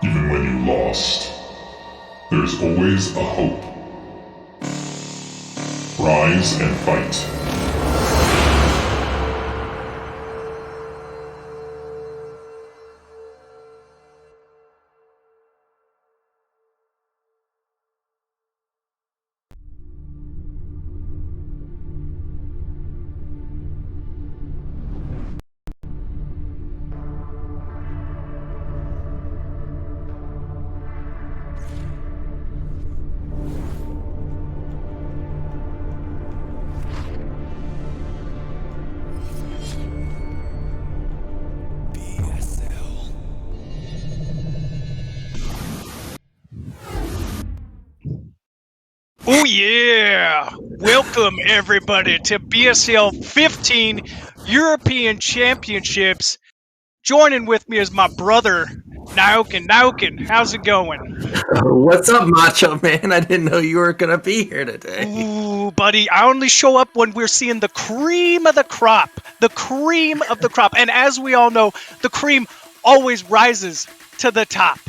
Even when you lost, there's always a hope. Rise and fight. Oh yeah! Welcome everybody to BSL15 European Championships. Joining with me is my brother, Nauken. How's it going? What's up, Macho Man? I didn't know you were gonna be here today. Ooh, buddy, I only show up when we're seeing the cream of the crop. The cream of the crop. And as we all know, the cream always rises to the top.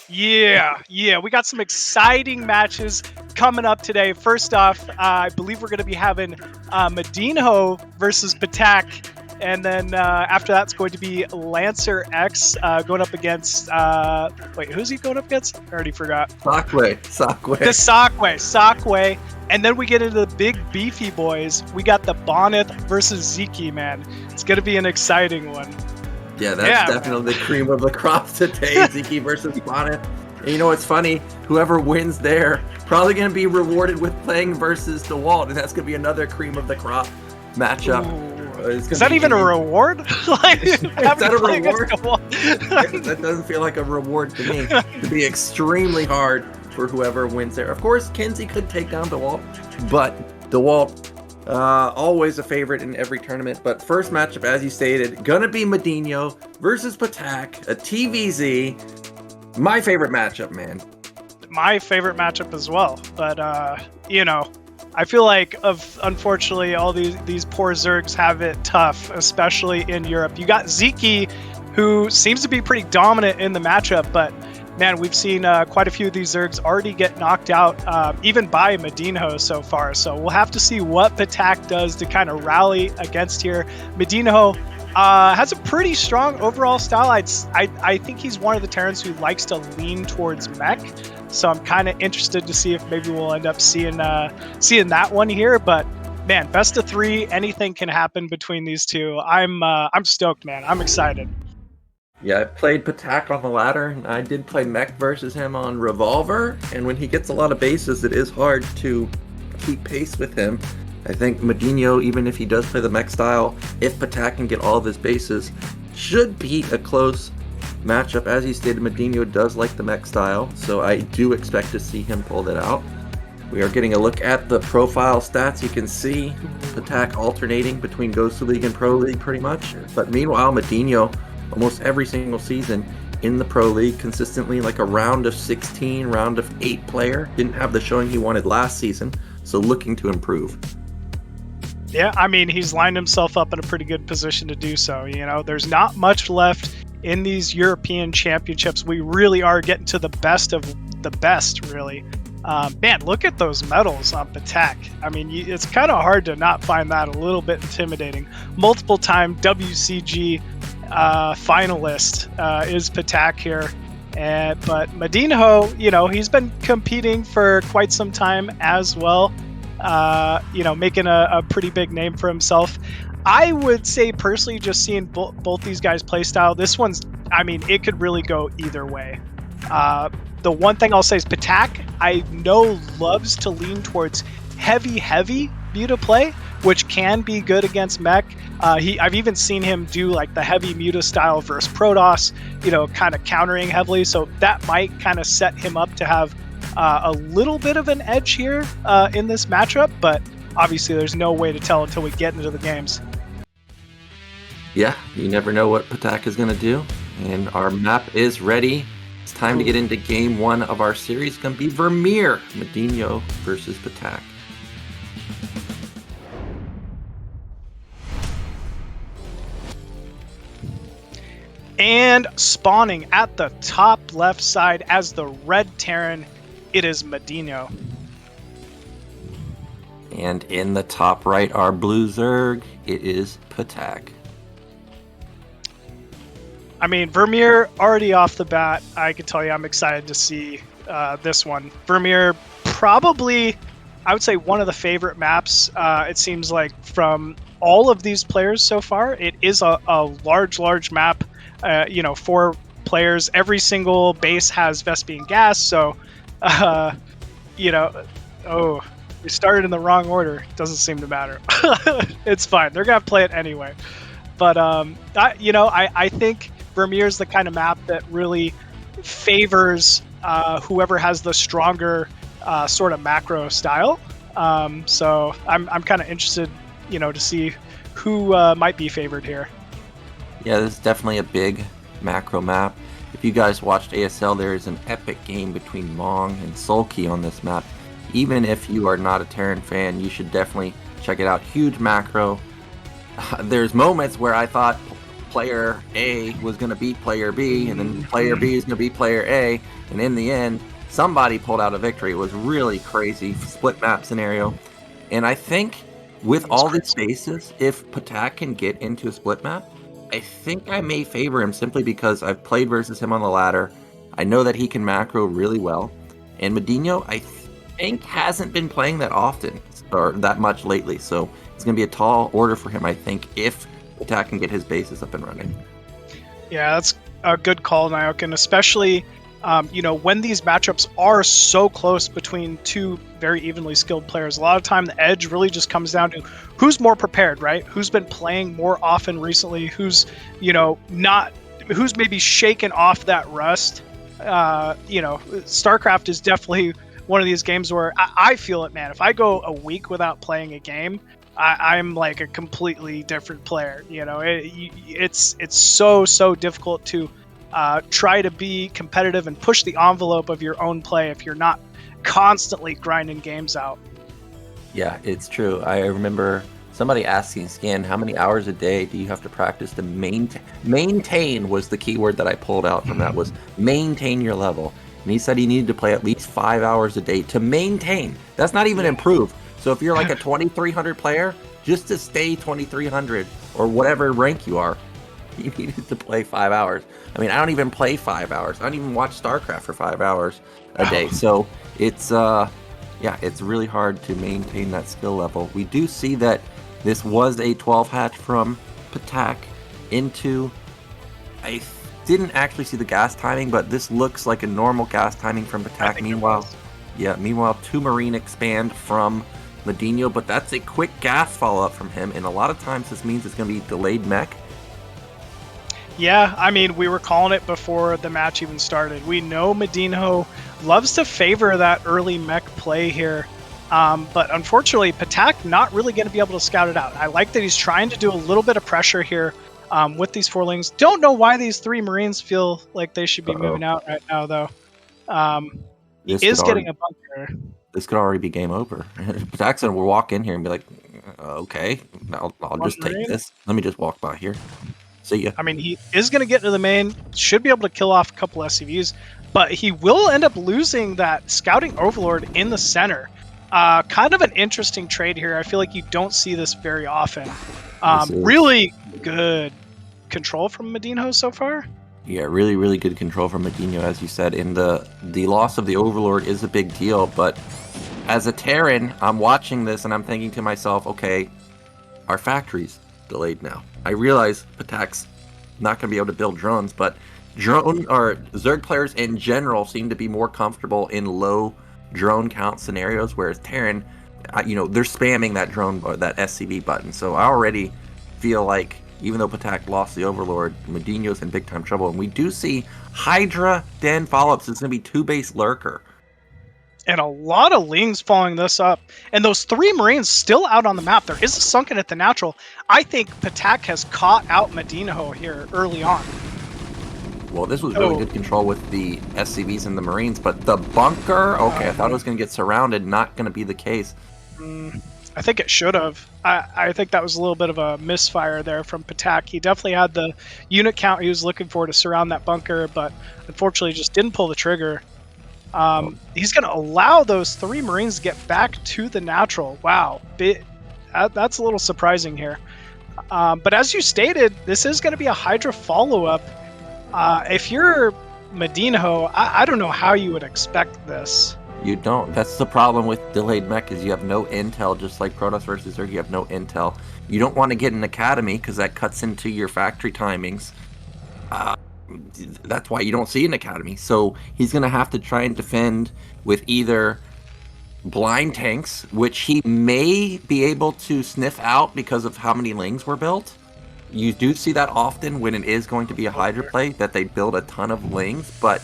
Yeah, we got some exciting matches coming up today. First off, I believe we're going to be having Madinho versus Ptak, and then after that's going to be LancerX going up against, wait, who's he going up against? I already forgot. Dsaqwe. Dsaqwe. And then we get into the big beefy boys. We got the Bonit versus Ziki, man. It's going to be an exciting one. Yeah, that's definitely the cream of the crop today. Ziki versus Bonit. And you know what's funny? Whoever wins there probably going to be rewarded with playing versus Dewalt, and that's going to be another cream of the crop matchup. Is that even a reward? Like, is that a reward? That doesn't feel like a reward to me. It'd be extremely hard for whoever wins there. Of course, KenZy could take down Dewalt, but Dewalt always a favorite in every tournament. But first matchup, as you stated, gonna be Madinho versus Patek, a TVZ. My favorite matchup, man. My favorite matchup as well. But you know, I feel like unfortunately all these poor Zergs have it tough, especially in Europe. You got Ziki, who seems to be pretty dominant in the matchup, but man, we've seen quite a few of these Zergs already get knocked out, even by Madinho so far. So we'll have to see what Patek does to kind of rally against here. Madinho has a pretty strong overall style. I think he's one of the Terrans who likes to lean towards mech. So I'm kind of interested to see if maybe we'll end up seeing that one here. But man, best of 3, anything can happen between these two. I'm stoked, man. I'm excited. Yeah, I played Patek on the ladder, and I did play mech versus him on Revolver, and when he gets a lot of bases, it is hard to keep pace with him. I think Madinho, even if he does play the mech style, if Ptak can get all of his bases, should beat a close matchup. As you stated, Madinho does like the mech style, so I do expect to see him pull that out. We are getting a look at the profile stats. You can see Ptak alternating between Ghost League and Pro League pretty much. But meanwhile, Madinho, almost every single season in the Pro League, consistently like a round of 16, round of 8 player. Didn't have the showing he wanted last season, so looking to improve. Yeah, I mean, he's lined himself up in a pretty good position to do so. You know, there's not much left in these European championships. We really are getting to the best of the best, really. Man, look at those medals on Patek. I mean, it's kind of hard to not find that a little bit intimidating. Multiple-time WCG finalist is Patek here. But Madinho, you know, he's been competing for quite some time as well, you know, making a pretty big name for himself. I would say personally, just seeing both these guys play style, this one's, I mean, it could really go either way. The one thing I'll say is Patek, I know, loves to lean towards heavy Muta play, which can be good against mech. I've even seen him do like the heavy Muta style versus Protoss, you know, kind of countering heavily. So that might kind of set him up to have a little bit of an edge here in this matchup. But obviously, there's no way to tell until we get into the games. Yeah, you never know what Patek is going to do. And our map is ready. It's time to get into game 1 of our series. It's going to be Vermeer, Madinho versus Patek. And spawning at the top left side as the red Terran, it is Medino. And in the top right, our blue Zerg, it is Patek. I mean, Vermeer, already off the bat, I can tell you I'm excited to see this one. Vermeer, probably, I would say, one of the favorite maps, it seems like, from all of these players so far. It is a large map, you know, 4 players. Every single base has Vespian gas, so, you know, oh, we started in the wrong order. Doesn't seem to matter. It's fine. They're going to play it anyway. But, you know, I think Vermeer's the kind of map that really favors whoever has the stronger sort of macro style. So I'm kind of interested, you know, to see who might be favored here. Yeah, this is definitely a big macro map. If you guys watched ASL, there is an epic game between Mong and Sulky on this map. Even if you are not a Terran fan, you should definitely check it out. Huge macro. There's moments where I thought player A was going to beat player B, and then player B is going to beat player A, and in the end, somebody pulled out a victory. It was really crazy split map scenario. And I think with all these bases, if Patek can get into a split map, I think I may favor him simply because I've played versus him on the ladder. I know that he can macro really well. And Madinho, I think, hasn't been playing that often or that much lately. So it's going to be a tall order for him, I think, if Patek can get his bases up and running. Yeah, that's a good call, Nyokin, especially, you know, when these matchups are so close between 2 very evenly skilled players. A lot of time the edge really just comes down to who's more prepared, right? Who's been playing more often recently, who's, you know, who's maybe shaken off that rust. You know, StarCraft is definitely one of these games where I feel it, man. If I go a week without playing a game, I'm like a completely different player. You know, it's so difficult to try to be competitive and push the envelope of your own play if you're not constantly grinding games out. Yeah, it's true. I remember somebody asking Scan, how many hours a day do you have to practice to maintain? Maintain was the key word that I pulled out from that, was maintain your level. And he said he needed to play at least 5 hours a day to maintain. That's not even improve. So if you're like a 2300 player, just to stay 2300 or whatever rank you are, you needed to play 5 hours. I mean, I don't even play 5 hours. I don't even watch StarCraft for 5 hours a day. So it's yeah, it's really hard to maintain that skill level. We do see that this was a 12 hatch from Patek into, I didn't actually see the gas timing, but this looks like a normal gas timing from Patek. Meanwhile, 2 Marine expand from Madinho, but that's a quick gas follow-up from him, and a lot of times this means it's going to be delayed mech. Yeah, I mean, we were calling it before the match even started. We know Madinho loves to favor that early mech play here, but unfortunately, Ptak not really going to be able to scout it out. I like that he's trying to do a little bit of pressure here with these 4-lings. Don't know why these 3 Marines feel like they should be moving out right now, though. He is getting a bunker. This could already be game over. Ptak's going to walk in here and be like, okay, I'll just take this. Let me just walk by here. See ya. I mean, he is going to get into the main, should be able to kill off a couple SCVs, but he will end up losing that Scouting Overlord in the center. Kind of an interesting trade here. I feel like you don't see this very often. Really good control from Madinho so far. Yeah, really, really good control from Medino, as you said. And the loss of the Overlord is a big deal, but as a Terran, I'm watching this and I'm thinking to myself, okay, our factory's delayed now. I realize Patak's not going to be able to build drones, but Zerg players in general seem to be more comfortable in low drone count scenarios, whereas Terran, they're spamming that drone, that SCV button. So I already feel like, even though Patak lost the Overlord, Madinho's in big time trouble. And we do see Hydra Den follow-ups. It's going to be 2-base Lurker. And a lot of Lings following this up. And those 3 Marines still out on the map. There is a Sunken at the natural. I think Patak has caught out Madinho here early on. Well, this was really good control with the SCVs and the Marines, but the bunker, okay, I thought it was going to get surrounded. Not going to be the case. I think it should have. I think that was a little bit of a misfire there from Patak. He definitely had the unit count he was looking for to surround that bunker, but unfortunately just didn't pull the trigger. He's going to allow those 3 Marines to get back to the natural. Wow. That's a little surprising here. But as you stated, this is going to be a Hydra follow-up. If you're Madinho, I don't know how you would expect this. You don't. That's the problem with delayed mech, is you have no intel, just like Protoss versus Zerg, you have no intel. You don't want to get an academy because that cuts into your factory timings. That's why you don't see an academy. So he's going to have to try and defend with either blind tanks, which he may be able to sniff out because of how many Lings were built. You do see that often when it is going to be a Hydra play, that they build a ton of Lings, but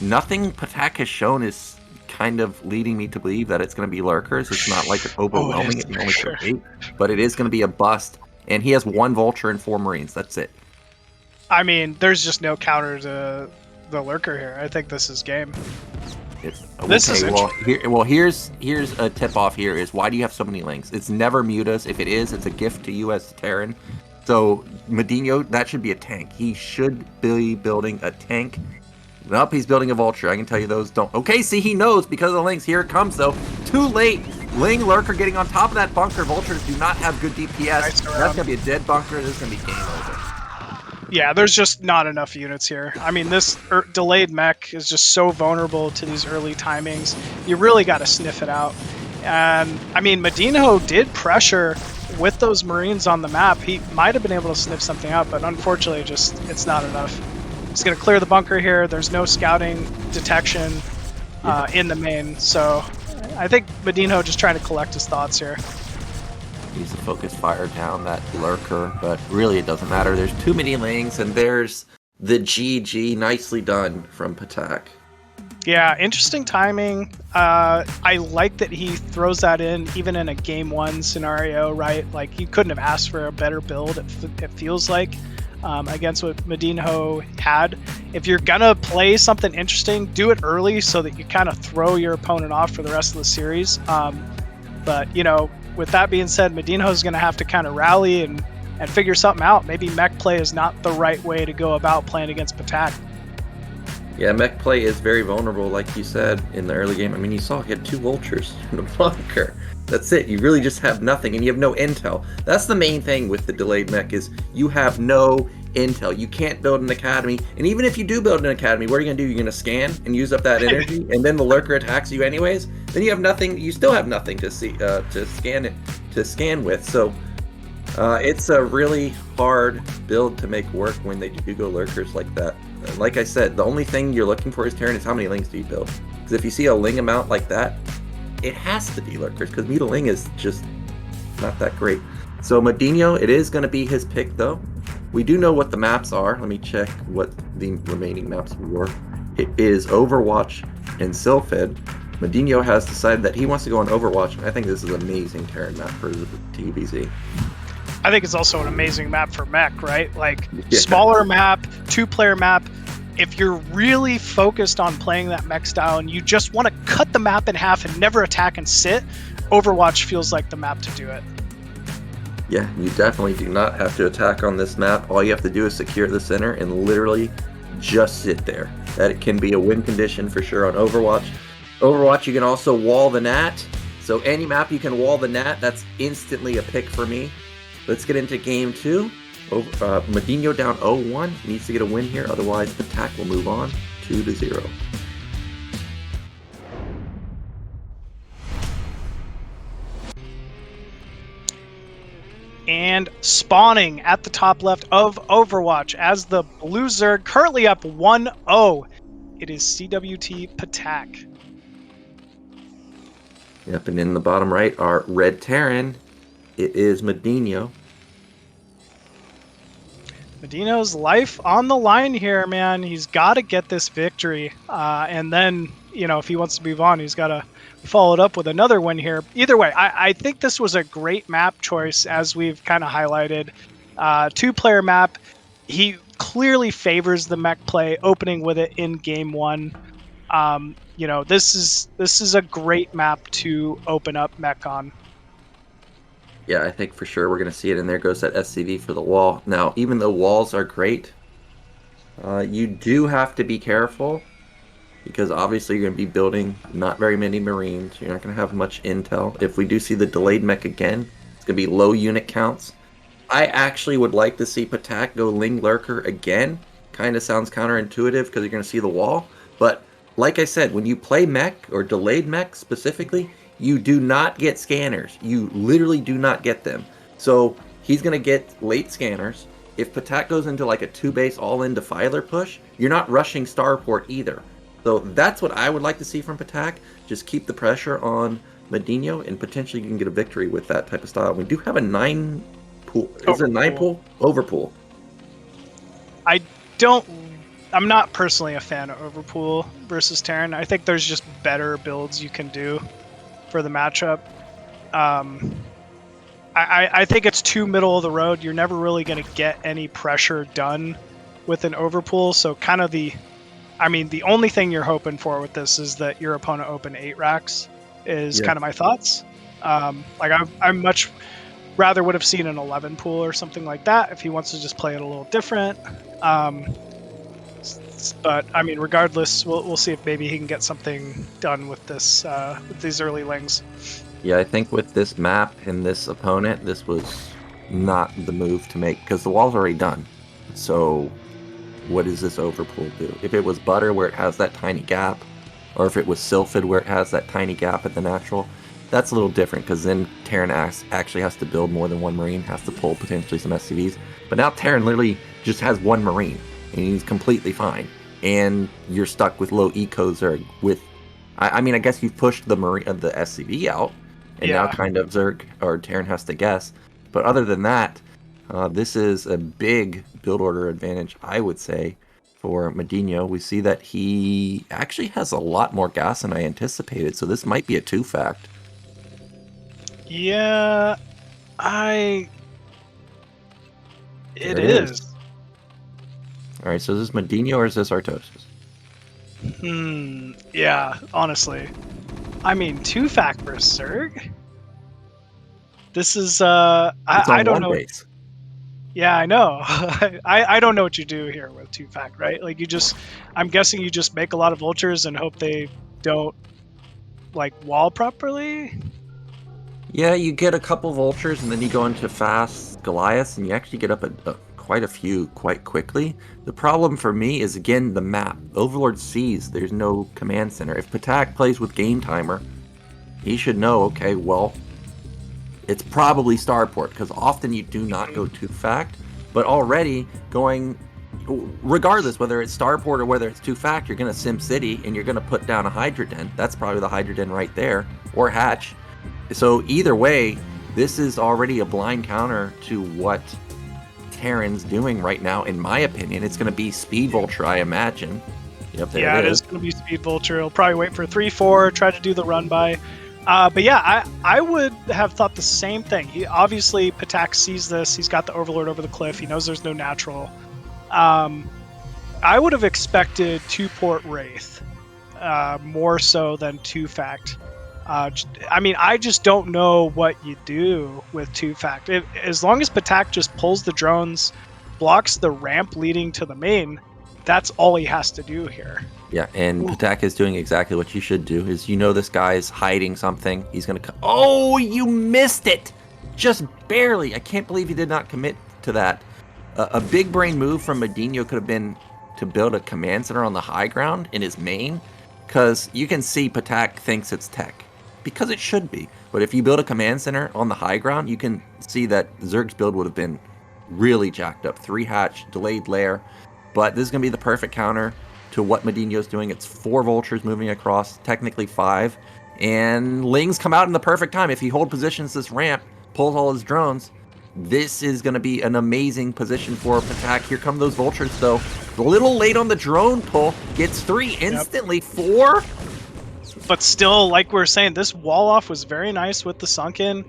nothing Patak has shown is kind of leading me to believe that it's going to be Lurkers. It's not like overwhelming. It's only for 8, but it is going to be a bust. And he has 1 Vulture and 4 Marines. That's it. I mean, there's just no counter to the Lurker here. I think this is game. This is here's a tip off here is, why do you have so many Lings? It's never Mutas. If it is, it's a gift to you as a Terran. So Madinho, that should be a tank. He should be building a tank. Nope, he's building a Vulture. I can tell you those don't. Okay, see, he knows because of the Lings. Here it comes, though. Too late. Ling, Lurker getting on top of that bunker. Vultures do not have good DPS. Nice. That's going to be a dead bunker. This is going to be game over. Yeah, there's just not enough units here. I mean, this delayed mech is just so vulnerable to these early timings. You really got to sniff it out. And, I mean, Madinho did pressure with those Marines on the map. He might have been able to sniff something out, but unfortunately, it's not enough. He's going to clear the bunker here. There's no scouting detection in the main. So I think Madinho just trying to collect his thoughts here. He's a focus fire down that Lurker, but really it doesn't matter. There's too many Lings, and there's the GG. Nicely done from Patak. Yeah, interesting timing. I like that he throws that in even in a game 1 scenario, right? Like, he couldn't have asked for a better build, it feels like. Against what Madinho had. If you're gonna play something interesting, do it early so that you kind of throw your opponent off for the rest of the series. But, with that being said, Madinho's gonna have to kind of rally and figure something out. Maybe mech play is not the right way to go about playing against Patak. Yeah, mech play is very vulnerable, like you said, in the early game. I mean, you saw he had 2 Vultures in the bunker. That's it. You really just have nothing, and you have no intel. That's the main thing with the delayed mech, is you have no intel. You can't build an academy, and even if you do build an academy, what are you going to do? You're going to scan and use up that energy, and then the Lurker attacks you anyways? Then you have nothing. You still have nothing to see to scan with. So it's a really hard build to make work when they do go Lurkers like that. And like I said, the only thing you're looking for as Terran is how many Lings do you build? Because if you see a Ling amount like that, it has to be lurkers because Mutiling is just not that great. So Madinho, it is going to be his pick though. We do know what the maps are. Let me check what the remaining maps were. It is Overwatch and Sylphid. Madinho has decided that he wants to go on Overwatch. I think this is an amazing Terran map for TBZ. I think it's also an amazing map for mech, right? Like, Yeah. smaller map, 2-player map. If you're really focused on playing that mech style and you just want to cut the map in half and never attack and sit, Overwatch feels like the map to do it. Yeah, you definitely do not have to attack on this map. All you have to do is secure the center and literally just sit there. That can be a win condition for sure on Overwatch. Overwatch, you can also wall the Nat. So any map you can wall the Nat, that's instantly a pick for me. Let's get into game 2. Madinho down 0-1. Needs to get a win here, otherwise Ptak will move on 2-0. And spawning at the top left of Overwatch as the Blue Zerg, currently up 1-0. It is CWT Patek. Yep, and in the bottom right, our red Terran, it is Madinho. Medino's life on the line here, man. He's got to get this victory. And then, you know, if he wants to move on, he's got to follow it up with another win here. Either way, I think this was a great map choice, as we've kind of highlighted. 2-player map. He clearly favors the mech play, opening with it in game 1. You know, this is a great map to open up mech on. Yeah, I think for sure we're going to see it, and there goes that SCV for the wall. Now, even though walls are great, you do have to be careful, because obviously you're going to be building not very many Marines. You're not going to have much intel. If we do see the delayed mech again, it's going to be low unit counts. I actually would like to see Patak go Ling Lurker again. Kind of sounds counterintuitive because you're going to see the wall, but like I said, when you play mech, or delayed mech specifically, you do not get scanners. You literally do not get them. So he's going to get late scanners. If Patak goes into like a 2-base all-in Defiler push, you're not rushing Starport either. So that's what I would like to see from Patak. Just keep the pressure on Madinho, and potentially you can get a victory with that type of style. We do have a 9 pool. Is it a 9 pool? Overpool. I'm not personally a fan of Overpool versus Terran. I think there's just better builds you can do for the matchup. I think it's too middle of the road. You're never really going to get any pressure done with an Overpool. So kind of the only thing you're hoping for with this is that your opponent open 8 racks is kind of my thoughts. Like I much rather would have seen an 11 pool or something like that if he wants to just play it a little different. But I mean, regardless, we'll see if maybe he can get something done with this with these early lings. Yeah, I think with this map and this opponent, this was not the move to make, because the wall's already done. So what does this Overpool do? If it was Butter, where it has that tiny gap, or if it was Sylphid, where it has that tiny gap at the natural, that's a little different, because then Terran actually has to build more than one Marine, has to pull potentially some SCVs. But now Terran literally just has one Marine, and he's completely fine. And you're stuck with low eco Zerg with, I mean, I guess you've pushed the SCV out, and now kind of Zerg or Terran has to guess. But other than that, this is a big build order advantage, I would say, for Madinho. We see that he actually has a lot more gas than I anticipated, so this might be a 2-fact. Yeah, it is. All right, so is this Madinho or is this Artosis? Yeah, honestly. I mean, 2-fact versus Zerg? This is, I don't know. Base. Yeah, I know. I don't know what you do here with 2-fact, right? Like, I'm guessing you just make a lot of vultures and hope they don't, like, wall properly? Yeah, you get a couple vultures and then you go into fast Goliaths and you actually get up quite a few quite quickly. The problem for me is, again, the map. Overlord sees there's no command center. If Patak plays with Game Timer, he should know, okay, well, it's probably Starport, because often you do not go 2-fact, but already going, regardless whether it's Starport or whether it's 2-fact, you're going to Sim City and you're going to put down a Hydra Den. That's probably the Hydra Den right there. or hatch. So either way, this is already a blind counter to what Terran's doing right now, in my opinion. It's going to be Speed Vulture, I imagine. Yep, there Yeah, it it is going to be Speed Vulture. He'll probably wait for 3-4, try to do the run by. But yeah, I would have thought the same thing. Obviously, Ptak sees this. He's got the Overlord over the cliff. He knows there's no natural. I would have expected 2-port Wraith, more so than 2-fact. I mean, I just don't know what you do with 2-fact. As long as Patek just pulls the drones, blocks the ramp leading to the main, that's all he has to do here. Yeah, and Patek is doing exactly what you should do. Is this guy's hiding something. He's going to... Oh, you missed it! Just barely. I can't believe he did not commit to that. A big brain move from Madinho could have been to build a command center on the high ground in his main, because you can see Patek thinks it's tech, because it should be. But if you build a command center on the high ground, you can see that Zerg's build would have been really jacked up. 3 hatch, delayed lair. But this is going to be the perfect counter to what Madinho's doing. It's 4 vultures moving across, technically 5. And Lings come out in the perfect time. If he hold positions this ramp, pulls all his drones, this is going to be an amazing position for Patek. Here come those vultures, though. A little late on the drone pull. Gets 3 instantly. Yep. 4? But still, like we were saying, this wall off was very nice with the sunken.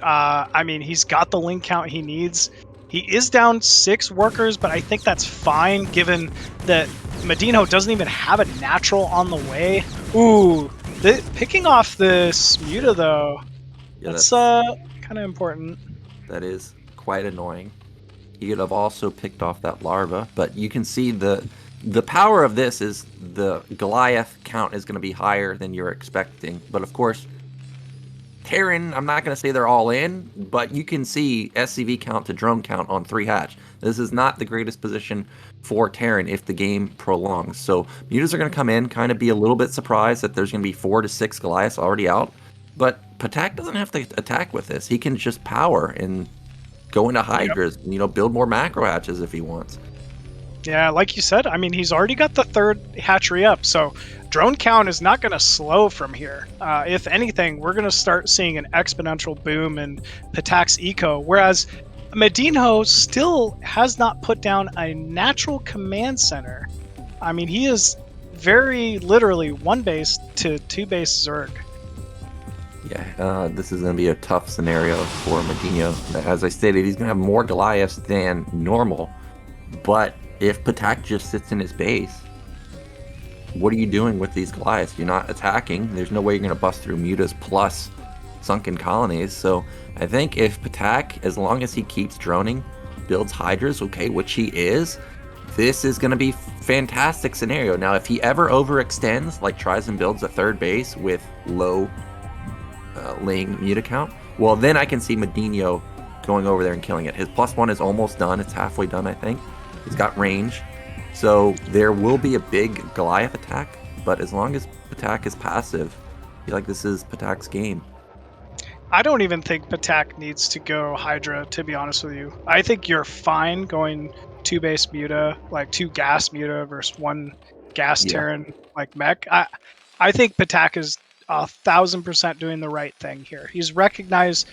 I mean, he's got the link count he needs. He is down 6 workers, but I think that's fine given that Medino doesn't even have a natural on the way. Ooh, picking off this Muta though, yeah, that's kind of important. That is quite annoying. He could have also picked off that larva, but you can see the power of this is the Goliath count is going to be higher than you're expecting. But of course, Terran, I'm not going to say they're all in, but you can see SCV count to drone count on 3 hatch. This is not the greatest position for Terran if the game prolongs. So mutas are going to come in, kind of be a little bit surprised that there's going to be 4 to 6 Goliaths already out. But Patek doesn't have to attack with this. He can just power and go into Hydras, and, build more macro hatches if he wants. Yeah, like you said, I mean, he's already got the 3rd hatchery up, so drone count is not going to slow from here. If anything, we're going to start seeing an exponential boom in Patek's eco, whereas Madinho still has not put down a natural command center. I mean, he is very literally 1 base to 2 base Zerg. Yeah, this is going to be a tough scenario for Madinho. As I stated, he's going to have more Goliaths than normal, but if Patek just sits in his base, what are you doing with these Goliaths? You're not attacking. There's no way you're going to bust through mutas plus sunken colonies. So I think if Patek, as long as he keeps droning, builds Hydras, okay, which he is, this is going to be fantastic scenario. Now, if he ever overextends, like tries and builds a 3rd base with low laying muta count, well, then I can see Madinho going over there and killing it. His +1 is almost done. It's halfway done, I think. He's got range. So there will be a big Goliath attack, but as long as Patek is passive, I feel like this is Patek's game. I don't even think Patek needs to go Hydra, to be honest with you. I think you're fine going 2 base Muta, like 2 gas Muta versus 1 gas Terran, like mech. I think Patek is 1,000% doing the right thing here. He's recognized,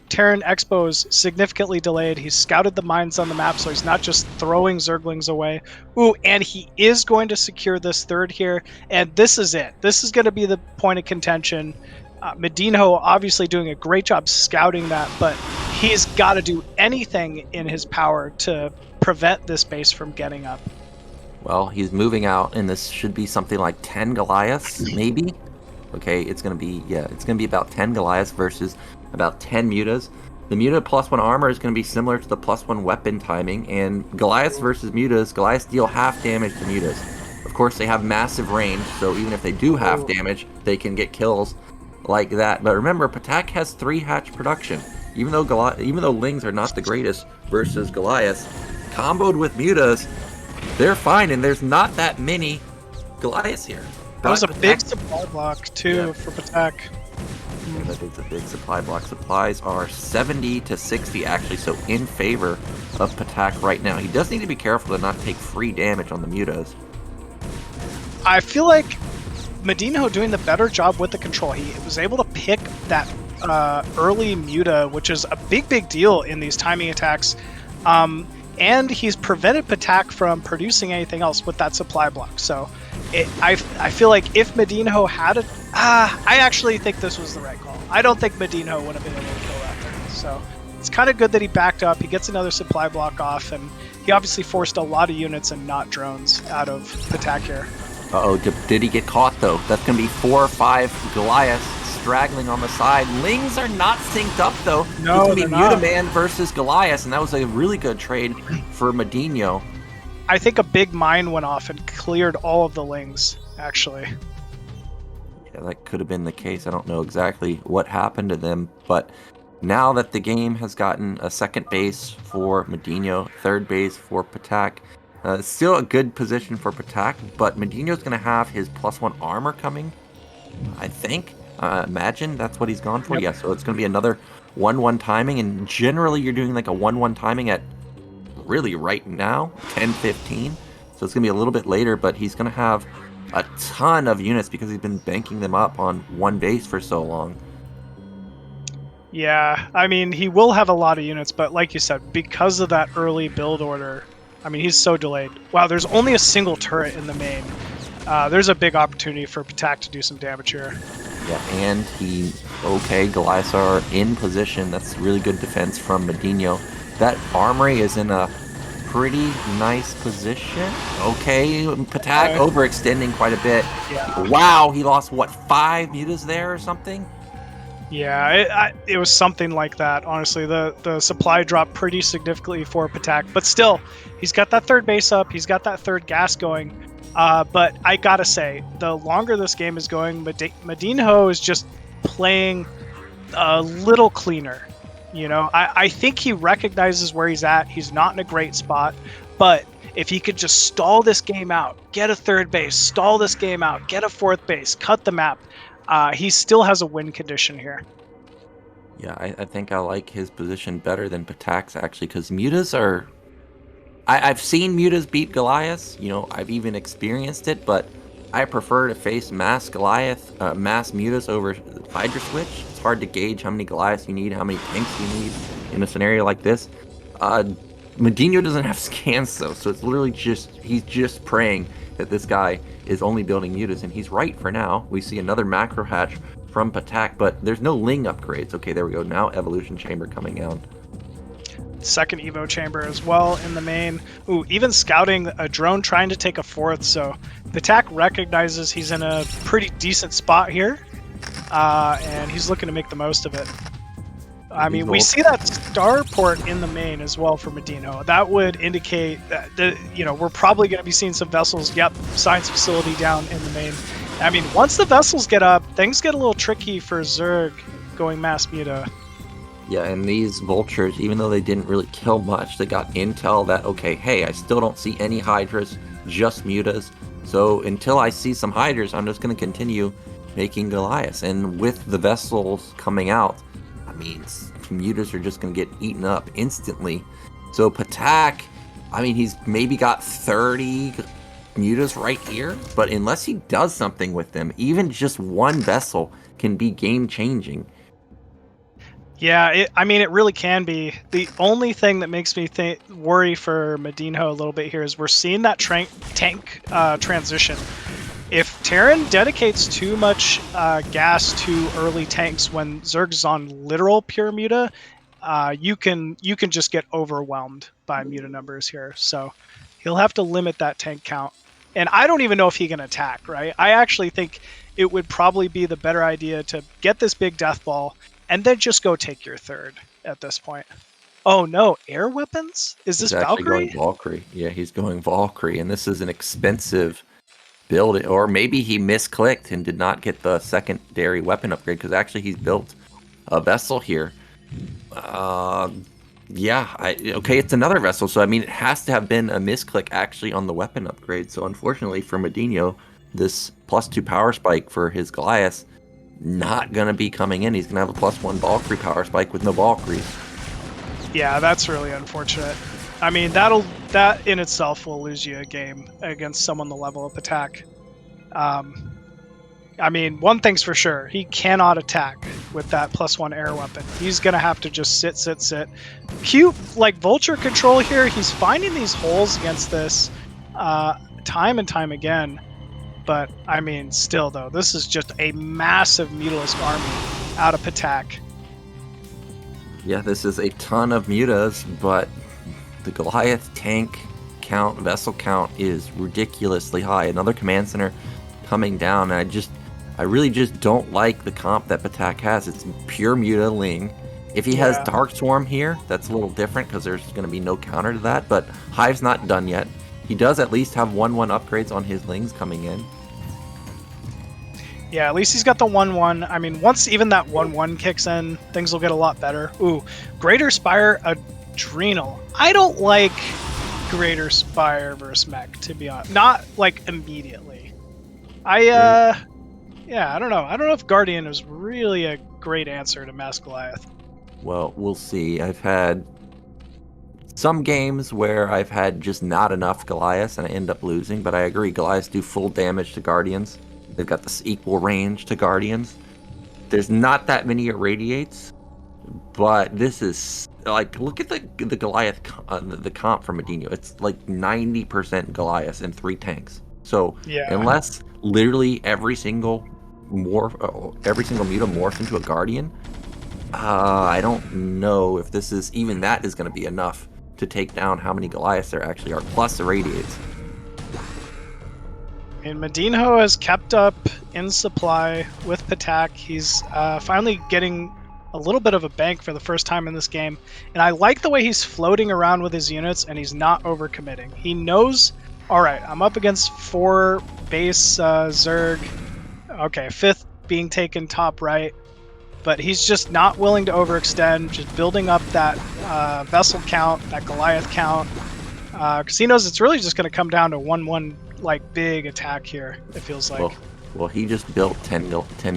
Terran Expo is significantly delayed. He's scouted the mines on the map, so he's not just throwing Zerglings away. Ooh, and he is going to secure this 3rd here, and this is it. This is going to be the point of contention. Madinho obviously doing a great job scouting that, but he's got to do anything in his power to prevent this base from getting up. Well, he's moving out, and this should be something like 10 Goliaths, maybe? Okay, it's going to be about 10 Goliaths versus about 10 mutas. The muta +1 armor is going to be similar to the +1 weapon timing, and Goliaths versus mutas, Goliaths deal half damage to mutas. Of course, they have massive range, so even if they do half damage, they can get kills like that. But remember, Patek has 3 hatch production. Even though Lings are not the greatest versus Goliaths, comboed with mutas, they're fine, and there's not that many Goliaths here. That was a big supply block, too, for Patek. Yeah, that is a big supply block. Supplies are 70 to 60, actually, so in favor of Patek right now. He does need to be careful to not take free damage on the mutas. I feel like Medino doing the better job with the control. He was able to pick that early Muta, which is a big deal in these timing attacks. And he's prevented Ptak from producing anything else with that supply block. So I feel like if Madinho had it, I actually think this was the right call. I don't think Madinho would have been able to kill that turn. So it's kind of good that he backed up. He gets another supply block off, and he obviously forced a lot of units and not drones out of Ptak here. Uh-oh, did he get caught, though? That's going to be 4 or 5 Goliaths straggling on the side. Lings are not synced up, though. No, it's going to be Mutaman versus Goliath, and that was a really good trade for Madinho. I think a big mine went off and cleared all of the Lings, actually. Yeah, that could have been the case. I don't know exactly what happened to them, but now that the game has gotten a second base for Madinho, third base for Ptak, still a good position for Patek, but Medino's going to have his +1 armor coming, I think. Imagine that's what he's gone for. Yep. Yeah, so it's going to be another 1-1 timing, and generally you're doing like a 1-1 timing at really right now, 10-15. So it's going to be a little bit later, but he's going to have a ton of units because he's been banking them up on one base for so long. Yeah, I mean, he will have a lot of units, but like you said, because of that early build order, I mean, he's so delayed. Wow, there's only a single turret in the main. There's a big opportunity for Ptak to do some damage here. Yeah, and Goliaths are in position. That's really good defense from Madinho. That armory is in a pretty nice position. Okay, Ptak overextending quite a bit. Yeah. Wow, he lost, what, 5 mutas there or something? Yeah, it was something like that, honestly. The supply dropped pretty significantly for Ptak, but still, he's got that third base up, he's got that third gas going, but I gotta say, the longer this game is going, Madinho is just playing a little cleaner. You know, I think he recognizes where he's at, he's not in a great spot, but if he could just stall this game out, get a third base, stall this game out, get a fourth base, cut the map, he still has a win condition here. Yeah, I think I like his position better than Patak's, actually, because mutas are... I've seen mutas beat Goliaths, you know, I've even experienced it, but I prefer to face mass mutas over Hydra Switch. It's hard to gauge how many Goliaths you need, how many tanks you need in a scenario like this. Madinho doesn't have scans, though, so it's literally he's just praying that this guy is only building mutas, and he's right for now. We see another macro hatch from Patek, but there's no Ling upgrades. Okay, there we go. Now Evolution Chamber coming out. Second Evo Chamber as well in the main. Ooh, even scouting a drone trying to take a fourth, so Patek recognizes he's in a pretty decent spot here, and he's looking to make the most of it. I mean, we see that starport in the main as well for Medino. That would indicate that, you know, we're probably going to be seeing some vessels. Yep, science facility down in the main. I mean, once the vessels get up, things get a little tricky for Zerg going mass muta. Yeah, and these vultures, even though they didn't really kill much, they got intel that, okay, hey, I still don't see any Hydras, just mutas. So until I see some Hydras, I'm just going to continue making Goliaths. And with the vessels coming out, I mean, mutas are just going to get eaten up instantly. So Patak, I mean, he's maybe got 30 mutas right here, but unless he does something with them, even just one vessel can be game-changing. Yeah, I mean, it really can be. The only thing that makes me worry for Madinho a little bit here is we're seeing that tank transition. If Terran dedicates too much gas to early tanks when Zerg's on literal pure muta, you can just get overwhelmed by muta numbers here. So he'll have to limit that tank count. And I don't even know if he can attack, right? I actually think it would probably be the better idea to get this big death ball and then just go take your third at this point. Oh no, air weapons? Is this Valkyrie? Going Valkyrie. Yeah, he's going Valkyrie, and this is an expensive build. Or maybe he misclicked and did not get the secondary weapon upgrade, because actually he's built a vessel here. Yeah, okay, it's another vessel, so I mean, it has to have been a misclick actually on the weapon upgrade. So unfortunately for Madinho, this +2 power spike for his Goliath not gonna be coming in. He's gonna have a +1 Valkyrie power spike with no Valkyries. Yeah, that's really unfortunate. I mean, that in itself will lose you a game against someone the level of Patek. I mean, one thing's for sure. He cannot attack with that +1 air weapon. He's going to have to just sit. Cute, like, vulture control here. He's finding these holes against this time and time again. But, I mean, still, though, this is just a massive Mutalisk army out of Ptak. Yeah, this is a ton of mutas, but the Goliath tank count, vessel count is ridiculously high. Another command center coming down, and I really just don't like the comp that Patek has. It's pure muta Ling. If he has Dark Swarm here, that's a little different because there's going to be no counter to that, but Hive's not done yet. He does at least have 1/1 upgrades on his Lings coming in. Yeah, at least he's got the 1/1. I mean, once even that 1/1 kicks in, things will get a lot better. Ooh, Greater Spire Adrenal. I don't like Greater Spire versus Mech, to be honest. Not, like, immediately. Yeah, I don't know. I don't know if Guardian is really a great answer to Mass Goliath. Well, we'll see. I've had some games where I've had just not enough Goliaths and I end up losing, but I agree, Goliaths do full damage to Guardians. They've got this equal range to Guardians. There's not that many irradiates, but this is, like, look at the Goliath, the comp from Madinho. It's like 90% Goliaths and 3 tanks. So unless literally every single muta morphs into a Guardian, I don't know if this is, even that is going to be enough to take down how many Goliaths there actually are, plus irradiates. And Madinho has kept up in supply with Patek. He's finally getting a little bit of a bank for the first time in this game. And I like the way he's floating around with his units and he's not overcommitting. He knows, all right, I'm up against 4 base Zerg. Okay, 5th being taken top right. But he's just not willing to overextend, just building up that vessel count, that Goliath count. Because he knows it's really just going to come down to 1/1, like, big attack here, it feels like. Well, he just built 10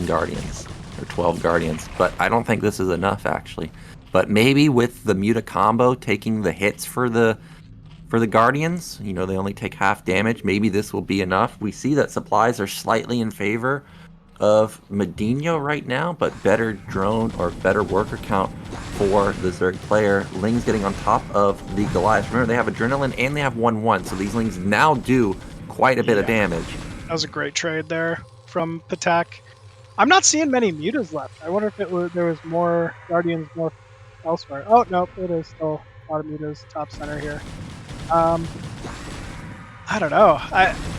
Guardians, or 12 Guardians, but I don't think this is enough, actually. But maybe with the muta combo taking the hits for the Guardians, you know, they only take half damage, maybe this will be enough. We see that supplies are slightly in favor of Madinho right now, but better drone or better worker count for the Zerg player. Ling's getting on top of the Goliath. Remember, they have Adrenaline and they have 1/1, so these Lings now do quite a bit of damage. That was a great trade there from Patek. I'm not seeing many mutas left. I wonder if there was more Guardians more elsewhere. Oh, no, it is still a lot of mutas top center here. I don't know.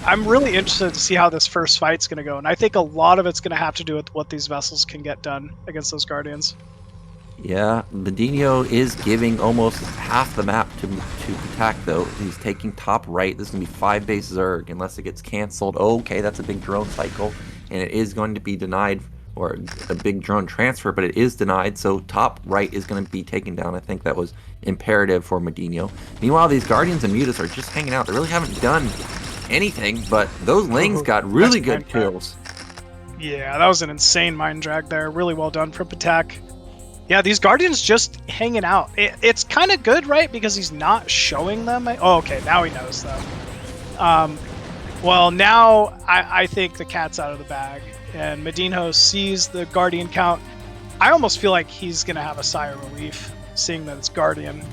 I'm really interested to see how this first fight's going to go, and I think a lot of it's going to have to do with what these vessels can get done against those Guardians. Yeah, Medino is giving almost half the map to Patek, though. He's taking top right. This is going to be 5 base Zerg unless it gets canceled. Okay, that's a big drone cycle, and it is going to be denied, or a big drone transfer, but it is denied, so top right is going to be taken down. I think that was imperative for Madinho. Meanwhile, these Guardians and Mutas are just hanging out. They really haven't done anything, but those Lings got really good kills. Yeah, that was an insane mind drag there. Really well done from Patek. Yeah, these Guardians just hanging out. It's kind of good, right? Because he's not showing them. Oh, okay, now he knows, though. Well, now I think the cat's out of the bag. And Madinho sees the Guardian count. I almost feel like he's going to have a sigh of relief, seeing that it's Guardian.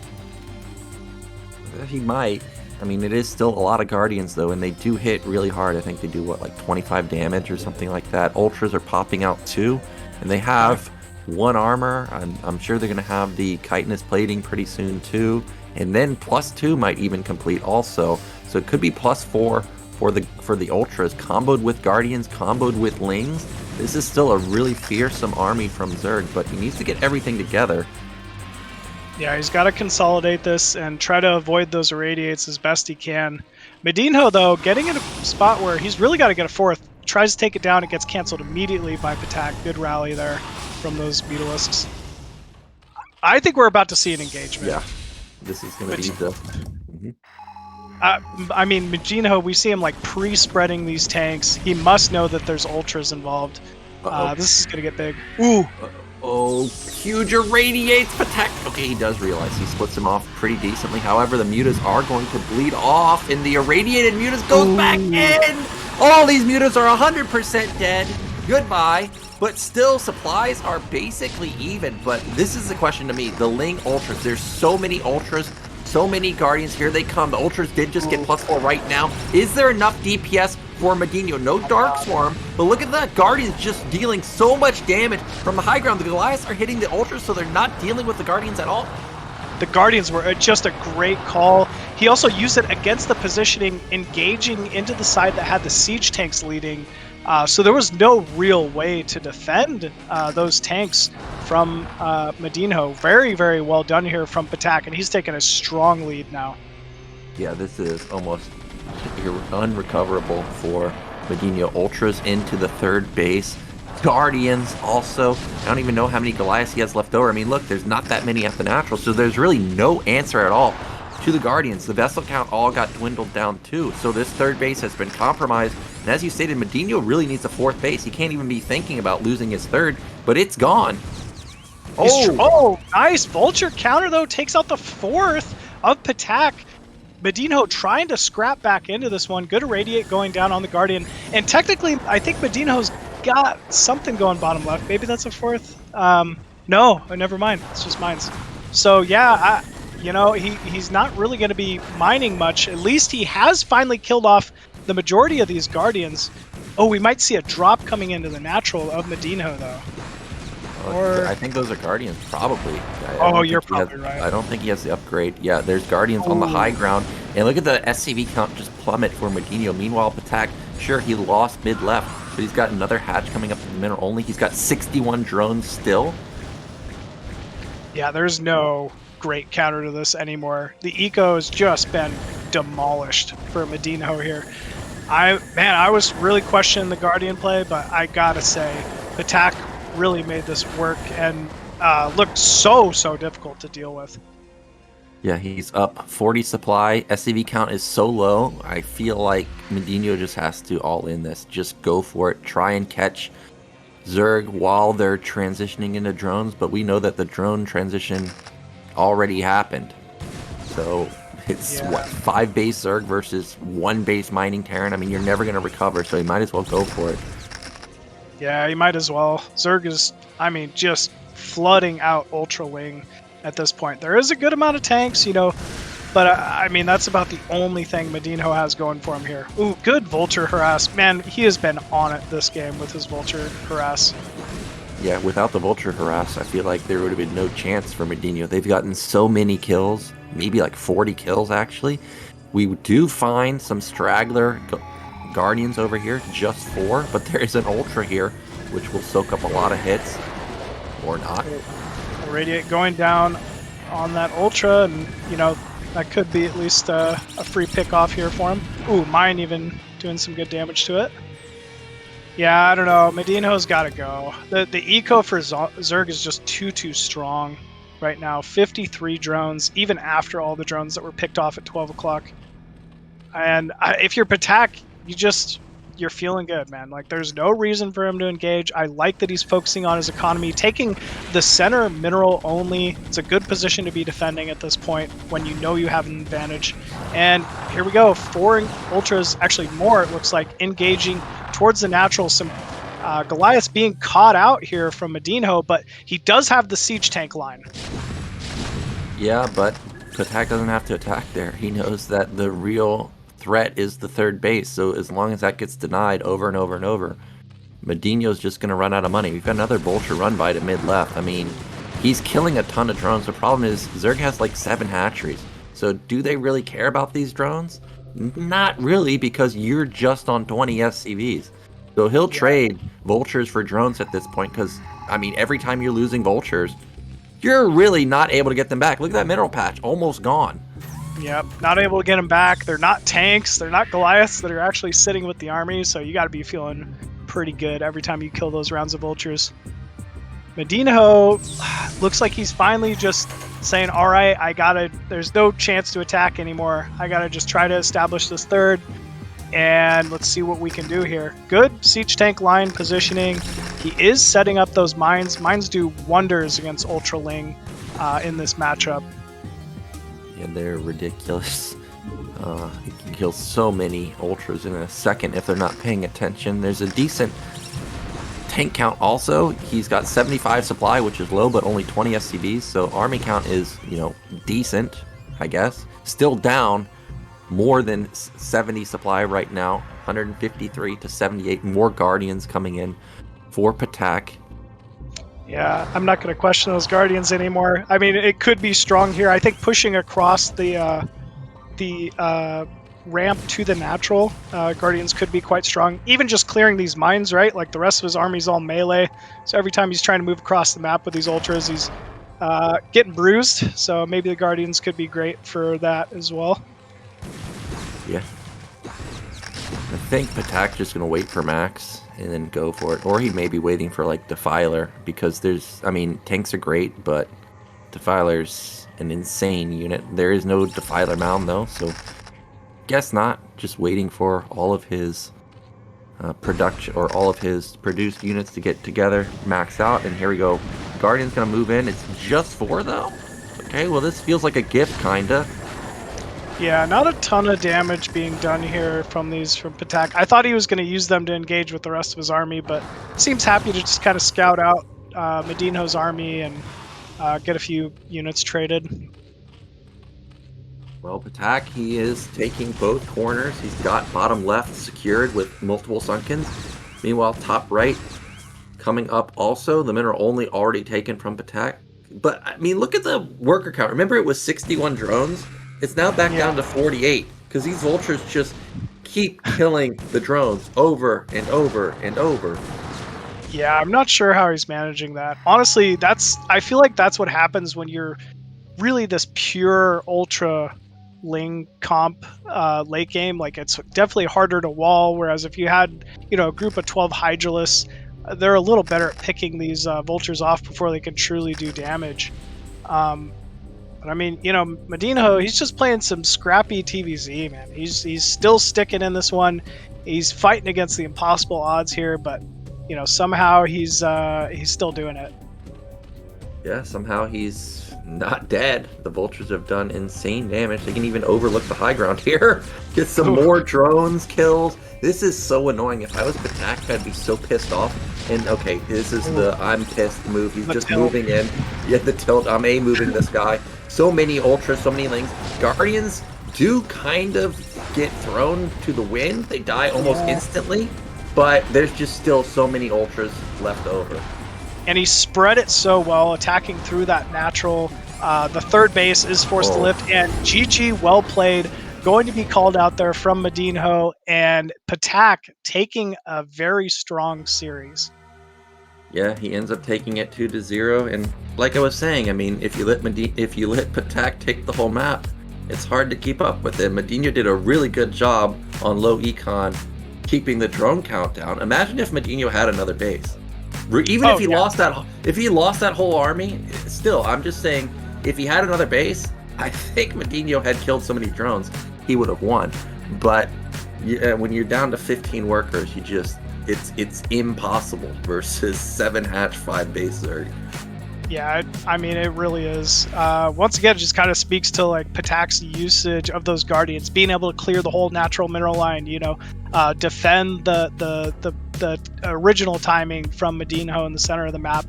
He might. I mean, it is still a lot of Guardians, though, and they do hit really hard. I think they do, what, like 25 damage or something like that. Ultras are popping out, too, and they have 1 armor. I'm sure they're going to have the chitinous plating pretty soon, too. And then +2 might even complete also. So it could be +4 for the Ultras, comboed with Guardians, comboed with Lings. This is still a really fearsome army from Zerg, but he needs to get everything together. Yeah, he's got to consolidate this and try to avoid those irradiates as best he can. Madinho, though, getting in a spot where he's really got to get a 4th. Tries to take it down, it gets canceled immediately by Patek. Good rally there from those Mutalisks. I think we're about to see an engagement. Yeah, this is going to be the... I mean, Madinho, we see him like pre-spreading these tanks. He must know that there's ultras involved. This is gonna get big. Ooh. Oh, huge irradiates Patek. Okay, he does realize he splits him off pretty decently. However, the mutas are going to bleed off, and the irradiated mutas goes back in. All these mutas are 100% dead. goodbye. But still, supplies are basically even. But this is the question to me. The Ling Ultras. There's so many Ultras. So many Guardians. Here they come. The Ultras did just get +4 right now. Is there enough DPS for Madinho? No Dark Swarm. But look at that. Guardians just dealing so much damage from the high ground. The Goliaths are hitting the Ultras, so they're not dealing with the Guardians at all. The Guardians were just a great call. He also used it against the positioning, engaging into the side that had the siege tanks leading. So there was no real way to defend those tanks from Madinho. Very, very well done here from Ptak, and he's taken a strong lead now. Yeah, this is almost unrecoverable for Madinho. Ultras into the third base. Guardians also. I don't even know how many Goliaths he has left over. I mean, look, there's not that many at the natural, so there's really no answer at all to the Guardians. The vessel count all got dwindled down too, so this third base has been compromised. And as you stated, Madinho really needs a fourth base. He can't even be thinking about losing his third, but it's gone. Oh, nice. Vulture counter, though, takes out the fourth of Ptak. Medino trying to scrap back into this one. Good irradiate going down on the Guardian. And technically, I think Medino's got something going bottom left. Maybe that's a fourth. No, never mind. It's just mines. So yeah, you know, he's not really going to be mining much. At least he has finally killed off the majority of these Guardians. Oh, we might see a drop coming into the natural of Madinho, though. Or I think those are Guardians, probably. You're probably right. I don't think he has the upgrade. Yeah, there's Guardians on the high ground. And look at the SCV count just plummet for Madinho. Meanwhile, Patek, sure, he lost mid-left, but he's got another hatch coming up in the middle only. He's got 61 drones still. Yeah, there's no great counter to this anymore. The eco has just been demolished for Madinho here. I was really questioning the Guardian play, but I gotta say, Patek really made this work and looked so difficult to deal with. Yeah, he's up 40 supply. SCV count is so low. I feel like Madinho just has to all in this. Just go for it. Try and catch Zerg while they're transitioning into drones, but we know that the drone transition already happened. So it's what, 5 base Zerg versus 1 base mining Terran? I mean, you're never going to recover, so you might as well go for it. Yeah, you might as well. Zerg is, I mean, just flooding out Ultra Wing at this point. There is a good amount of tanks, you know, but I mean, that's about the only thing Madinho has going for him here. Ooh, good Vulture Harass. Man, he has been on it this game with his Vulture Harass. Yeah, without the Vulture Harass, I feel like there would have been no chance for Madinho. They've gotten so many kills, maybe like 40 kills actually. We do find some straggler Guardians over here, just 4, but there is an Ultra here, which will soak up a lot of hits, or not. Radiate going down on that Ultra, and you know, that could be at least a free pick off here for him. Ooh, mine even doing some good damage to it. Yeah, I don't know. Madinho's got to go. The eco for Zerg is just too strong right now. 53 drones, even after all the drones that were picked off at 12 o'clock. And if you're Patek, you're feeling good, man. Like, there's no reason for him to engage. I like that he's focusing on his economy, taking the center mineral only. It's a good position to be defending at this point when you know you have an advantage. And here we go, 4 Ultras, actually more, it looks like, engaging towards the natural. Some Goliaths being caught out here from Madinho, but he does have the siege tank line. Yeah, but Patek doesn't have to attack there. He knows that the real threat is the third base, so as long as that gets denied over and over and over, Madinho's just going to run out of money. We've got another Vulture run by to mid-left. I mean, he's killing a ton of drones. The problem is Zerg has like 7 hatcheries, so do they really care about these drones? Not really, because you're just on 20 SCVs. So he'll trade Vultures for drones at this point, because, I mean, every time you're losing Vultures, you're really not able to get them back. Look at that mineral patch, almost gone. Yep, not able to get them back. They're not tanks. They're not Goliaths that are actually sitting with the army, so you got to be feeling pretty good every time you kill those rounds of Vultures. Madinho looks like he's finally just saying, all right, there's no chance to attack anymore. I got to just try to establish this third, and let's see what we can do here. Good siege tank line positioning. He is setting up those mines. Mines do wonders against Ultra Ling in this matchup. And they're ridiculous. You can kill so many Ultras in a second if they're not paying attention. There's a decent tank count also, he's got 75 supply, which is low, but only 20 SCVs. So army count is, decent, I guess. Still down more than 70 supply right now. 153 to 78. More Guardians coming in for Ptak. Yeah, I'm not going to question those Guardians anymore. I mean, it could be strong here. I think pushing across the ramp to the natural, Guardians could be quite strong. Even just clearing these mines, right? Like the rest of his army's all melee. So every time he's trying to move across the map with these ultras, he's getting bruised. So maybe the Guardians could be great for that as well. Yeah. I think Patak's just going to wait for Max and then go for it. Or he may be waiting for, like, Defiler, because tanks are great, but Defiler's an insane unit. There is no Defiler mound, though, so guess not. Just waiting for all of his production, or all of his produced units to get together, max out, and here we go. Guardian's going to move in. It's just 4, though? Okay, well, this feels like a gift, kinda. Yeah, not a ton of damage being done here from Ptak. I thought he was going to use them to engage with the rest of his army, but seems happy to just kind of scout out Madinho's army and get a few units traded. Well, Patek, he is taking both corners. He's got bottom left secured with multiple Sunkens. Meanwhile, top right coming up also. The men are only already taken from Patek. But, I mean, look at the worker count. Remember, it was 61 drones? It's now back down to 48, because these vultures just keep killing the drones over and over and over. Yeah, I'm not sure how he's managing that. Honestly, I feel like that's what happens when you're really this pure ultra Ling comp late game. Like, it's definitely harder to wall, whereas if you had, a group of 12 Hydralisks, they're a little better at picking these vultures off before they can truly do damage. But I mean, Madinho, he's just playing some scrappy TVZ, man. He's still sticking in this one. He's fighting against the impossible odds here, but somehow he's still doing it. Yeah, somehow he's not dead. The vultures have done insane damage. They can even overlook the high ground here. Get some more drones kills. This is so annoying. If I was Patak, I'd be so pissed off. And okay, this is the I'm pissed move. He's just moving in. Yeah, the tilt. I'm moving this guy. So many ultras, so many lings. Guardians do kind of get thrown to the wind. They die almost instantly, but there's just still so many ultras left over. And he spread it so well, attacking through that natural. The third base is forced to lift, and GG, well played. Going to be called out there from Madinho, and Patak taking a very strong series. Yeah, he ends up taking it 2-0, and like I was saying, I mean, if you let Patak take the whole map, it's hard to keep up with him. Madinho did a really good job on low econ, keeping the drone count down. Imagine if Madinho had another base. Even if he lost that whole army, still, I'm just saying, if he had another base, I think Madinho had killed so many drones, he would have won. But when you're down to 15 workers, it's impossible versus 7 hatch, 5 base Zerg. Yeah, I mean, it really is. Once again, it just kind of speaks to like Patak's usage of those Guardians, being able to clear the whole natural mineral line, defend the original timing from Madinho in the center of the map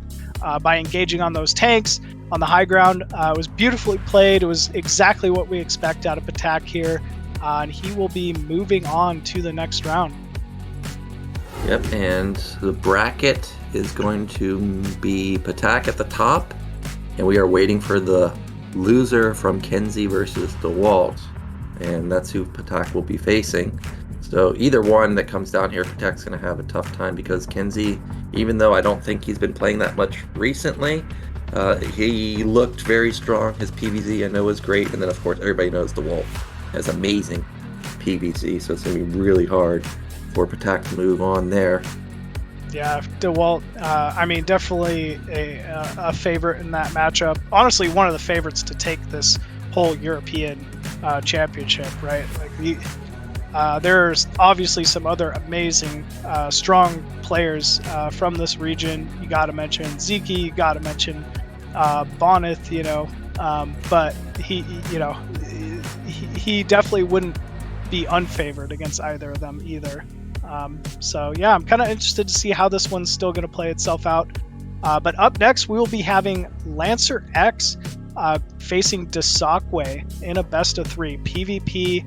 by engaging on those tanks on the high ground. It was beautifully played. It was exactly what we expect out of Patak here, and he will be moving on to the next round. Yep, and the bracket is going to be Patak at the top, and we are waiting for the loser from KenZy versus Dewalt, and that's who Patak will be facing. So either one that comes down here, Patak's going to have a tough time, because KenZy, even though I don't think he's been playing that much recently, he looked very strong. His PVZ I know is great, and then of course everybody knows Dewalt has amazing PVZ, so it's going to be really hard for Patak to move on there. Yeah, Dewalt, I mean, definitely a favorite in that matchup. Honestly, one of the favorites to take this whole European championship, right? Like, there's obviously some other amazing, strong players from this region. You got to mention Ziki, you got to mention Bonyth, but he definitely wouldn't be unfavored against either of them either. So yeah, I'm kind of interested to see how this one's still going to play itself out. But up next, we will be having LancerX facing Dasakwe in a best-of-3 PvP.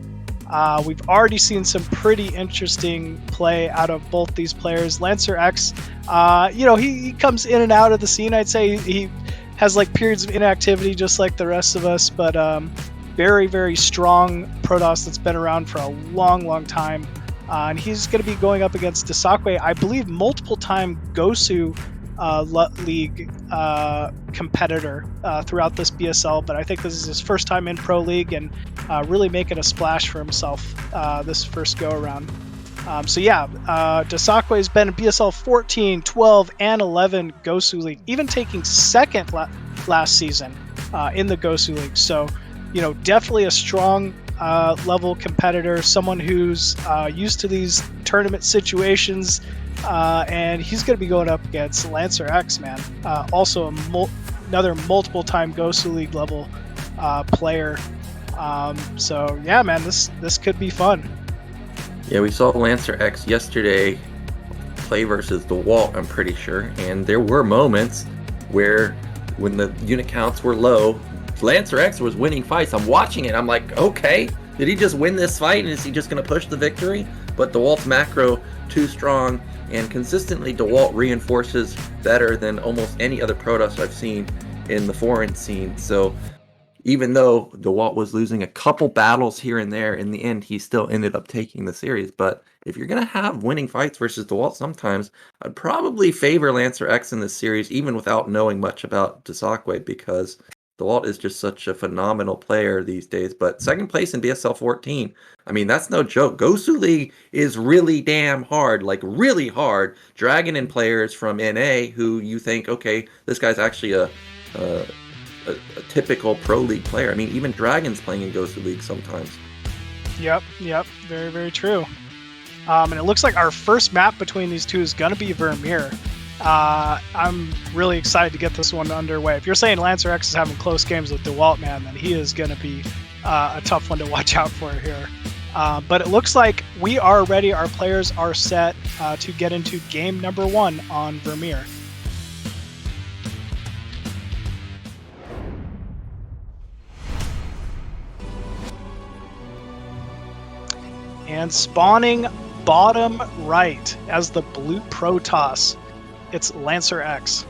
We've already seen some pretty interesting play out of both these players. LancerX, he comes in and out of the scene. I'd say he has like periods of inactivity just like the rest of us, but very, very strong Protoss that's been around for a long, long time. And he's going to be going up against Dsaqwe, I believe, multiple-time Gosu League competitor throughout this BSL, but I think this is his first time in Pro League and really making a splash for himself this first go-around. Dsaqwe has been in BSL 14, 12, and 11 Gosu League, even taking second last season in the Gosu League. So, definitely a strong level competitor, someone who's used to these tournament situations, and he's going to be going up against LancerX, man. Also another multiple-time Gosu League level player. So yeah, man, this could be fun. Yeah, we saw LancerX yesterday play versus Dewalt, I'm pretty sure, and there were moments where when the unit counts were low, LancerX was winning fights. I'm watching it, I'm like, okay, did he just win this fight and is he just going to push the victory? But Dewalt's macro too strong, and consistently Dewalt reinforces better than almost any other Protoss I've seen in the foreign scene. So even though Dewalt was losing a couple battles here and there, in the end he still ended up taking the series. But if you're going to have winning fights versus Dewalt sometimes, I'd probably favor LancerX in this series even without knowing much about Dsaqwe, because Dewalt is just such a phenomenal player these days. But second place in BSL 14, I mean, that's no joke. Gosu League is really damn hard, like really hard. Dragon in players from NA who you think, okay, this guy's actually a typical Pro League player. I mean, even Dragon's playing in Gosu League sometimes. Yep, very, very true. And it looks like our first map between these two is going to be Vermeer. I'm really excited to get this one underway. If you're saying LancerX is having close games with Dewalt, man, then he is going to be a tough one to watch out for here. But it looks like we are ready. Our players are set to get into game number 1 on Vermeer. And spawning bottom right as the blue Protoss, it's LancerX.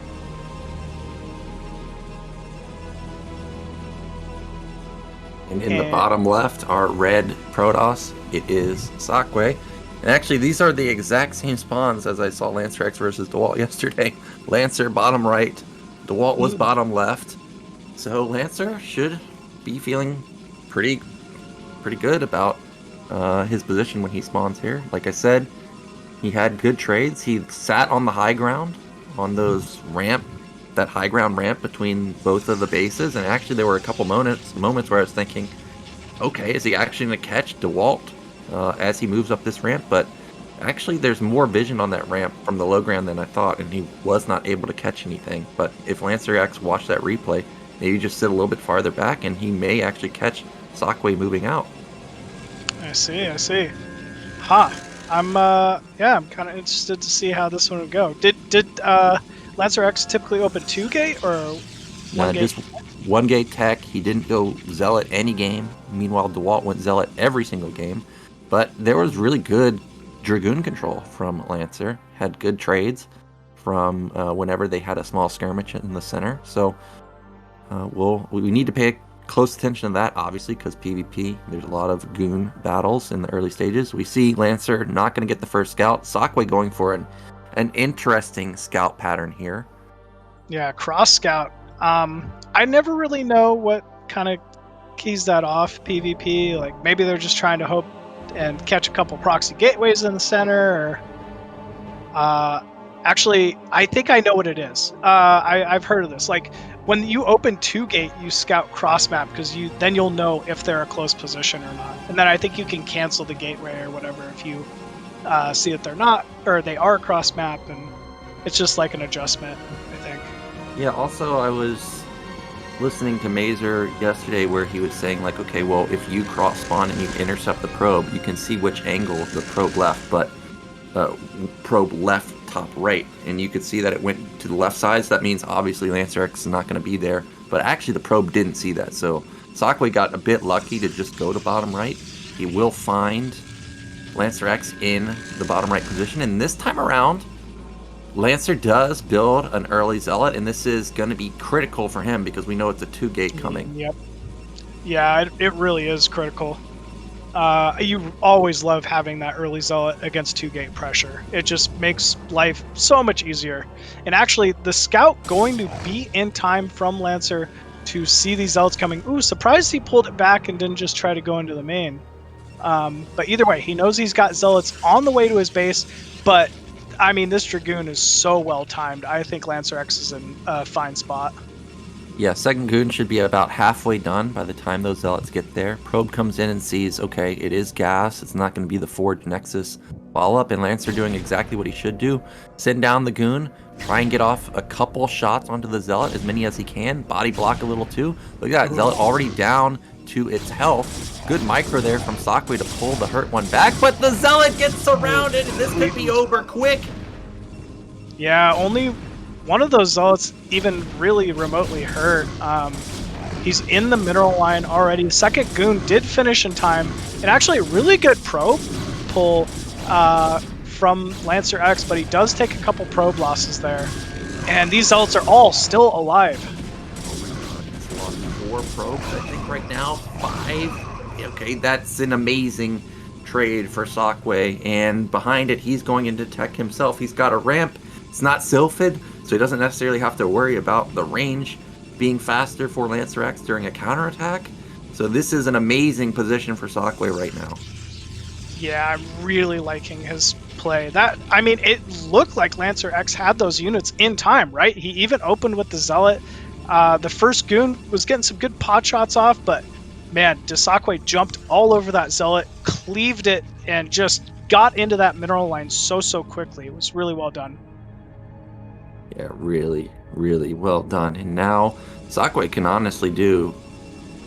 And in the bottom left, our red Protoss, it is Dsaqwe. And actually, these are the exact same spawns as I saw LancerX versus Dewalt yesterday. Lancer bottom right, Dewalt was bottom left. So Lancer should be feeling pretty good about his position when he spawns here. Like I said, he had good trades. He sat on the high ground on those that high ground ramp between both of the bases, and actually there were a couple moments where I was thinking, okay, is he actually going to catch Dewalt as he moves up this ramp? But actually there's more vision on that ramp from the low ground than I thought, and he was not able to catch anything. But if LancerX watched that replay, maybe just sit a little bit farther back and he may actually catch Dsaqwe moving out. I see. Huh. I'm kind of interested to see how this one would go. Did LancerX typically open 2 gate or 1 gate? Just 1 gate tech. He didn't go Zealot any game. Meanwhile, Dewalt went Zealot every single game. But there was really good Dragoon control from Lancer. Had good trades from whenever they had a small skirmish in the center. So we need to pay close attention to that, obviously, because PvP, there's a lot of goon battles in the early stages. We see Lancer not going to get the first scout. Dsaqwe going for an interesting scout pattern here. Yeah, cross scout. I never really know what kind of keys that off PvP. Like maybe they're just trying to hope and catch a couple proxy gateways in the center. Or actually, I think I know what it is. I've heard of this. Like when you open 2 gate, you scout cross map because then you'll know if they're a close position or not. And then I think you can cancel the gateway or whatever if you see that they're not, or they are cross map, and it's just like an adjustment, I think. Yeah, also I was listening to Mazer yesterday where he was saying like, okay, well, if you cross spawn and you intercept the probe, you can see which angle the probe left. But probe left top right, and you could see that it went to the left side, so that means obviously LancerX is not going to be there, but actually the probe didn't see that, so Dsaqwe got a bit lucky to just go to bottom right. He will find LancerX in the bottom right position, and this time around, Lancer does build an early Zealot, and this is going to be critical for him because we know it's a 2-gate coming. Yep. Yeah, it really is critical. You always love having that early Zealot against 2-gate pressure. It just makes life so much easier. And actually, the Scout going to be in time from Lancer to see these Zealots coming. Ooh, surprised he pulled it back and didn't just try to go into the main. But either way, he knows he's got Zealots on the way to his base, but I mean, this Dragoon is so well timed. I think LancerX is in a fine spot. Yeah, second Goon should be about halfway done by the time those Zealots get there. Probe comes in and sees, okay, it is gas. It's not going to be the Forge Nexus follow-up, and Lancer doing exactly what he should do. Send down the Goon, try and get off a couple shots onto the Zealot, as many as he can. Body block a little too. Look at that, Zealot already down to its health. Good micro there from Dsaqwe to pull the hurt one back, but the Zealot gets surrounded, and this could be over quick. Yeah, only one of those Zealots even really remotely hurt. He's in the mineral line already. The second Goon did finish in time, and actually a really good probe pull from LancerX, but he does take a couple probe losses there. And these Zealots are all still alive. He's lost 4 probes, I think right now, 5. Okay, that's an amazing trade for Dsaqwe, and behind it, he's going into tech himself. He's got a ramp. It's not Sylphid, so he doesn't necessarily have to worry about the range being faster for LancerX during a counterattack. So this is an amazing position for Dsaqwe right now. Yeah, I'm really liking his play. I mean, it looked like LancerX had those units in time, right? He even opened with the Zealot. The first Goon was getting some good pot shots off, but man, Dsaqwe jumped all over that Zealot, cleaved it, and just got into that mineral line so quickly. It was really well done. Yeah, really, really well done. And now Dsaqwe can honestly do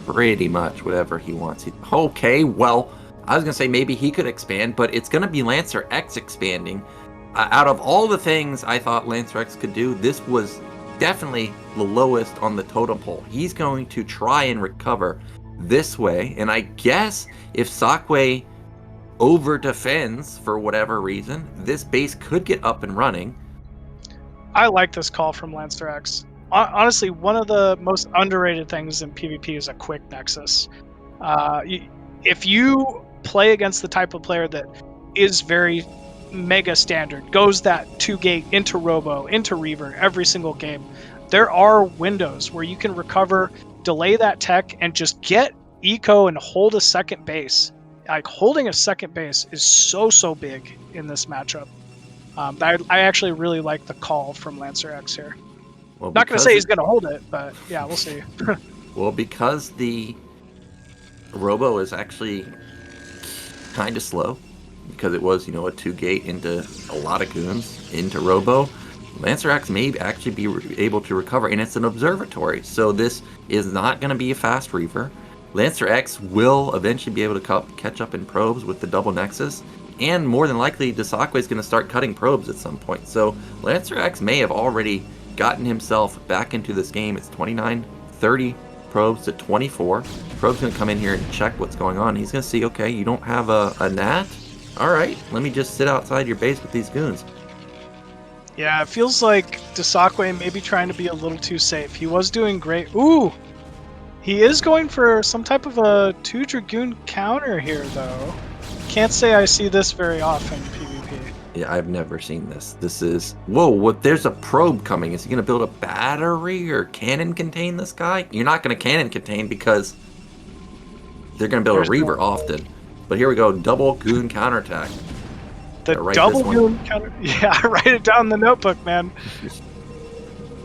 pretty much whatever he wants. Okay, well, I was going to say maybe he could expand, but it's going to be LancerX expanding. Out of all the things I thought LancerX could do, this was definitely the lowest on the totem pole. He's going to try and recover this way, and I guess if Dsaqwe over-defends for whatever reason, this base could get up and running. I like this call from LancerX. Honestly, one of the most underrated things in PvP is a quick Nexus. If you play against the type of player that is very mega standard, goes that 2-gate into Robo, into Reaver every single game, there are windows where you can recover, delay that tech, and just get eco and hold a second base. Like, holding a second base is so big in this matchup. I actually really like the call from LancerX here. Well, not going to say he's going to hold it, but yeah, we'll see. Well, because the Robo is actually kind of slow, because it was, a 2-gate into a lot of Goons into Robo, LancerX may actually be able to recover, and it's an observatory, so this is not going to be a fast Reaver. LancerX will eventually be able to catch up in probes with the double Nexus, and more than likely, Dsaqwe is going to start cutting probes at some point. So LancerX may have already gotten himself back into this game. It's 29-30 probes to 24. Probe's going to come in here and check what's going on. He's going to see, okay, you don't have a Nat? All right, let me just sit outside your base with these Goons. Yeah, it feels like Dsaqwe may be trying to be a little too safe. He was doing great. Ooh! He is going for some type of a 2 Dragoon counter here, though. Can't say I see this very often in PvP. Yeah, I've never seen this. This is... Whoa, what? There's a probe coming. Is he going to build a battery or cannon contain this guy? You're not going to cannon contain because they're going to build a Reaver often. But here we go. Double Goon counterattack. The double Goon counter... Yeah, write it down in the notebook, man.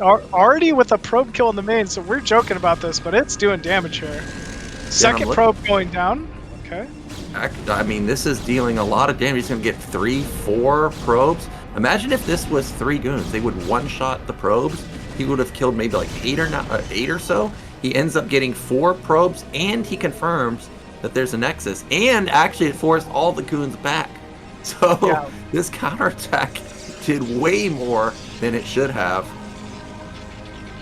Already with a probe kill in the main, so we're joking about this, but it's doing damage here. Second probe going down. Okay. I mean, this is dealing a lot of damage. He's going to get 3-4 probes. Imagine if this was 3 Goons. They would one-shot the probes. He would have killed maybe like 8 or so. He ends up getting 4 probes, and he confirms that there's a Nexus. And actually, it forced all the Goons back. So this counterattack did way more than it should have.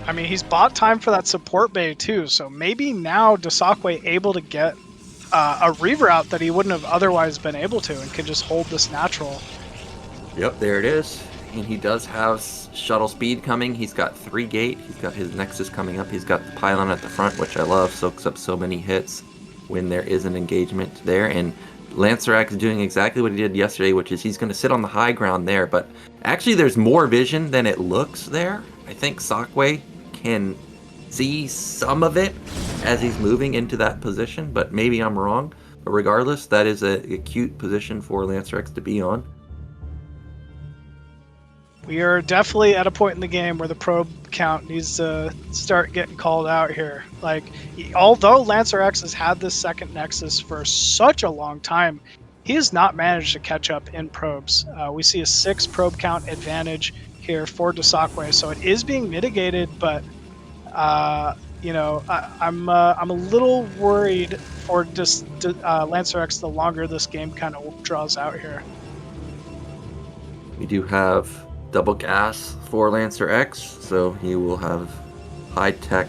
I mean, he's bought time for that support bay too, so maybe now Dasakwe able to get a Reaver out that he wouldn't have otherwise been able to, and can just hold this natural. Yep, there it is. And he does have shuttle speed coming. He's got 3 gate. He's got his Nexus coming up. He's got the pylon at the front, which I love. Soaks up so many hits when there is an engagement there. And LancerX is doing exactly what he did yesterday, which is he's going to sit on the high ground there. But actually, there's more vision than it looks there. I think Dsaqwe can see some of it as he's moving into that position, but maybe I'm wrong. But regardless, that is a cute position for LancerX to be on. We are definitely at a point in the game where the probe count needs to start getting called out here. Like, although LancerX has had this second Nexus for such a long time, he has not managed to catch up in probes. We see a 6 probe count advantage here for Dsaqwe, so it is being mitigated, but you know, I'm a little worried for just LancerX the longer this game kind of draws out here. We do have double gas for LancerX, so he will have high-tech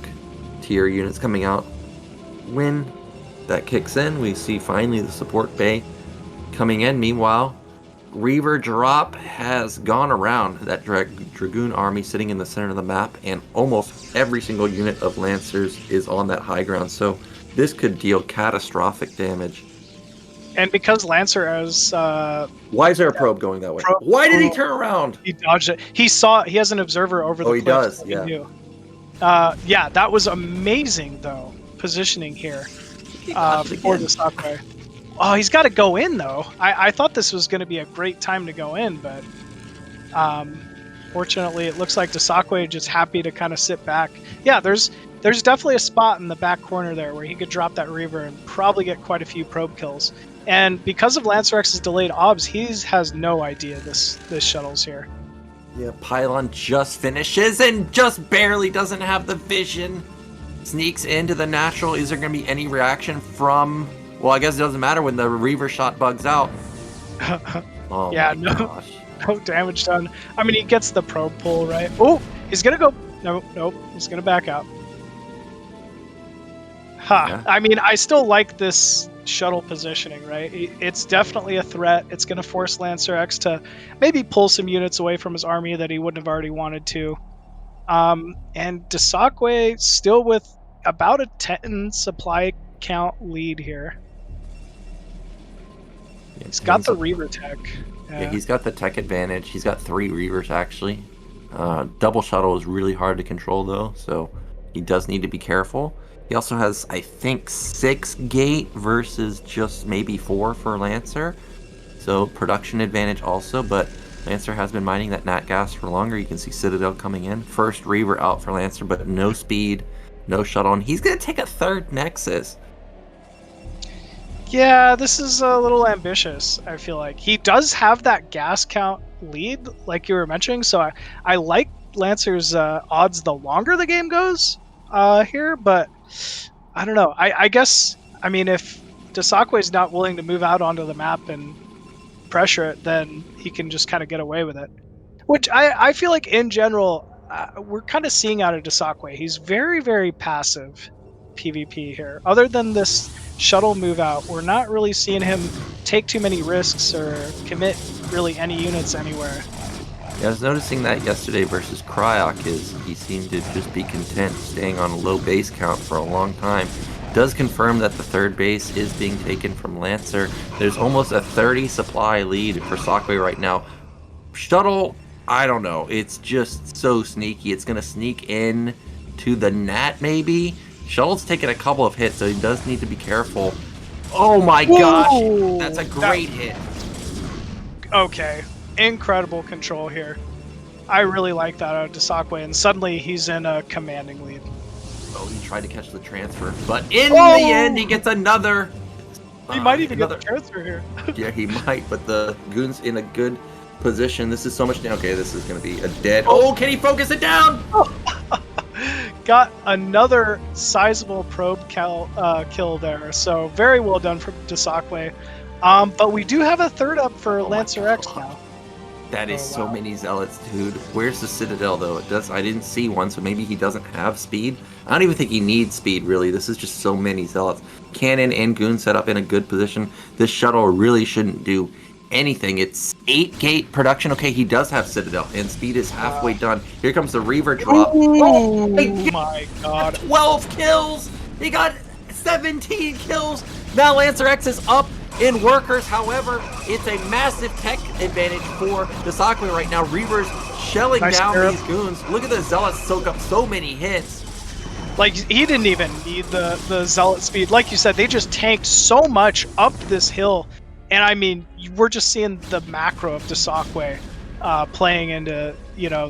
tier units coming out. When that kicks in, we see finally the support bay coming in. Meanwhile, Reaver drop has gone around that Dragoon army sitting in the center of the map, and almost every single unit of Lancers is on that high ground, so this could deal catastrophic damage. And because Lancer has... Why is there a probe going that way? Why did he turn around? He dodged it. He has an observer over the cliff. Oh, he does, yeah. Yeah, that was amazing, though, positioning here for Dasakwe. Oh, he's got to go in, though. I thought this was going to be a great time to go in, but fortunately, it looks like Dasakwe just happy to kind of sit back. Yeah, there's definitely a spot in the back corner there where he could drop that Reaver and probably get quite a few probe kills. And because of LancerX's delayed obs, he has no idea this shuttle's here. Yeah, Pylon just finishes and just barely doesn't have the vision. Sneaks into the natural. Is there going to be any reaction from... Well, I guess it doesn't matter when the Reaver shot bugs out. Oh yeah, my gosh. No damage done. I mean, he gets the probe pull, right? Oh, he's going to go... Nope. He's going to back out. Yeah. I mean, I still like this shuttle positioning, right? It's definitely a threat. It's going to force LancerX to maybe pull some units away from his army that he wouldn't have already wanted to. And Dsaqwe still with about a 10 supply count lead here. Yeah, he's got the Reaver tech. Yeah, he's got the tech advantage. He's got 3 Reavers, actually. Double shuttle is really hard to control, though, so he does need to be careful. He also has, I think, 6 gate versus just maybe 4 for Lancer. So production advantage also, but Lancer has been mining that nat gas for longer. You can see Citadel coming in. First Reaver out for Lancer, but no speed, no shuttle. And he's going to take a 3rd Nexus. Yeah, this is a little ambitious, I feel like. He does have that gas count lead, like you were mentioning, so I like Lancer's odds the longer the game goes here, but I don't know. I guess, I mean, if Dsaqwe's not willing to move out onto the map and pressure it, then he can just kind of get away with it. Which I feel like, in general, we're kind of seeing out of Dsaqwe. He's very, very passive PvP here. Other than this shuttle move out, we're not really seeing him take too many risks or commit really any units anywhere. Yeah, I was noticing that yesterday versus Cryok is he seemed to just be content staying on a low base count for a long time. Does confirm that the 3rd base is being taken from Lancer. There's almost a 30 supply lead for Dsaqwe right now. Shuttle, I don't know. It's just so sneaky. It's going to sneak in to the net maybe. Shuttle's taking a couple of hits, so he does need to be careful. Oh my gosh, that's a great hit. Okay. Incredible control here. I really like that out of Dsaqwe, and suddenly he's in a commanding lead. Oh, he tried to catch the transfer, but in the end, he gets another. He might even get the transfer here. Yeah, he might, but the Goon's in a good position. This is so much. Okay, this is going to be a dead. Oh, can he focus it down? Got another sizable probe kill there, so very well done from Dsaqwe. But we do have a 3rd up for LancerX now. That is Oh, so wow. many zealots, dude. Where's the Citadel, though? I didn't see one, so maybe he doesn't have speed. I don't even think he needs speed, really. This is just so many zealots. Cannon and Goon set up in a good position. This shuttle really shouldn't do anything. It's 8-gate production. Okay, he does have Citadel, and speed is halfway done. Here comes the Reaver drop. Oh my my god. 12 kills! He got 17 kills! Now LancerX is up in workers. However, it's a massive tech advantage for Dasakwe right now. Reaver's shelling Nice down arrow. these goons. Look at the Zealots soak up so many hits. Like, he didn't even need the zealot speed. Like you said, they just tanked so much up this hill. And I mean, we're just seeing the macro of Dawid playing into,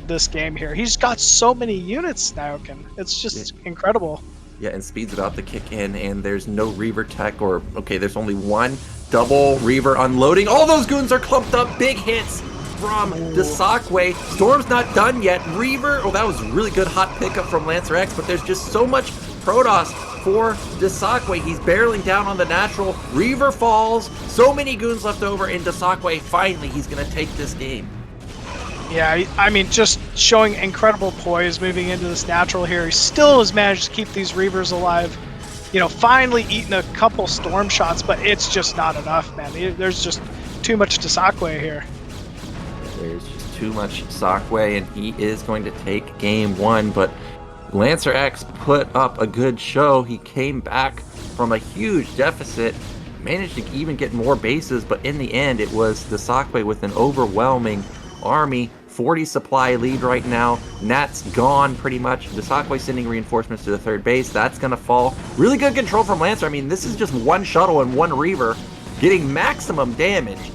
this game here. He's got so many units now, and it's just incredible. Yeah, and speed's about to kick in, and there's no Reaver tech, there's only one double Reaver unloading. All those goons are clumped up. Big hits from Dsaqwe. Storm's not done yet. Reaver, that was really good hot pickup from LancerX, but there's just so much Protoss for Dsaqwe. He's barreling down on the natural. Reaver falls. So many goons left over, and Dsaqwe, finally, he's going to take this game. Yeah, I mean, just showing incredible poise moving into this natural here. He still has managed to keep these Reavers alive. Finally eating a couple storm shots, but it's just not enough, man. There's just too much Dawid here. There's just too much Dsaqwe, and he is going to take game one, but LancerX put up a good show. He came back from a huge deficit, managed to even get more bases, but in the end, it was Dsaqwe with an overwhelming army. 40 supply lead right now. Nat's gone pretty much. Dsaqwe sending reinforcements to the third base. That's going to fall. Really good control from Lancer. I mean, this is just one shuttle and one Reaver getting maximum damage.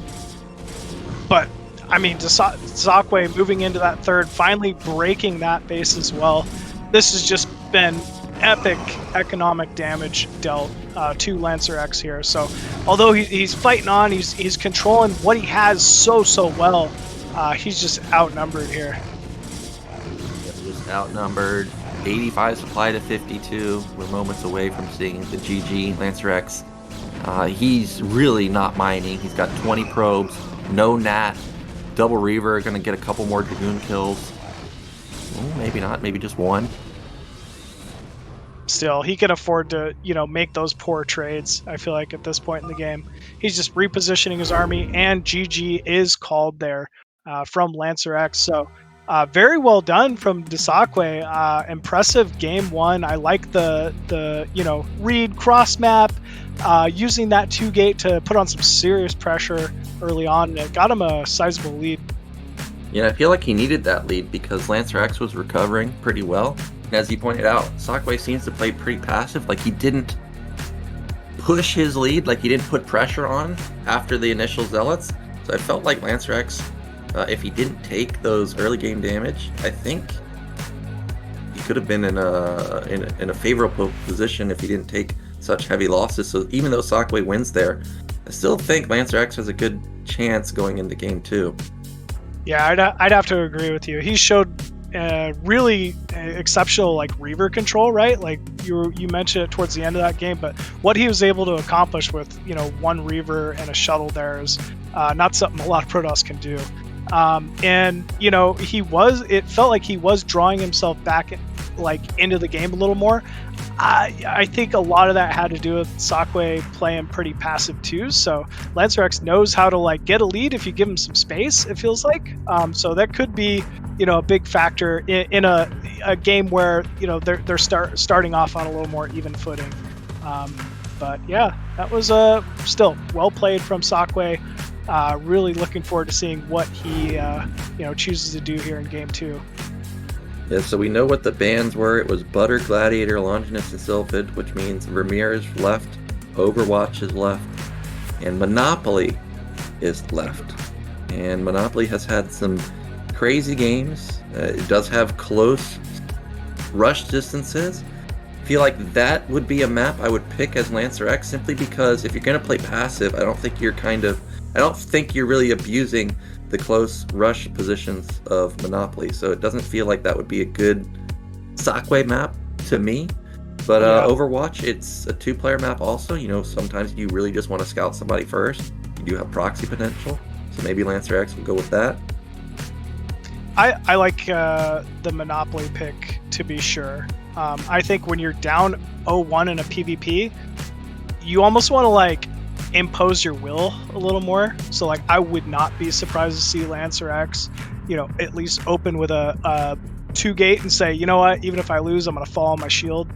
But, I mean, Dsaqwe moving into that third, finally breaking that base as well. This has just been epic economic damage dealt to LancerX here. So, although he's fighting on, he's controlling what he has so well. He's just outnumbered here. Just outnumbered. 85 supply to 52. We're moments away from seeing the GG. LancerX, he's really not mining. He's got 20 probes, no Nat, double Reaver, gonna get a couple more Dragoon kills. Maybe not, maybe just one. Still, he can afford to, make those poor trades, I feel like, at this point in the game. He's just repositioning his army, and GG is called there. From LancerX. So very well done from Dsaqwe. Impressive game one. I like the read cross map, using that 2-gate to put on some serious pressure early on, and it got him a sizable lead. Yeah, I feel like he needed that lead because LancerX was recovering pretty well. As you pointed out, Dsaqwe seems to play pretty passive. Like, he didn't push his lead, like he didn't put pressure on after the initial zealots. So I felt like LancerX, if he didn't take those early game damage, I think he could have been in a favorable position if he didn't take such heavy losses. So even though Dsaqwe wins there, I still think LancerX has a good chance going into game two. Yeah, I'd have to agree with you. He showed really exceptional Reaver control, right? Like you mentioned it towards the end of that game, but what he was able to accomplish with one Reaver and a shuttle there is not something a lot of Protoss can do. And it felt like he was drawing himself back into the game a little more. I think a lot of that had to do with Dsaqwe playing pretty passive too. So LancerX knows how to get a lead if you give him some space, it feels like. So that could be a big factor in a game where they're starting off on a little more even footing. But yeah, that was still well played from Dsaqwe. Really looking forward to seeing what he chooses to do here in game two. Yeah, so we know what the bans were. It was Butter, Gladiator, Longinus, and Sylphid, which means Vermeer is left, Overwatch is left, and Monopoly is left. And Monopoly has had some crazy games. It does have close rush distances. I feel like that would be a map I would pick as LancerX, simply because if you're going to play passive, I don't think you're really abusing the close rush positions of Monopoly, so it doesn't feel like that would be a good Dsaqwe map to me. But Overwatch, it's a 2-player map also. Sometimes you really just want to scout somebody first. You do have proxy potential, so maybe LancerX will go with that. I like the Monopoly pick, to be sure. I think when you're down 0-1 in a PvP, you almost want to like impose your will a little more. So like I would not be surprised to see LancerX, at least open with a 2-gate and say, you know what, even if I lose, I'm gonna fall on my shield.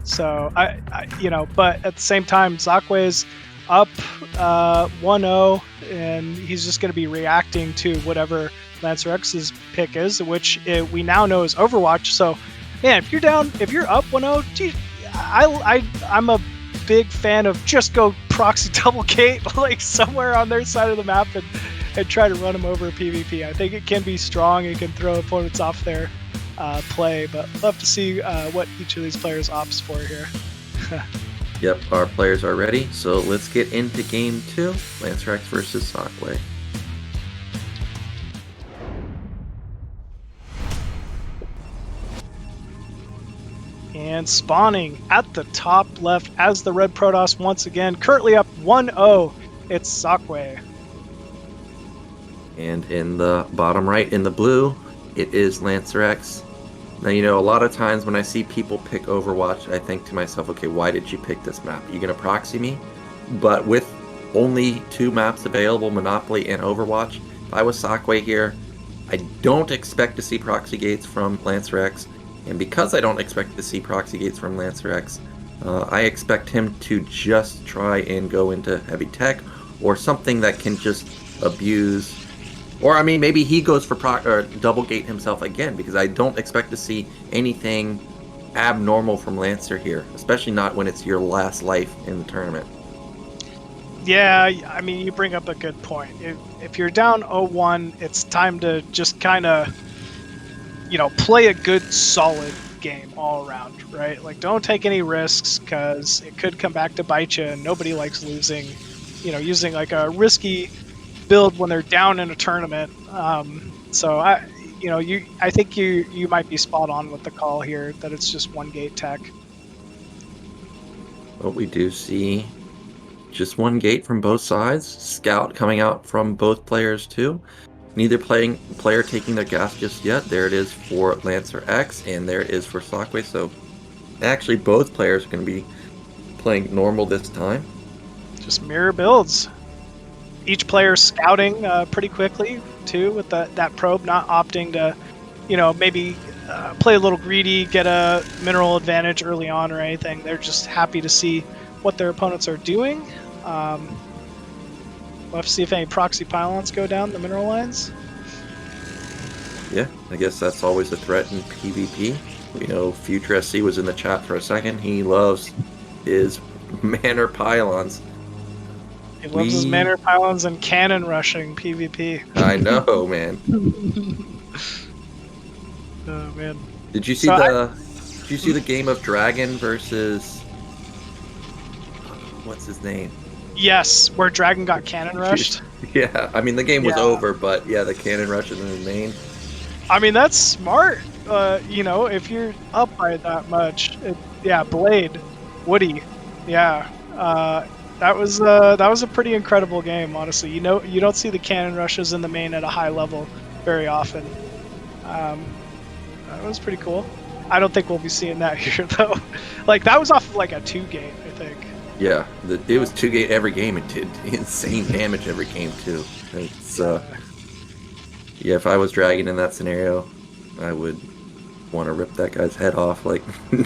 So but at the same time, Dsaqwe is up 1-0, and he's just gonna be reacting to whatever LancerX's pick is, which we now know is Overwatch. So, man, if you're up 1-0, geez, I'm a big fan of just go proxy double gate like somewhere on their side of the map and try to run them over PvP. I think it can be strong. It can throw opponents off their play, but love to see what each of these players opts for here. Yep, our players are ready, so let's get into game 2, LancerX versus Dsaqwe. And spawning at the top left as the Red Protoss once again, currently up 1-0, it's Dsaqwe. And in the bottom right in the blue, it is LancerX. Now, a lot of times when I see people pick Overwatch, I think to myself, okay, why did you pick this map? Are you going to proxy me? But with only 2 maps available, Monopoly and Overwatch, if I was Dsaqwe here, I don't expect to see proxy gates from LancerX. And because I don't expect to see proxy gates from LancerX, I expect him to just try and go into heavy tech or something that can just abuse. Or, I mean, maybe he goes for double gate himself again, because I don't expect to see anything abnormal from Lancer here, especially not when it's your last life in the tournament. Yeah, I mean, you bring up a good point. If you're down 0-1, it's time to just kind of, play a good, solid game all around, right? Like, don't take any risks, because it could come back to bite you, and nobody likes losing, using like a risky build when they're down in a tournament. So I think you might be spot on with the call here that it's just 1-gate tech. Well, we do see just 1 gate from both sides. Scout coming out from both players too. Neither player taking their gas just yet. There it is for LancerX, and there it is for Dsaqwe. So actually both players are going to be playing normal this time. Just mirror builds. Each player scouting pretty quickly too, with that probe, not opting to, maybe play a little greedy, get a mineral advantage early on or anything. They're just happy to see what their opponents are doing. We'll have to see if any proxy pylons go down the mineral lines. Yeah, I guess that's always a threat in PvP. We know Future SC was in the chat for a second. He loves his manor pylons. He loves his manor pylons and cannon rushing PvP. I know, man. Oh man. Did you see the game of Dragon versus what's his name? Yes, where Dragon got cannon rushed. Yeah, I mean the game was over, but yeah, the cannon rush in the main. I mean that's smart. If you're up by that much, Blade, Woody, yeah. That was a pretty incredible game, honestly. You don't see the cannon rushes in the main at a high level very often. That was pretty cool. I don't think we'll be seeing that here though. Like that was off of like a 2-gate, I think. Yeah, it was 2-gate every game. It did insane damage every game too. It's yeah, if I was Dragon in that scenario, I would want to rip that guy's head off. Like,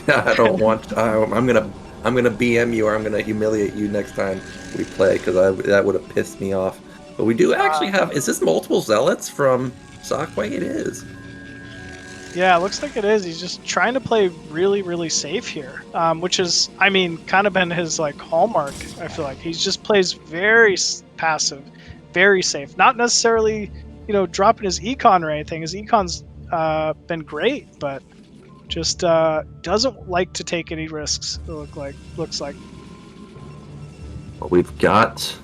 I don't want. I'm gonna BM you, or I'm gonna humiliate you next time we play, because that would have pissed me off. But we do actually have. Is this multiple zealots from Dsaqwe? It is. Yeah, it looks like it is. He's just trying to play really, really safe here, which is, I mean, kind of been his like hallmark. I feel like he just plays very passive, very safe. Not necessarily, dropping his econ or anything. His econ's been great, but just doesn't like to take any risks. It looks like. Well, we've got.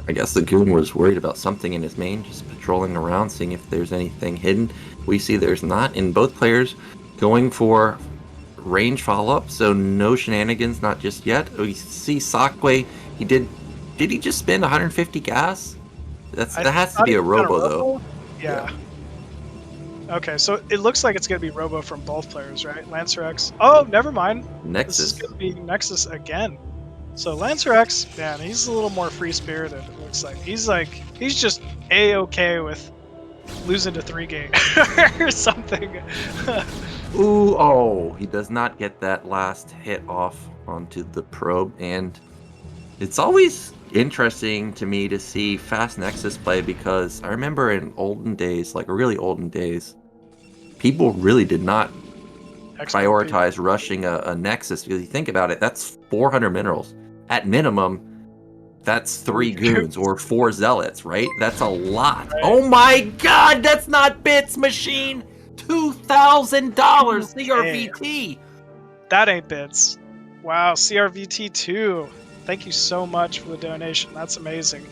I guess the goon was worried about something in his main, just patrolling around, seeing if there's anything hidden. We see there's not, and both players going for range follow-up, so no shenanigans, not just yet. We see Dsaqwe, did he just spend 150 gas? That has to be a robo, though. Yeah. Okay, so it looks like it's going to be Robo from both players, right? LancerX. Oh, never mind. Nexus. This is going to be Nexus again. So LancerX, man, he's a little more free-spirited, it looks like. He's just A-okay with losing to 3-gate or something. Ooh, oh, he does not get that last hit off onto the probe, and it's always interesting to me to see fast Nexus play, because I remember in olden days, like really olden days, people really did not prioritize rushing a Nexus, because you think about it, that's 400 minerals. At minimum, that's 3 goons or 4 zealots, right? That's a lot. Right. Oh my god, that's not bits, machine! $2,000 CRVT! That ain't bits. Wow, CRVT 2. Thank you so much for the donation. That's amazing.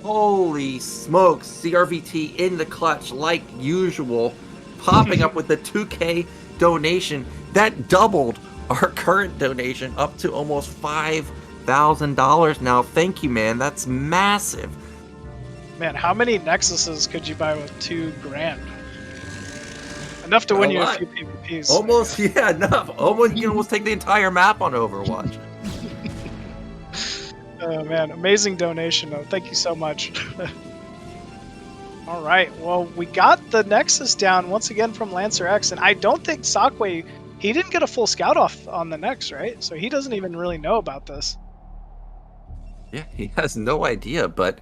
Holy smokes, CRVT in the clutch like usual, popping up with the 2K donation. That doubled our current donation up to almost $5,000 now. Thank you, man. That's massive. Man, how many Nexuses could you buy with $2,000? Enough to win you a few PvPs. Almost, yeah, enough. Almost, you can almost take the entire map on Overwatch. Oh man, amazing donation though. Thank you so much. All right, well, we got the Nexus down once again from LancerX, and I don't think Dsaqwe, he didn't get a full scout off on the Nex, right? So he doesn't even really know about this. Yeah, he has no idea, but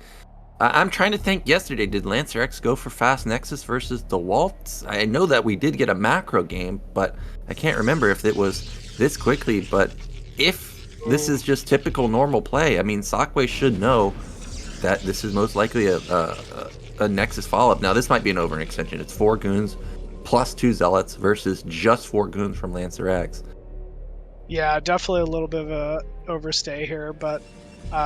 I'm trying to think, yesterday, did LancerX go for fast Nexus versus Dewalt? I know that we did get a macro game, but I can't remember if it was this quickly, but if this is just typical normal play, I mean, Dsaqwe should know that this is most likely a Nexus follow-up. Now, this might be an overextension. It's 4 goons plus 2 zealots versus just 4 goons from LancerX. Yeah, definitely a little bit of a overstay here, but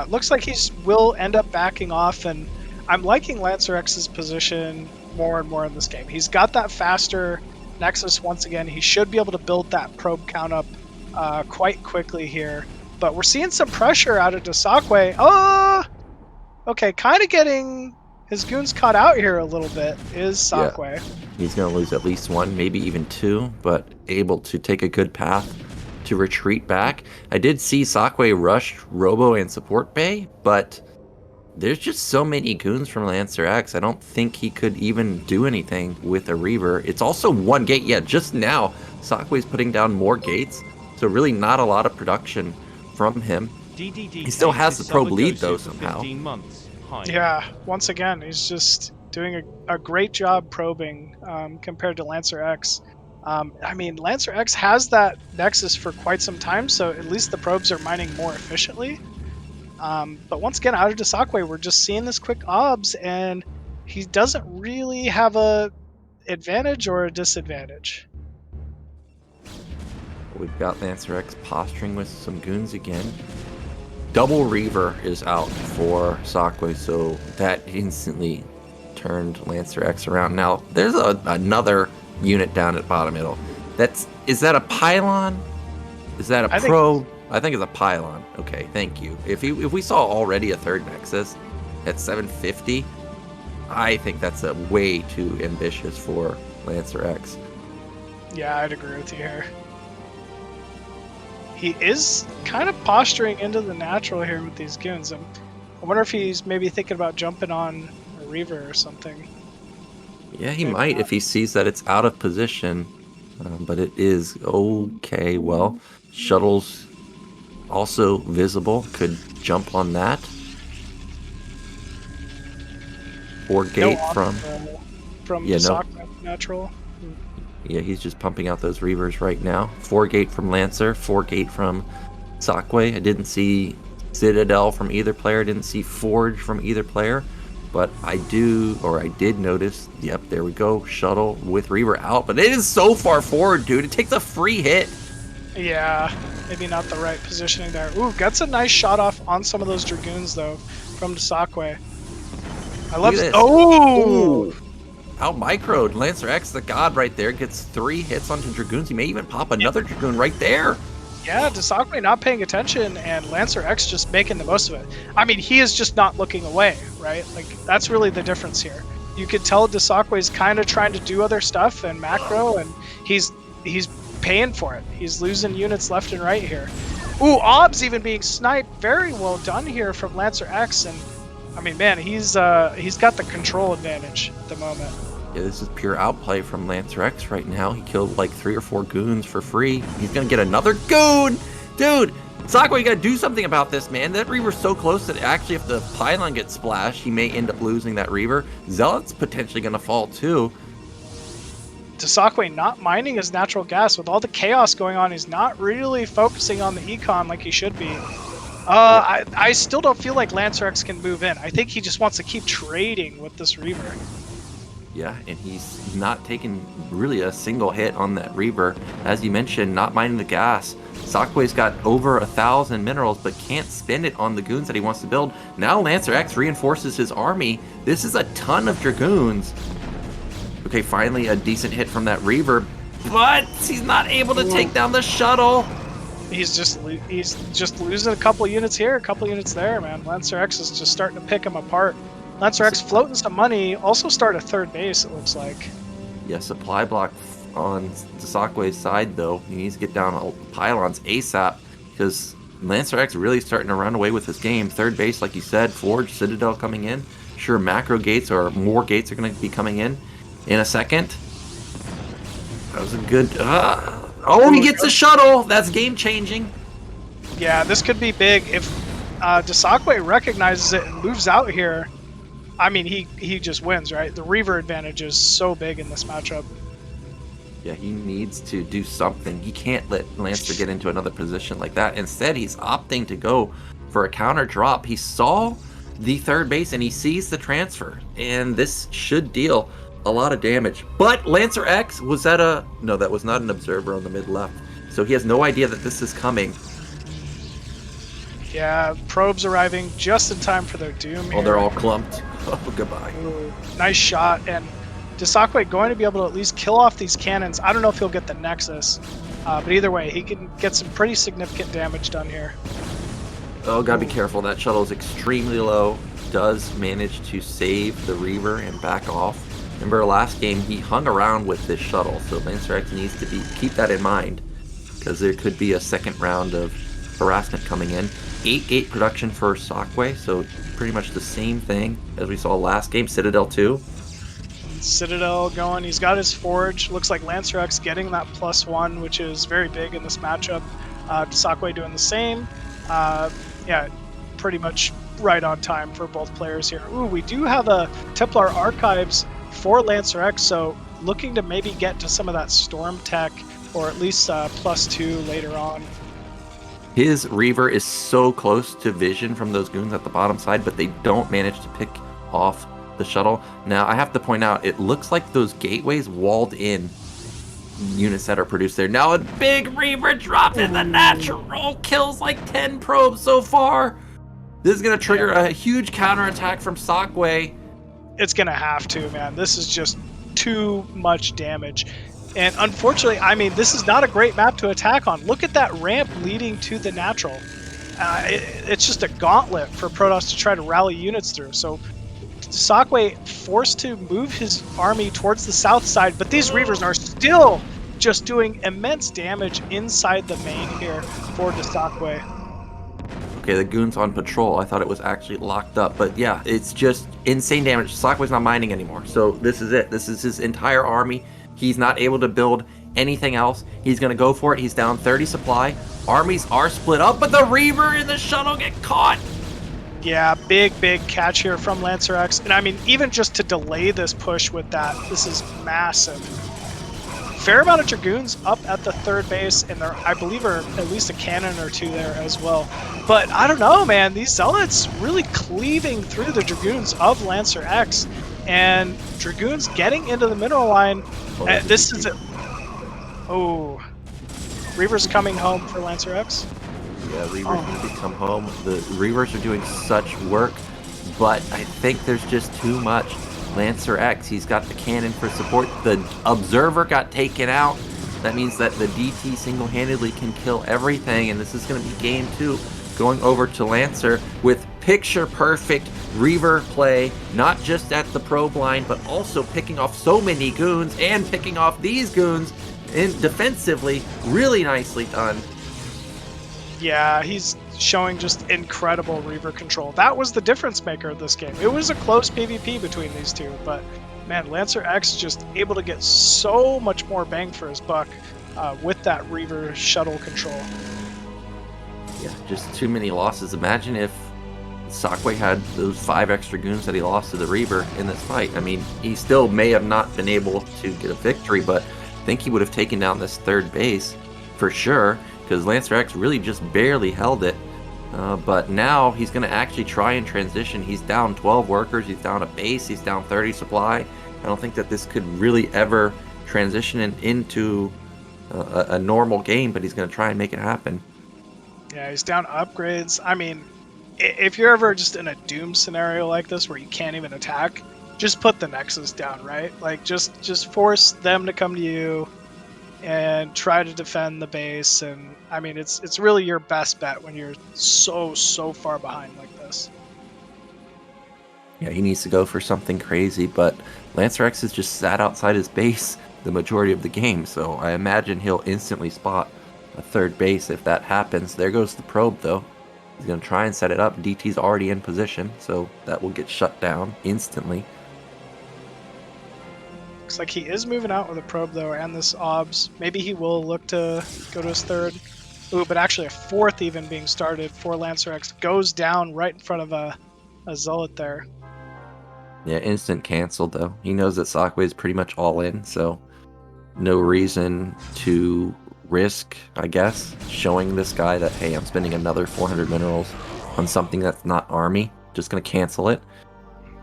looks like he will end up backing off, and I'm liking LancerX's position more and more in this game. He's got that faster Nexus once again. He should be able to build that probe count up quite quickly here. But we're seeing some pressure out of Dsaqwe. Oh! Okay, kind of getting his goons caught out here a little bit is Dsaqwe. Yeah. He's going to lose at least 1, maybe even 2, but able to take a good path to retreat back. I did see Dsaqwe rush Robo and support bay, but there's just so many goons from LancerX. I don't think he could even do anything with a Reaver. It's also 1 gate. Yeah, just now Dsaqwe's putting down more gates, so really not a lot of production from him. He still has the probe lead though somehow. Yeah, once again, he's just doing a great job probing compared to LancerX. I mean, LancerX has that Nexus for quite some time, so at least the probes are mining more efficiently. But once again, out of Dsaqwe, we're just seeing this quick obs, and he doesn't really have a advantage or a disadvantage. We've got LancerX posturing with some goons again. Double Reaver is out for Dsaqwe, so that instantly turned LancerX around. Now, there's another unit down at bottom middle. Is that a pylon? Is that a probe? I think it's a pylon. Okay, thank you. If we saw already a 3rd Nexus at 750, I think that's way too ambitious for LancerX. Yeah, I'd agree with you here. He is kind of posturing into the natural here with these goons. I wonder if he's maybe thinking about jumping on a Reaver or something. Yeah, he might if he sees that it's out of position. But it is okay. Well, shuttle's also visible. Could jump on that. 4 gate from Dasakwe natural. Yeah, he's just pumping out those Reavers right now. 4 gate from Lancer, 4 gate from Dsaqwe. I didn't see Citadel from either player. Didn't see Forge from either player. But I did notice, yep, there we go, shuttle with Reaver out. But it is so far forward, dude. It takes a free hit. Yeah, maybe not the right positioning there. Ooh, gets a nice shot off on some of those Dragoons, though, from Dsaqwe. I love this. Oh! Ooh. Out microed. LancerX, the god right there, gets 3 hits onto Dragoons. He may even pop another Dragoon right there. Yeah, Dsaqwe not paying attention and LancerX just making the most of it. I mean, he is just not looking away, right? Like, that's really the difference here. You could tell Dsaqwe is kind of trying to do other stuff and macro, and he's paying for it. He's losing units left and right here. Ooh, Ob's even being sniped. Very well done here from LancerX, and I mean, man, he's got the control advantage at the moment. Yeah, this is pure outplay from LancerX right now. He killed like 3 or 4 goons for free. He's gonna get another goon! Dude, Dsaqwe, you gotta do something about this, man. That Reaver's so close that actually if the pylon gets splashed, he may end up losing that Reaver. Zealot's potentially gonna fall too. Dsaqwe not mining his natural gas. With all the chaos going on, he's not really focusing on the econ like he should be. I still don't feel like LancerX can move in. I think he just wants to keep trading with this Reaver. Yeah, and he's not taking really a single hit on that Reaver. As you mentioned, not mining the gas. Dsaqwe's got over 1,000 minerals, but can't spend it on the goons that he wants to build. Now LancerX reinforces his army. This is a ton of dragoons. Okay, finally a decent hit from that Reaver, but he's not able to take down the shuttle. He's just losing a couple units here, a couple units there, man. LancerX is just starting to pick him apart. LancerX floating some money, also start a third base, it looks like. Yeah, supply block on Dsaqwe's side, though. He needs to get down pylons ASAP, because LancerX really starting to run away with this game. Third base, like you said, Forge, Citadel coming in. Sure, macro gates or more gates are going to be coming in a second. That was a good... Oh, he gets a shuttle! That's game-changing. Yeah, this could be big. If Dsaqwe recognizes it and moves out here, I mean, he just wins, right? The Reaver advantage is so big in this matchup. Yeah, he needs to do something. He can't let Lancer get into another position like that. Instead, he's opting to go for a counter drop. He saw the third base and he sees the transfer. And this should deal a lot of damage. But LancerX was at a... No, that was not an observer on the mid left. So he has no idea that this is coming. Yeah, probes arriving just in time for their doom here. Oh, they're all clumped. Oh, goodbye. Ooh, nice shot, and Dsaqwe going to be able to at least kill off these cannons. I don't know if he'll get the Nexus, but either way, he can get some pretty significant damage done here. Oh, gotta be careful. That shuttle is extremely low. Does manage to save the Reaver and back off. Remember last game, he hung around with this shuttle, so LancerX needs to keep that in mind, because there could be a second round of harassment coming in. 8 gate production for Dsaqwe, so pretty much the same thing as we saw last game. Citadel 2. Citadel going, he's got his Forge. Looks like LancerX getting that +1, which is very big in this matchup. Dsaqwe doing the same. Yeah, pretty much right on time for both players here. Ooh, we do have a Templar Archives for LancerX, so looking to maybe get to some of that Storm tech, or at least +2 later on. His Reaver is so close to vision from those goons at the bottom side, but they don't manage to pick off the shuttle. Now, I have to point out, it looks like those gateways walled in units that are produced there. Now, a big Reaver dropped in the natural. Kills like 10 probes so far. This is going to trigger a huge counterattack from Dsaqwe. It's going to have to, man. This is just too much damage. And unfortunately, I mean, this is not a great map to attack on. Look at that ramp leading to the natural. It's just a gauntlet for Protoss to try to rally units through. So Dsaqwe forced to move his army towards the south side, but these Reavers are still just doing immense damage inside the main here for Dsaqwe. Okay, the goon's on patrol. I thought it was actually locked up, but yeah, it's just insane damage. Dsaqwe's not mining anymore, so this is it. This is his entire army. He's not able to build anything else. He's going to go for it. He's down 30 supply. Armies are split up, but the Reaver and the shuttle get caught. Yeah, big catch here from LancerX. And I mean, even just to delay this push with that, this is massive. Fair amount of Dragoons up at the third base, and there, I believe, are at least a cannon or two there as well. But I don't know, man. These Zealots really cleaving through the Dragoons of LancerX. And Dragoons getting into the mineral line. This is it. Oh, Reaver's coming home for LancerX. Yeah, Reavers need to come home. The Reavers are doing such work, but I think there's just too much. LancerX, he's got the cannon for support. The Observer got taken out. That means that the DT single-handedly can kill everything, and this is going to be game 2, going over to Lancer with picture-perfect Reaver play, not just at the probe line, but also picking off so many goons and picking off these goons defensively. Really nicely done. Yeah, he's showing just incredible Reaver control. That was the difference maker of this game. It was a close PvP between these two, but man, LancerX just able to get so much more bang for his buck with that Reaver shuttle control. Yeah, just too many losses. Imagine if Dsaqwe had those 5 extra goons that he lost to the Reaver in this fight. I mean, he still may have not been able to get a victory, but I think he would have taken down this 3rd base for sure, because LancerX really just barely held it. But now he's going to actually try and transition. He's down 12 workers, he's down a base, he's down 30 supply. I don't think that this could really ever transition into a normal game, but he's going to try and make it happen. Yeah, he's down upgrades. I mean, if you're ever just in a doom scenario like this where you can't even attack, just put the Nexus down, right? Like, just force them to come to you and try to defend the base. And I mean, it's really your best bet when you're so far behind like this. Yeah, he needs to go for something crazy, but LancerX has just sat outside his base the majority of the game, so I imagine he'll instantly spot a 3rd base if that happens. There goes the probe, though. He's going to try and set it up. DT's already in position, so that will get shut down instantly. Looks like he is moving out with a probe, though, and this OBS. Maybe he will look to go to his 3rd. Ooh, but actually a 4th even being started for LancerX. Goes down right in front of a Zealot there. Yeah, instant canceled, though. He knows that Dsaqwe is pretty much all in, so no reason to risk, I guess, showing this guy that, hey, I'm spending another 400 minerals on something that's not army. Just going to cancel it.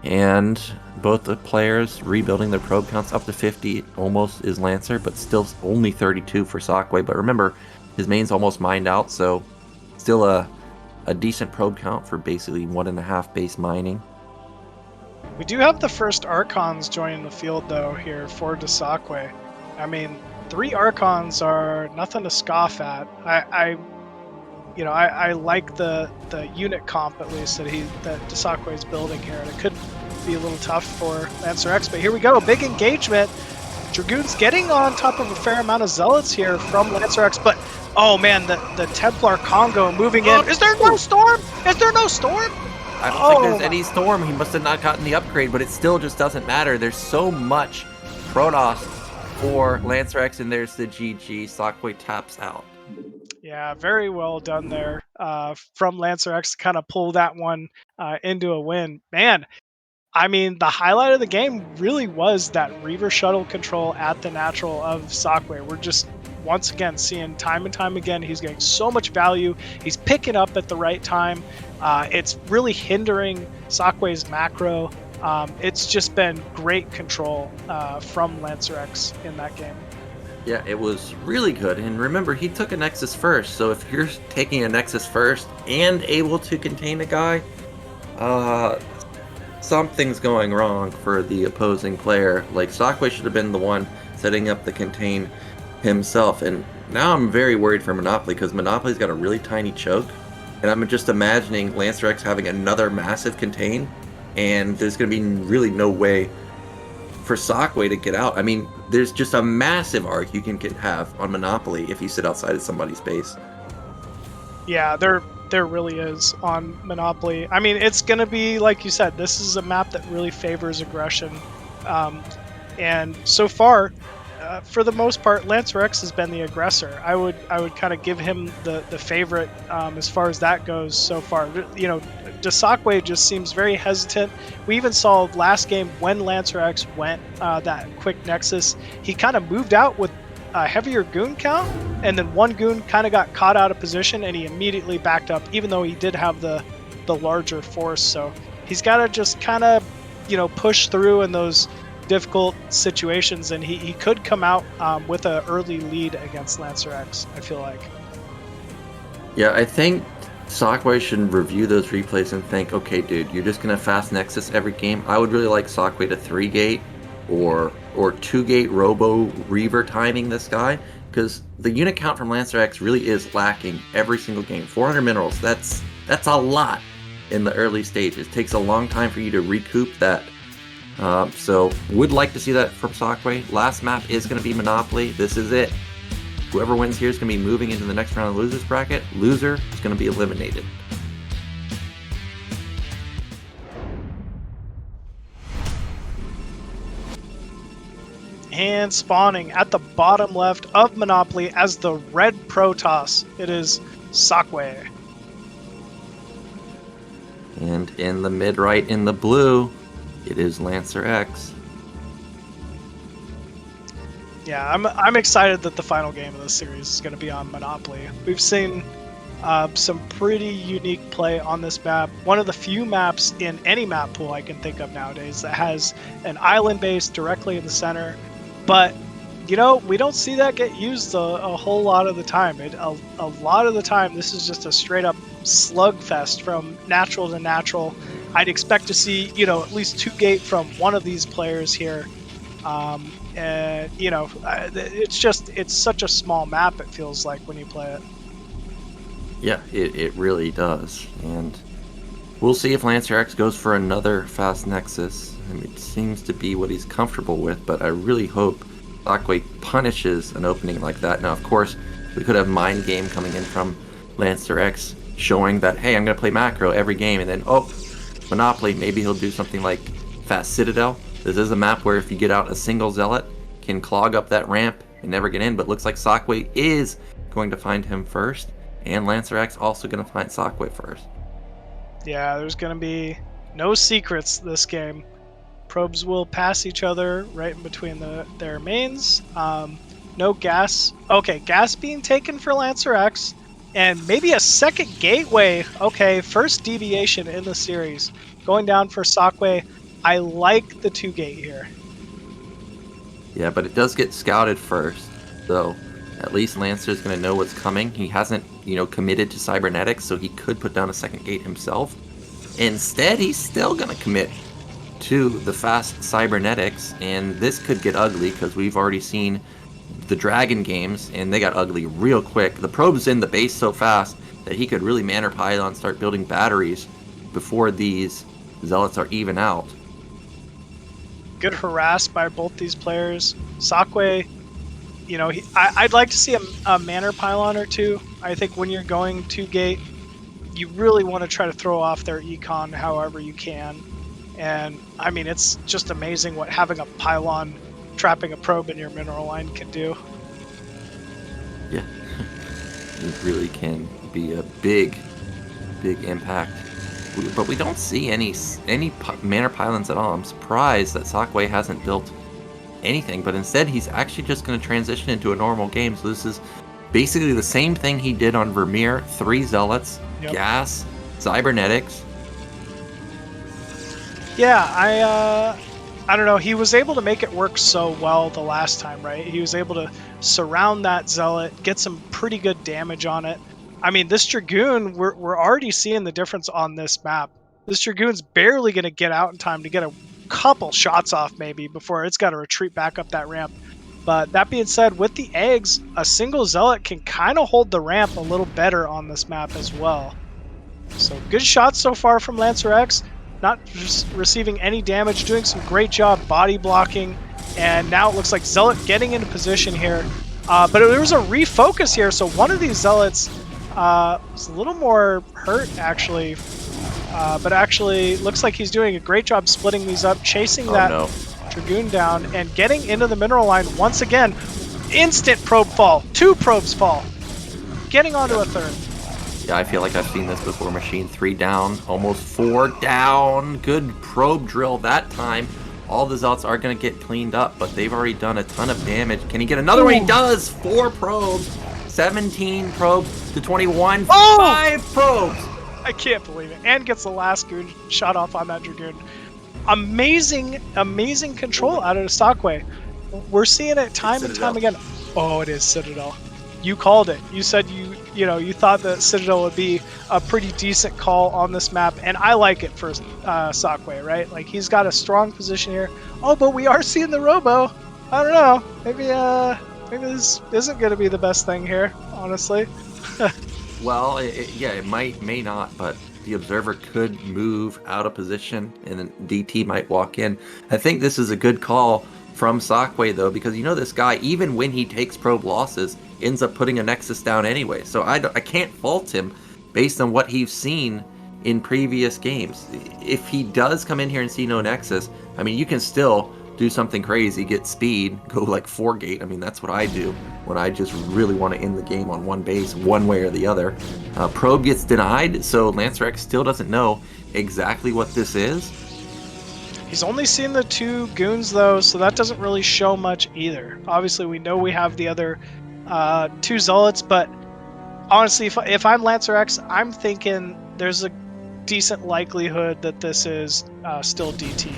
And both the players rebuilding their probe counts up to 50 almost is Lancer, but still only 32 for Dsaqwe. But remember, his main's almost mined out, so still a decent probe count for basically 1.5 base mining. We do have the first Archons joining the field, though, here for Dsaqwe. I mean, 3 Archons are nothing to scoff at. I like the unit comp, at least, that Dsaqwe is building here. And it could be a little tough for LancerX, but here we go. Big engagement. Dragoons getting on top of a fair amount of Zealots here from LancerX, but oh man, the Templar Congo moving in. Is there no storm? Is there no storm? I don't think there's any storm. He must have not gotten the upgrade, but it still just doesn't matter. There's so much Protoss for LancerX, and there's the GG. Dsaqwe taps out. Yeah, very well done there from LancerX to kind of pull that one into a win. Man, I mean, the highlight of the game really was that Reaver shuttle control at the natural of Dsaqwe. We're just, once again, seeing time and time again, he's getting so much value. He's picking up at the right time. It's really hindering Dsaqwe's macro. It's just been great control from LancerX in that game. Yeah, it was really good. And remember, he took a Nexus first. So if you're taking a Nexus first and able to contain a guy, something's going wrong for the opposing player. Like, Dsaqwe should have been the one setting up the contain himself. And now I'm very worried for Monopoly, because Monopoly's got a really tiny choke. And I'm just imagining LancerX having another massive contain, and there's going to be really no way for Dsaqwe to get out. I mean, there's just a massive arc you can have on Monopoly if you sit outside of somebody's base. Yeah, there really is on Monopoly. I mean, it's going to be, like you said, this is a map that really favors aggression. And so far, for the most part, LancerX has been the aggressor. I would kind of give him the favorite as far as that goes so far. You know, Dsaqwe just seems very hesitant. We even saw last game when LancerX went that quick Nexus, he kind of moved out with a heavier goon count, and then one goon kind of got caught out of position, and he immediately backed up, even though he did have the larger force. So he's got to just kind of, push through in those difficult situations, and he could come out with an early lead against LancerX, I feel like. Yeah, I think Dsaqwe should review those replays and think, okay, dude, you're just going to fast Nexus every game. I would really like Dsaqwe to 3-gate or 2-gate Robo Reaver timing this guy, because the unit count from LancerX really is lacking every single game. 400 minerals, that's a lot in the early stages. It takes a long time for you to recoup that. So would like to see that from Dsaqwe. Last map is going to be Monopoly. This is it. Whoever wins here is going to be moving into the next round of the losers bracket. Loser is going to be eliminated. And spawning at the bottom left of Monopoly as the red Protoss, it is Dsaqwe. And in the mid right in the blue, it is LancerX. Yeah, I'm excited that the final game of this series is going to be on Monopoly. We've seen some pretty unique play on this map. One of the few maps in any map pool I can think of nowadays that has an island base directly in the center. But, you know, we don't see that get used a whole lot of the time. A lot of the time, this is just a straight-up slugfest from natural to natural. I'd expect to see, you know, at least 2 gate from one of these players here. And, you know, it's such a small map, it feels like, when you play it. Yeah, it really does. And we'll see if LancerX goes for another fast Nexus. I mean, it seems to be what he's comfortable with, but I really hope Dsaqwe punishes an opening like that. Now, of course, we could have Mind Game coming in from LancerX, showing that, hey, I'm going to play macro every game, and then, oh, Monopoly, maybe he'll do something like Fast Citadel. This is a map where if you get out a single Zealot, can clog up that ramp and never get in, but looks like Dsaqwe is going to find him first, and LancerX also going to find Dsaqwe first. Yeah, there's going to be no secrets this game. Probes will pass each other right in between their mains. No gas. Okay, gas being taken for LancerX. And maybe a second gateway. Okay, first deviation in the series. Going down for Dsaqwe. I like the 2 gate here. Yeah, but it does get scouted first. So at least Lancer's going to know what's coming. He hasn't, you know, committed to cybernetics, so he could put down a second gate himself. Instead, he's still going to commit to the fast cybernetics, and this could get ugly because we've already seen the Dragon games, and they got ugly real quick. The probe's in the base so fast that he could really Manor Pylon start building batteries before these Zealots are even out. Good harass by both these players. Dsaqwe, you know, I'd like to see a Manor Pylon or 2. I think when you're going 2 gate, you really want to try to throw off their econ however you can. And, I mean, it's just amazing what having a pylon trapping a probe in your mineral line can do. Yeah, it really can be a big impact. But we don't see any Manor Pylons at all. I'm surprised that Dsaqwe hasn't built anything, but instead he's actually just going to transition into a normal game. So this is basically the same thing he did on Vermeer. 3 Zealots, yep. Gas, Cybernetics. Yeah, I don't know. He was able to make it work so well the last time, right? He was able to surround that Zealot, get some pretty good damage on it. I mean, this Dragoon, we're already seeing the difference on this map. This Dragoon's barely going to get out in time to get a couple shots off maybe before it's got to retreat back up that ramp. But that being said, with the eggs, a single Zealot can kind of hold the ramp a little better on this map as well. So good shots so far from LancerX. Not just receiving any damage, doing some great job body blocking, and now it looks like Zealot getting into position here. But there was a refocus here, so one of these Zealots was a little more hurt, actually. But actually, looks like he's doing a great job splitting these up, chasing that Dragoon down, and getting into the mineral line once again. Instant probe fall. 2 probes fall. Getting onto a 3rd. Yeah, I feel like I've seen this before. Machine 3 down, almost 4 down. Good probe drill that time. All the Zealots are going to get cleaned up, but they've already done a ton of damage. Can he get another one? He does! 4 probes. 17 probes to 21. 5 probes! I can't believe it. And gets the last goon shot off on that Dragoon. Amazing control out of Dsaqwe. We're seeing it time and time again. Oh, it is Citadel. You called it. You said you thought that Citadel would be a pretty decent call on this map, and I like it for Dsaqwe, right? Like, he's got a strong position here. Oh, but we are seeing the Robo. I don't know. Maybe maybe this isn't going to be the best thing here, honestly. Well, yeah, it may not, but the observer could move out of position, and then DT might walk in. I think this is a good call from Dsaqwe, though, because you know this guy, even when he takes probe losses, ends up putting a Nexus down anyway. So I can't fault him based on what he's seen in previous games. If he does come in here and see no Nexus, I mean, you can still do something crazy, get speed, go like 4-gate. I mean, that's what I do when I just really want to end the game on one base, one way or the other. Probe gets denied, so LancerX still doesn't know exactly what this is. He's only seen the 2 goons, though, so that doesn't really show much either. Obviously, we know we have the other 2 Zealots, but honestly, if I'm LancerX, I'm thinking there's a decent likelihood that this is still DT.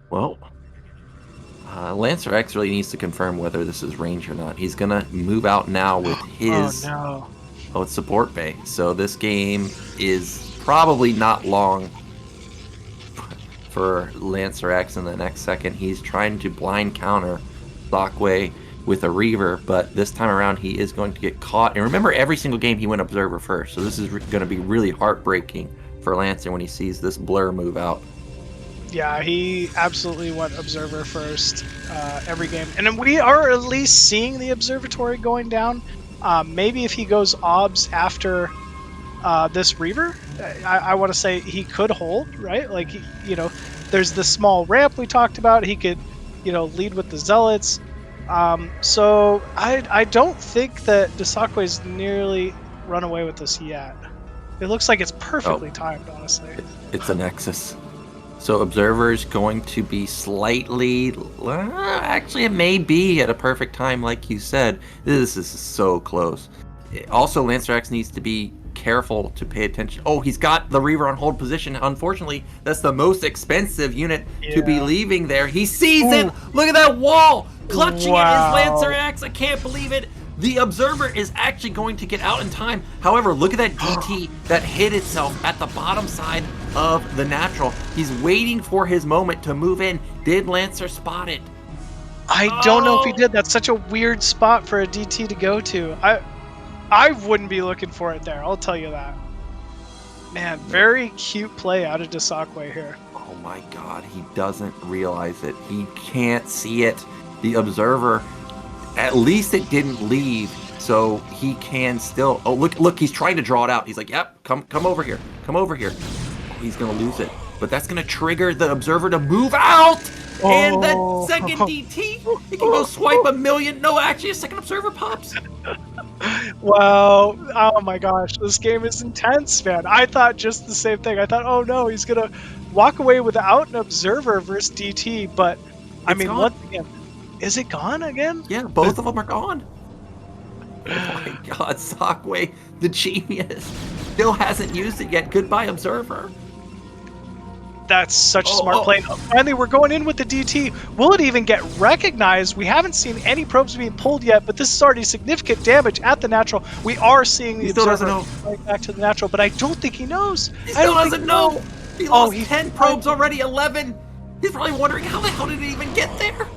Well, LancerX really needs to confirm whether this is range or not. He's going to move out now with his... Oh, no. Oh, it's support bay. So this game is probably not long for LancerX in the next second. He's trying to blind counter Dsaqwe with a Reaver, but this time around he is going to get caught. And remember, every single game he went Observer first, so this is going to be really heartbreaking for Lancer when he sees this blur move out. Yeah, he absolutely went Observer first every game. And then we are at least seeing the Observatory going down. Maybe if he goes Obs after this Reaver, I want to say he could hold, right? Like, there's the small ramp we talked about. He could, lead with the Zealots. So I don't think that Dasakwe's nearly run away with this yet. It looks like it's perfectly timed, honestly. It's a Nexus. So Observer is going to be slightly... actually, it may be at a perfect time, like you said. This is so close. Also, LancerX needs to be careful to pay attention. Oh, he's got the Reaver on hold position. Unfortunately, that's the most expensive unit to be leaving there. He sees it! Look at that wall! Clutching it is LancerX! I can't believe it! The Observer is actually going to get out in time. However, look at that DT that hit itself at the bottom side of the natural. He's waiting for his moment to move in. Did Lancer spot it? I don't know if he did. That's such a weird spot for a DT to go to. I wouldn't be looking for it there, I'll tell you that. Man, very cute play out of Dsaqwe here. Oh my god, he doesn't realize it. He can't see it. The Observer... At least it didn't leave, so he can still... Oh, look, he's trying to draw it out. He's like, yep, come over here. Come over here. Oh, he's going to lose it. But that's going to trigger the Observer to move out! Oh. And that second DT, he can go swipe a million. No, actually, a second Observer pops. Wow. Oh my gosh, this game is intense, man. I thought just the same thing. I thought, oh no, he's going to walk away without an Observer versus DT, but, I mean, gone. once again... Is it gone again? Yeah, both of them are gone. Oh my god, Dsaqwe, the genius, still hasn't used it yet. Goodbye, Observer. That's such a smart play. Finally, we're going in with the DT. Will it even get recognized? We haven't seen any probes being pulled yet, but this is already significant damage at the natural. We are seeing the Observer going back to the natural, but I don't think he knows. He still doesn't know. He lost 10 probes already, 11. He's probably wondering, how the hell did it even get there?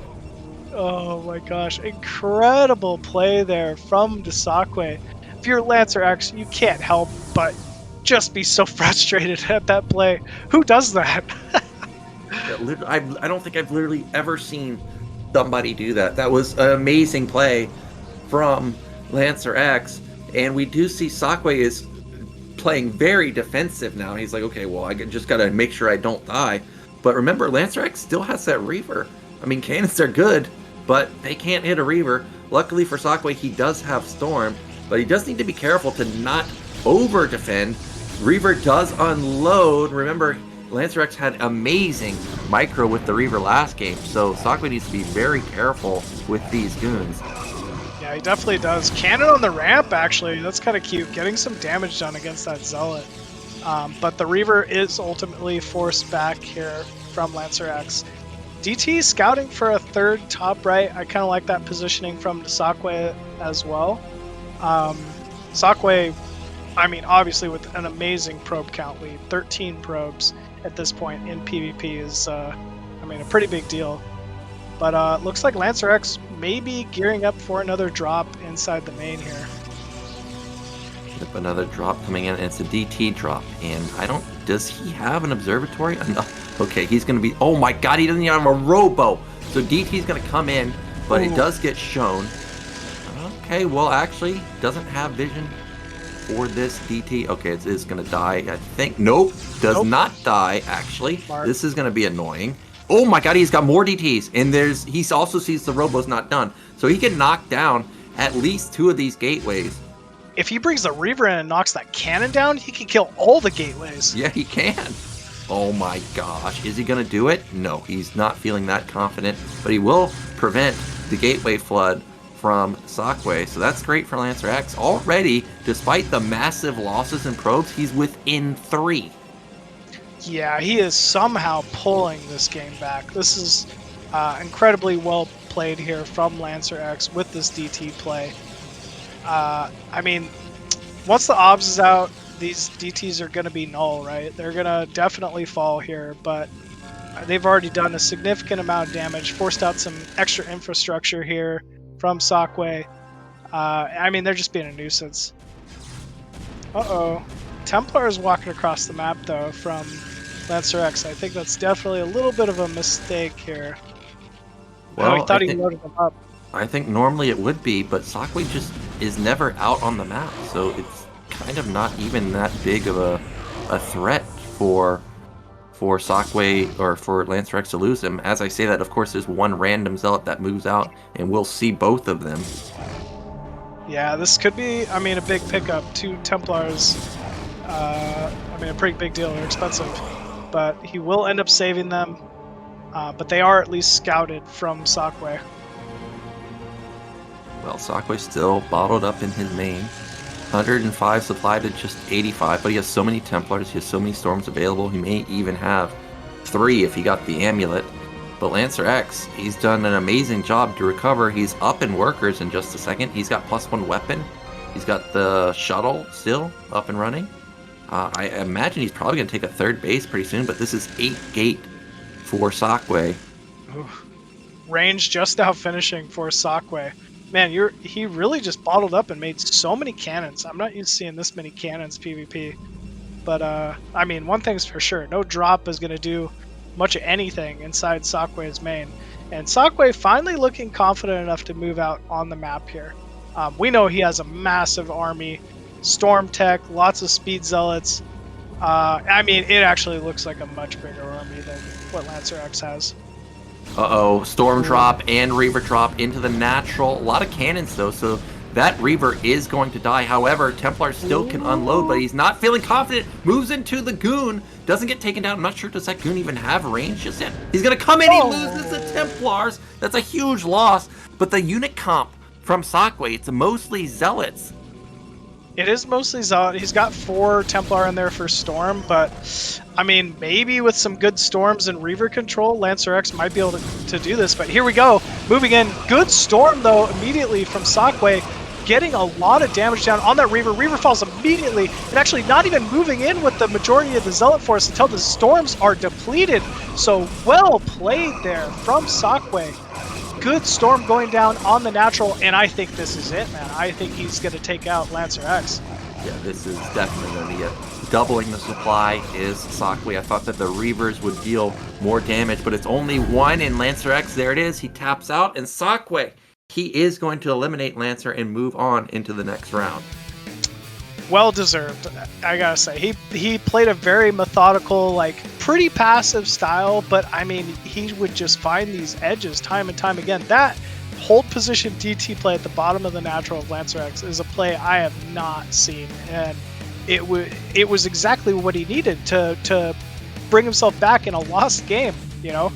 Oh my gosh, incredible play there from Dsaqwe. If you're LancerX, you can't help but just be so frustrated at that play. Who does that? I don't think I've literally ever seen somebody do that. That was an amazing play from LancerX, and we do see Dsaqwe is playing very defensive now. He's like, okay, well, I just got to make sure I don't die. But remember, LancerX still has that Reaver. I mean, cannons are good, but they can't hit a Reaver. Luckily for Dsaqwe, he does have Storm, but he does need to be careful to not over-defend. Reaver does unload. Remember, LancerX had amazing micro with the Reaver last game, so Dsaqwe needs to be very careful with these goons. Yeah, he definitely does. Cannon on the ramp, actually. That's kind of cute. Getting some damage done against that Zealot. But the Reaver is ultimately forced back here from LancerX. DT scouting for a third top right. I kind of like that positioning from Dsaqwe as well. Dsaqwe, I mean, obviously with an amazing probe count lead, 13 probes at this point in PvP is, I mean, a pretty big deal. But looks like LancerX may be gearing up for another drop inside the main here. Yep, another drop coming in, and it's a DT drop. And does he have an observatory? No. Okay, he's going to be, oh my god, he doesn't even have a robo. So DT's going to come in, but it does get shown. Okay, well, actually, doesn't have vision for this DT. Okay, it is going to die, I think. Nope, does not die, actually. Smart. This is going to be annoying. Oh my god, he's got more DTs, and he also sees the robo's not done. So he can knock down at least 2 of these gateways. If he brings the Reaver in and knocks that cannon down, he can kill all the gateways. Yeah, he can. Oh my gosh, is he going to do it? No, he's not feeling that confident, but he will prevent the gateway flood from Dsaqwe, so that's great for LancerX. Already, despite the massive losses in probes, he's within 3. Yeah, he is somehow pulling this game back. This is incredibly well played here from LancerX with this DT play. I mean, once the obs is out, these DTs are going to be null, right? They're going to definitely fall here, but they've already done a significant amount of damage, forced out some extra infrastructure here from Dsaqwe. I mean, they're just being a nuisance. Uh-oh. Templar is walking across the map, though, from LancerX. I think that's definitely a little bit of a mistake here. Well, he thought he loaded them up. I think normally it would be, but Dsaqwe just is never out on the map, so it's kind of not even that big of a threat for Dsaqwe or for LancerX to lose him. As I say that, of course, there's one random zealot that moves out, and we'll see both of them. Yeah, this could be, I mean, a big pickup. 2 Templars, I mean, a pretty big deal. They're expensive, but he will end up saving them. But they are at least scouted from Dsaqwe. Well, Dsaqwe's still bottled up in his main. 105 supply to just 85, but he has so many Templars, he has so many Storms available, he may even have 3 if he got the amulet. But LancerX, he's done an amazing job to recover. He's up in workers in just a second. He's got +1 weapon. He's got the shuttle still up and running. I imagine he's probably going to take a 3rd base pretty soon, but this is 8 gate for Dsaqwe. Range just now finishing for Dsaqwe. Man, he really just bottled up and made so many cannons. I'm not used to seeing this many cannons PvP. But, I mean, one thing's for sure. No drop is going to do much of anything inside Dsaqwe's main. And Dsaqwe finally looking confident enough to move out on the map here. We know he has a massive army. Storm tech, lots of speed zealots. I mean, it actually looks like a much bigger army than what LancerX has. Uh-oh, Storm drop and Reaver drop into the natural. A lot of cannons, though, so that Reaver is going to die. However, Templar still can unload, but he's not feeling confident. Moves into the Goon. Doesn't get taken down. I'm not sure, does that Goon even have range just yet? He's going to come in. He loses the Templars. That's a huge loss. But the unit comp from Dsaqwe, it's mostly Zealots. It is mostly Zealot. He's got 4 Templar in there for Storm, but I mean, maybe with some good Storms and Reaver control, LancerX might be able to do this. But here we go, moving in. Good Storm, though, immediately from Dsaqwe, getting a lot of damage down on that Reaver. Reaver falls immediately, and actually not even moving in with the majority of the Zealot force until the Storms are depleted. So well played there from Dsaqwe. Good Storm going down on the natural, and I think this is it, man. I think he's going to take out LancerX. Yeah, this is definitely going to be it. Doubling the supply is Dsaqwe. I thought that the Reavers would deal more damage, but it's only 1 in LancerX. There it is. He taps out, and Dsaqwe, he is going to eliminate Lancer and move on into the next round. Well deserved, I gotta say. He played a very methodical, like, pretty passive style, but I mean, he would just find these edges time and time again. That hold position DT play at the bottom of the natural of LancerX is a play I have not seen, and it was exactly what he needed to bring himself back in a lost game, you know?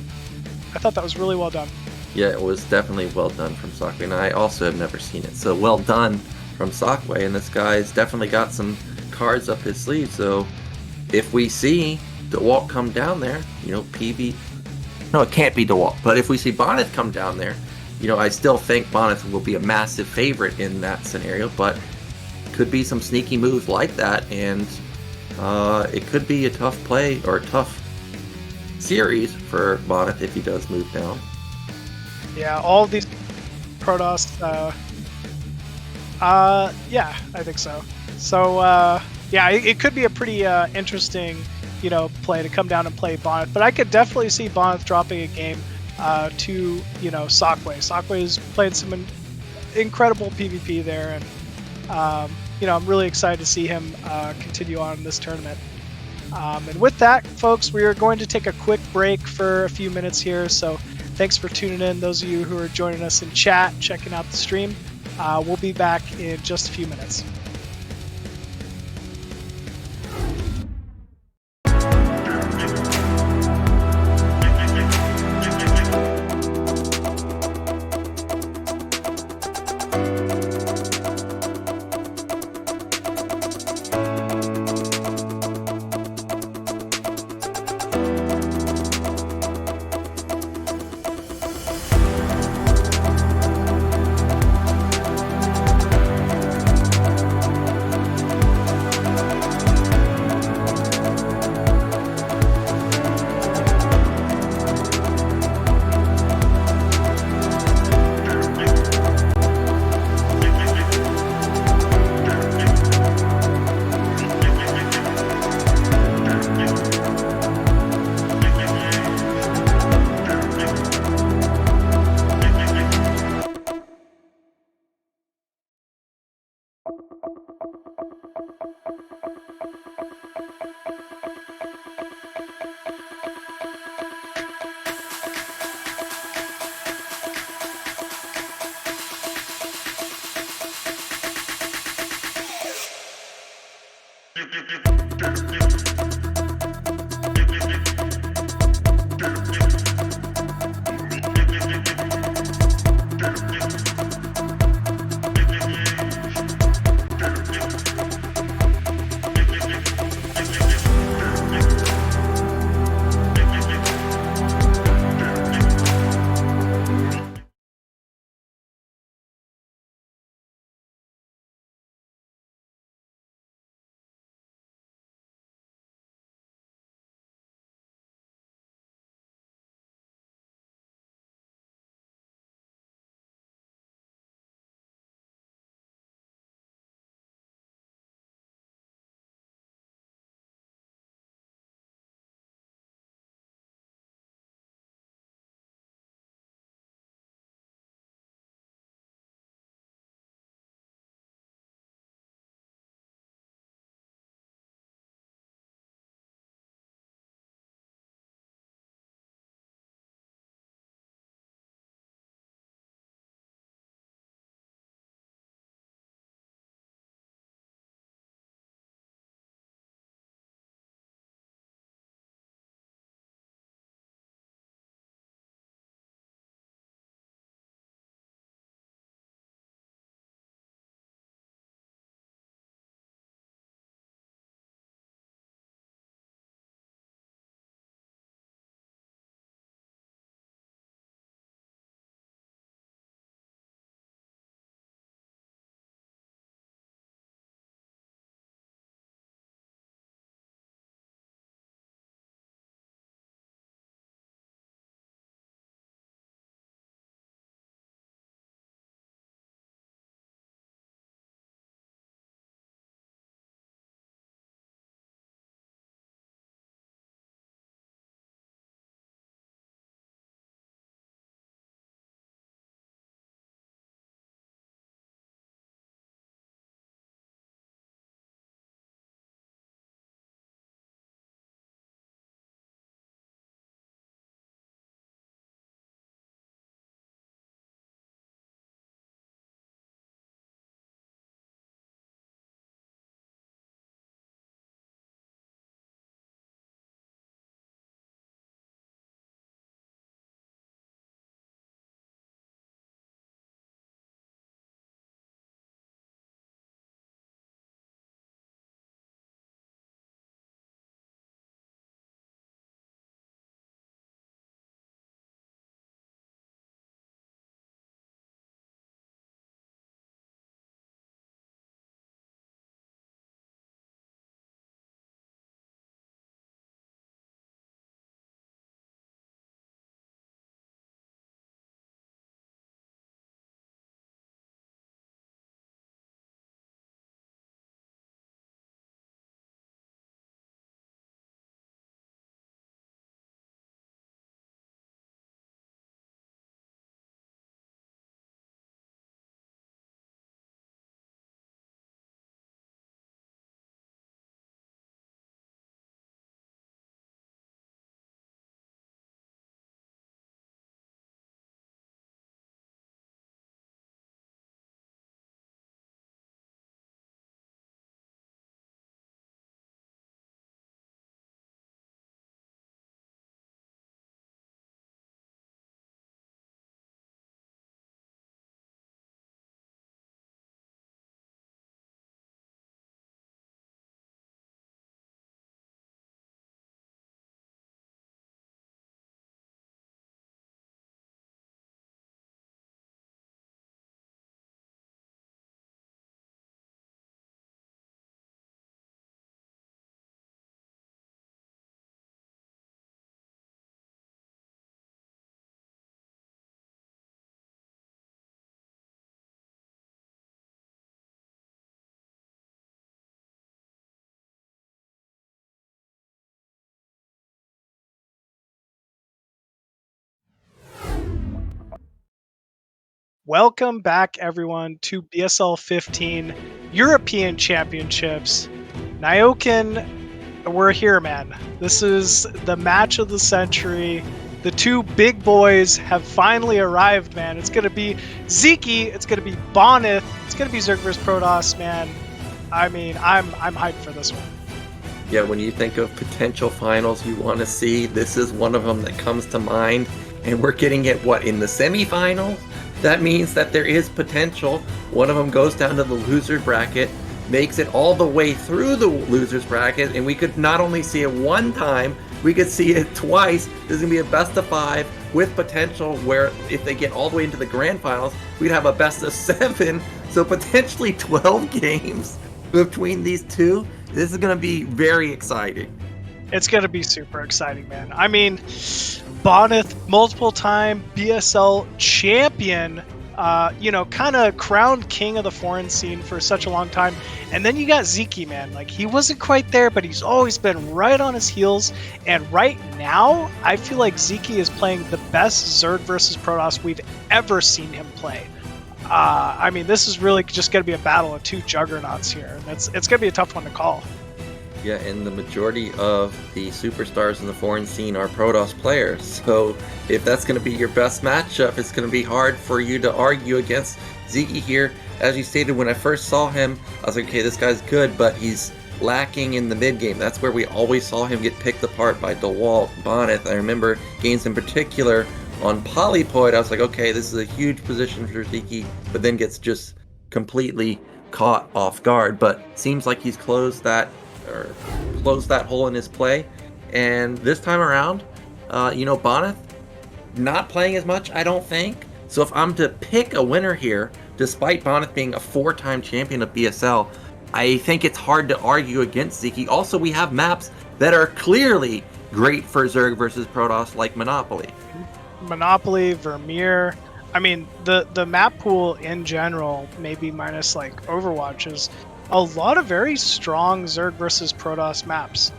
I thought that was really well done. Yeah, it was definitely well done from Dsaqwe, and I also have never seen it. So well done from Dsaqwe, and this guy's definitely got some cards up his sleeve. So if we see Dewalt come down there, you know, no, it can't be Dewalt, but if we see Bonyth come down there, you know, I still think Bonyth will be a massive favorite in that scenario, but could be some sneaky moves like that, and it could be a tough play or a tough series for Bonit if he does move down. Yeah, all these Protoss. Yeah, I think so. So yeah, it could be a pretty interesting, play to come down and play Bonyth. But I could definitely see Bonyth dropping a game to Dsaqwe. Dsaqwe is playing some incredible PvP there, and I'm really excited to see him continue on in this tournament. And with that, folks, we are going to take a quick break for a few minutes here. So thanks for tuning in. Those of you who are joining us in chat, checking out the stream. We'll be back in just a few minutes. Welcome back, everyone, to BSL15 European Championships. Nyokin, we're here, man. This is the match of the century. The two big boys have finally arrived, man. It's going to be Ziki, it's going to be Bonyth, it's going to be Zerg vs Protoss, man. I mean, I'm hyped for this one. Yeah, when you think of potential finals you want to see, this is one of them that comes to mind. And we're getting it, in the semifinals? That means that there is potential. One of them goes down to the loser bracket, makes it all the way through the losers bracket, and we could not only see it one time, we could see it twice. There's going to be a best of 5 with potential where if they get all the way into the grand finals, we'd have a best of 7. So potentially 12 games between these two. This is going to be very exciting. It's going to be super exciting, man. I mean, Bonyth, multiple-time BSL champion, kind of crowned king of the foreign scene for such a long time. And then you got Ziki, man. Like, he wasn't quite there, but he's always been right on his heels. And right now, I feel like Ziki is playing the best Zerg versus Protoss we've ever seen him play. I mean, this is really just going to be a battle of two juggernauts here. And it's going to be a tough one to call. Yeah, and the majority of the superstars in the foreign scene are Protoss players. So if that's going to be your best matchup, it's going to be hard for you to argue against Ziki here. As you stated, when I first saw him, I was like, okay, this guy's good, but he's lacking in the mid game. That's where we always saw him get picked apart by Dewalt, Bonyth. I remember games in particular on Polypoid. I was like, okay, this is a huge position for Ziki, but then gets just completely caught off guard. But seems like he's closed that hole in his play, and this time around, Bonyth not playing as much, I don't think. So if I'm to pick a winner here, despite Bonyth being a 4-time champion of BSL, I think it's hard to argue against Ziki. Also, we have maps that are clearly great for Zerg versus Protoss, like Monopoly, Vermeer. I mean, the map pool in general, maybe minus like Overwatch, is a lot of very strong Zerg versus Protoss maps.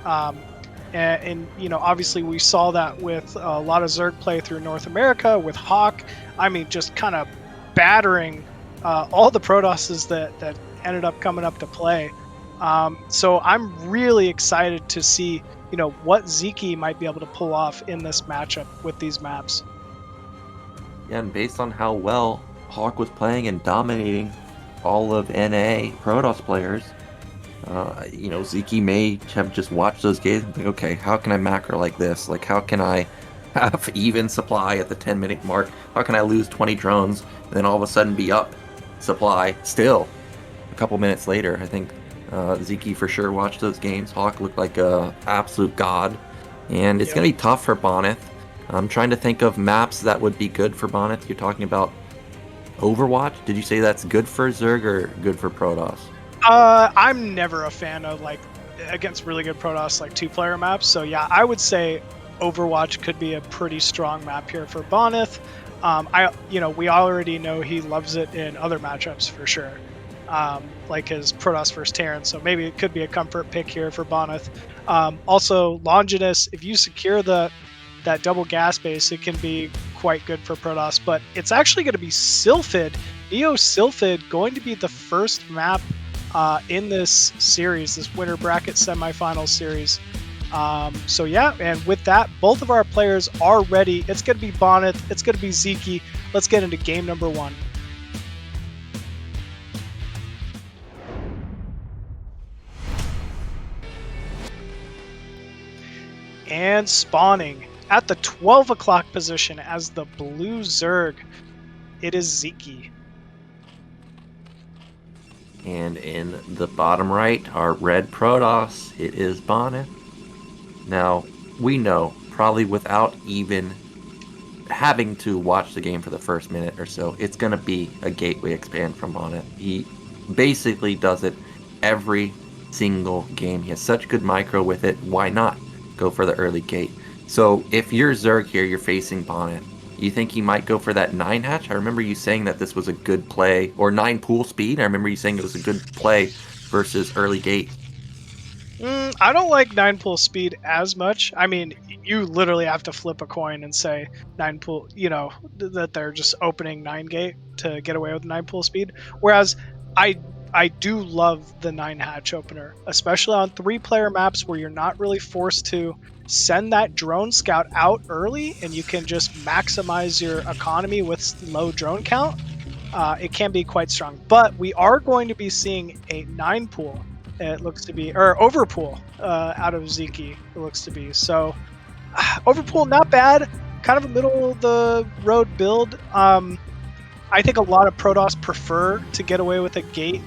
And obviously we saw that with a lot of Zerg play through North America with Hawk. I mean, just kind of battering all the Protosses that ended up coming up to play. So I'm really excited to see, what Ziki might be able to pull off in this matchup with these maps. Yeah, and based on how well Hawk was playing and dominating all of NA Protoss players, Ziki may have just watched those games and think, okay, how can I macro like this? Like, how can I have even supply at the 10-minute mark? How can I lose 20 drones and then all of a sudden be up supply still a couple minutes later? I think Ziki for sure watched those games. Hawk looked like a absolute god, and it's going to be tough for Bonyth. I'm trying to think of maps that would be good for Bonyth. You're talking about Overwatch? Did you say that's good for Zerg or good for Protoss? I'm never a fan of against really good Protoss 2-player maps. So yeah, I would say Overwatch could be a pretty strong map here for Bonyth. We already know he loves it in other matchups for sure, like his Protoss versus Terran. So maybe it could be a comfort pick here for Bonyth. Also, Longinus, if you secure that double gas base, it can be quite good for Protoss, but it's actually going to be Sylphid, Neo Sylphid, going to be the first map in this series, this winter bracket semifinal series. So yeah, and with that, both of our players are ready. It's going to be Bonyth, it's going to be Ziki. Let's get into game number 1. And spawning at the 12 o'clock position as the blue Zerg, it is Ziki. And in the bottom right, our red Protoss, it is Bonyth. Now, we know, probably without even having to watch the game for the first minute or so, it's going to be a gateway expand from Bonyth. He basically does it every single game. He has such good micro with it. Why not go for the early gate? So if you're Zerg here, you're facing Bonyth, you think he might go for that 9 hatch? I remember you saying that this was a good play, or 9 pool speed. I remember you saying it was a good play versus early gate. I don't like 9-pool speed as much. I mean, you literally have to flip a coin and say 9-pool, that they're just opening 9-gate to get away with 9-pool speed. Whereas I do love the 9-hatch opener, especially on 3-player maps where you're not really forced to send that drone scout out early and you can just maximize your economy with low drone count. It can be quite strong. But we are going to be seeing a 9-pool. It looks to be, or overpool out of Ziki. It looks to be so. Overpool not bad, kind of a middle of the road build. I think a lot of Protoss prefer to get away with a gate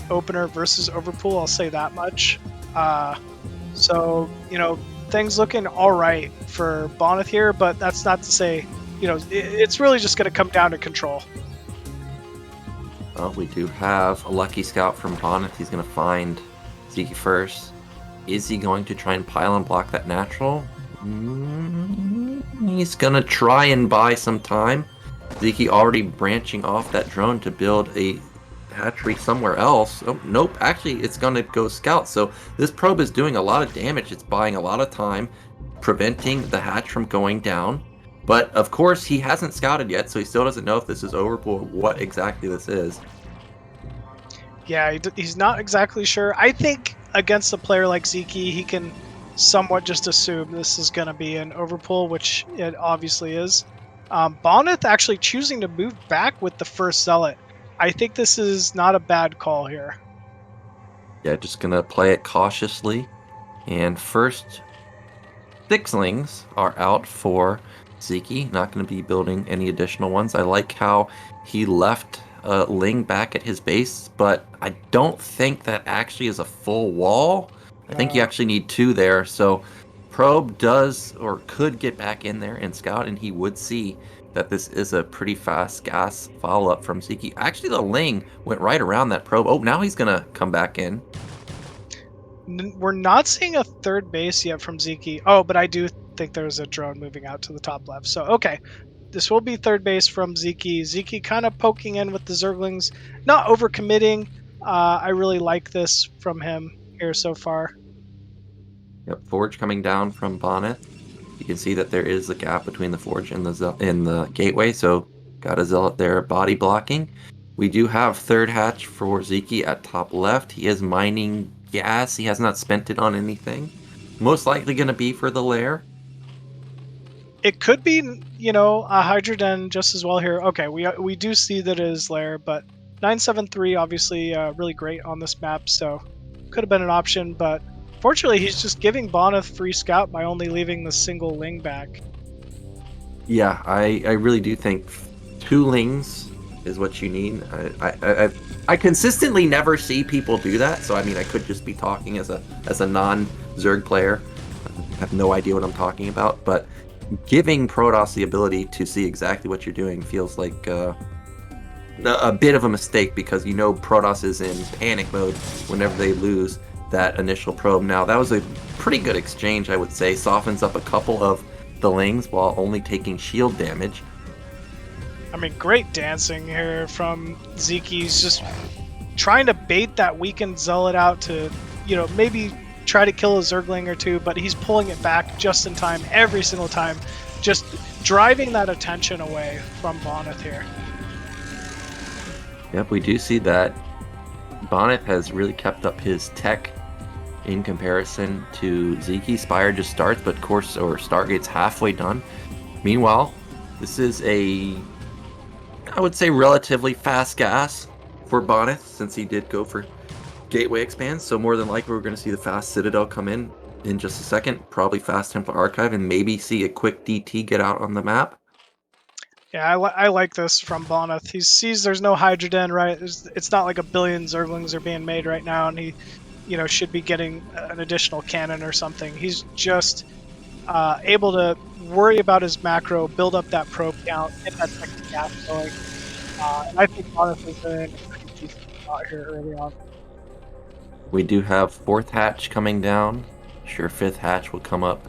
opener versus overpool. I'll say that much. So things looking all right for Bonyth here, but that's not to say it's really just going to come down to control. Well, we do have a lucky scout from Bonit. He's going to find Ziki first. Is he going to try and pile and block that natural? He's going to try and buy some time. Ziki already branching off that drone to build a hatchery somewhere else. Oh, nope. Actually, it's going to go scout. So this probe is doing a lot of damage. It's buying a lot of time, preventing the hatch from going down. But, of course, he hasn't scouted yet, so he still doesn't know if this is overpool or what exactly this is. Yeah, he's not exactly sure. I think against a player like Ziki, he can somewhat just assume this is going to be an overpull, which it obviously is. Bonyth actually choosing to move back with the first Zealot. I think this is not a bad call here. Yeah, just going to play it cautiously. And first, Sixlings are out for Ziki. Not going to be building any additional ones. I like how he left Ling back at his base, but I don't think that actually is a full wall. I think you actually need 2 there. So Probe does or could get back in there and scout, and he would see that this is a pretty fast gas follow-up from Ziki. Actually, the Ling went right around that Probe. Oh, now he's going to come back in. We're not seeing a third base yet from Ziki. Oh, but I do think there's a drone moving out to the top left. So, okay. This will be third base from Ziki. Ziki kind of poking in with the Zerglings. Not overcommitting. I really like this from him here so far. Yep, Forge coming down from Bonnet. You can see that there is a gap between the Forge and the gateway, so got a Zealot there body blocking. We do have third hatch for Ziki at top left. He is mining gas. He has not spent it on anything. Most likely going to be for the lair. It could be, a Hydroden just as well here. Okay, we do see that it is lair, but 973 obviously really great on this map, so could have been an option, but fortunately he's just giving Bonyth free scout by only leaving the single Ling back. Yeah, I really do think 2 Lings is what you need. I consistently never see people do that, so I mean I could just be talking as a non-Zerg player. I have no idea what I'm talking about, but giving Protoss the ability to see exactly what you're doing feels like a bit of a mistake, because Protoss is in panic mode whenever they lose that initial probe. Now that was a pretty good exchange, I would say. Softens up a couple of the Lings while only taking shield damage. I mean, great dancing here from Ziki. He's just trying to bait that weakened Zealot out to, maybe try to kill a Zergling or 2, but he's pulling it back just in time every single time, just driving that attention away from Bonyth here. Yep, we do see that Bonyth has really kept up his tech in comparison to Ziki. Spire just starts, but Stargate's halfway done. Meanwhile, this is I would say, relatively fast gas for Bonyth, since he did go for Gateway expands, so more than likely we're going to see the fast Citadel come in just a second, probably fast Templar Archive, and maybe see a quick DT get out on the map. Yeah, I like this from Bonyth. He sees there's no Hydroden, right? It's not like a billion Zerglings are being made right now, and he, should be getting an additional cannon or something. He's just able to worry about his macro, build up that probe count, get that second gas going. And I think Bonyth is in a pretty decent spot here early on. We do have 4th hatch coming down. Sure, 5th hatch will come up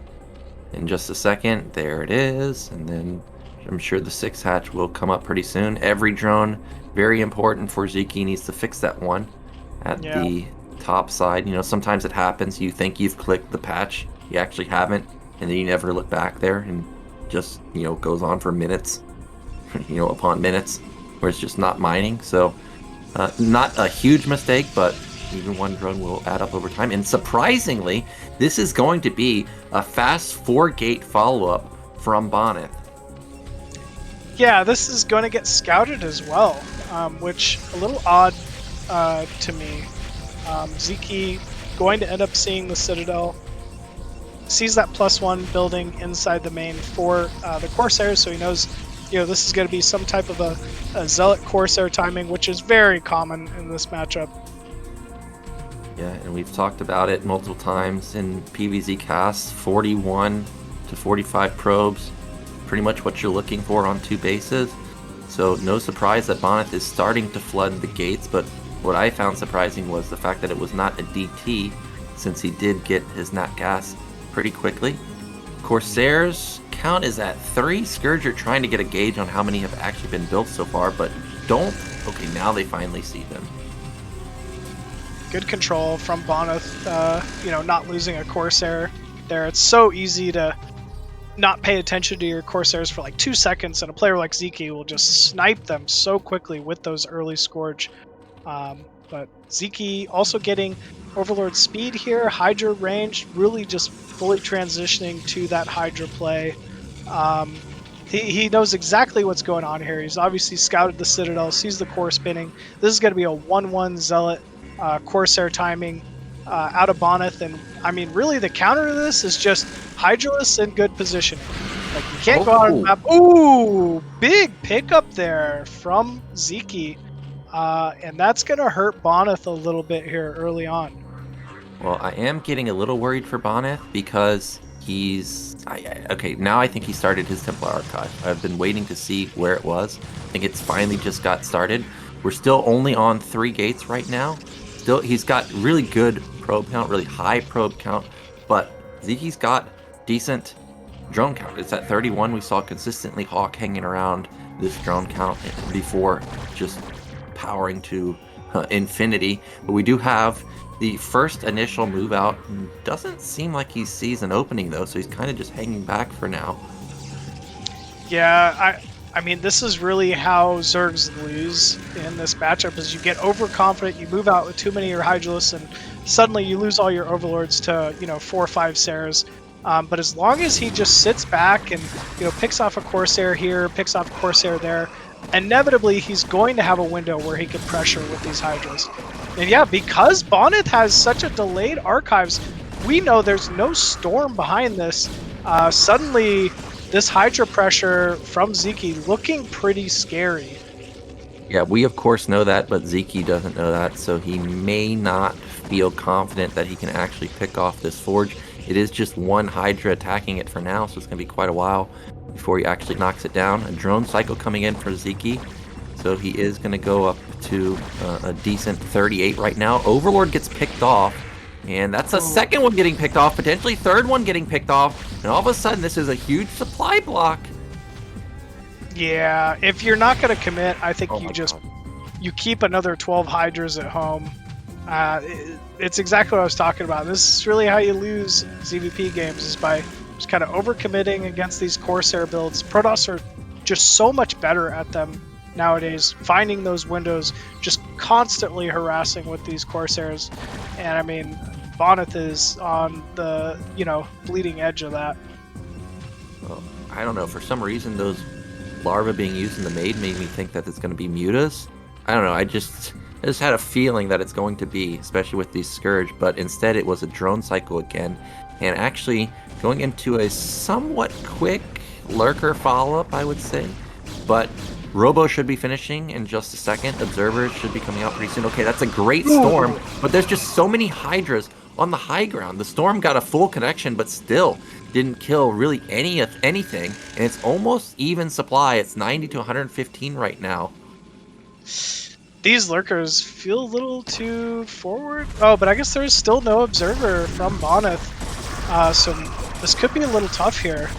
in just a second. There it is. And then I'm sure the 6th hatch will come up pretty soon. Every drone, very important for Ziki, needs to fix that one at the top side. You know, sometimes it happens. You think you've clicked the patch, you actually haven't, and then you never look back there, and just, you know, goes on for minutes, you know, upon minutes, where it's just not mining. So, not a huge mistake, but even one drone will add up over time. And surprisingly, this is going to be a fast 4-gate follow-up from Bonyth. Yeah, this is going to get scouted as well, which a little odd to me. Ziki going to end up seeing the Citadel, sees that +1 building inside the main for the Corsairs, so he knows, you know, this is going to be some type of a Zealot Corsair timing, which is very common in this matchup. Yeah, and we've talked about it multiple times in PvZ casts. 41 to 45 probes, pretty much what you're looking for on 2 bases. So no surprise that Bonit is starting to flood the gates, but what I found surprising was the fact that it was not a DT, since he did get his nat gas pretty quickly. Corsairs count is at 3. Scourge are trying to get a gauge on how many have actually been built so far, but don't. Okay, now they finally see them. Good control from Bonyth, you know, not losing a Corsair there. It's so easy to not pay attention to your Corsairs for like 2 seconds, and a player like Ziki will just snipe them so quickly with those early Scourge. But Ziki also getting Overlord speed here, Hydra range, really just fully transitioning to that Hydra play. He knows exactly what's going on here. He's obviously scouted the Citadel, sees the core spinning. This is going to be a 1-1 Zealot Corsair timing out of Bonyth, and I mean, really the counter to this is just Hydralisk in good positioning. Like, you can't go out on the map. Ooh, big pickup there from Ziki, and that's going to hurt Bonyth a little bit here early on. Well, I am getting a little worried for Bonyth because he's... okay, now I think he started his Templar Archive. I've been waiting to see where it was. I think it's finally just got started. We're still only on 3 gates right now. Still, he's got really good probe count, really high probe count, but Ziki's got decent drone count. It's at 31. We saw consistently Hawk hanging around this drone count before just powering to infinity. But we do have the first initial move out. Doesn't seem like he sees an opening though, so he's kind of just hanging back for now. Yeah, I mean, this is really how Zergs lose in this matchup, is you get overconfident, you move out with too many of your Hydralisks, and suddenly you lose all your Overlords to, you know, 4 or 5 Sairs. But as long as he just sits back and, you know, picks off a Corsair here, picks off a Corsair there, inevitably he's going to have a window where he can pressure with these Hydras. And yeah, because Bonyth has such a delayed archives, we know there's no storm behind this. Suddenly, this Hydra pressure from Ziki looking pretty scary. Yeah, we of course know that, but Ziki doesn't know that, so he may not feel confident that he can actually pick off this Forge. It is just one Hydra attacking it for now, so it's going to be quite a while before he actually knocks it down. A drone cycle coming in for Ziki, so he is going to go up to a decent 38 right now. Overlord gets picked off, and that's a second one getting picked off, potentially third one getting picked off, and all of a sudden this is a huge supply block. Yeah, if you're not going to commit, I think you keep another 12 Hydras at home. It's exactly what I was talking about. This is really how you lose ZVP games, is by just kind of overcommitting against these Corsair builds. Protoss are just so much better at them nowadays, finding those windows, just constantly harassing with these Corsairs. And I mean, Bonyth is on the, you know, bleeding edge of that. Well, I don't know, for some reason those larvae being used in the maid made me think that it's going to be Mutas. I don't know, I just had a feeling that it's going to be, especially with these Scourge, but instead it was a drone cycle again, and actually going into a somewhat quick lurker follow-up, I would say. But Robo should be finishing in just a second. Observers should be coming out pretty soon. Okay, that's a great storm, but there's just so many Hydras on the high ground. The storm got a full connection, but still didn't kill really anything, and it's almost even supply. It's 90 to 115 right now. These lurkers feel a little too forward. Oh, but I guess there's still no observer from Bonyth, so this could be a little tough here.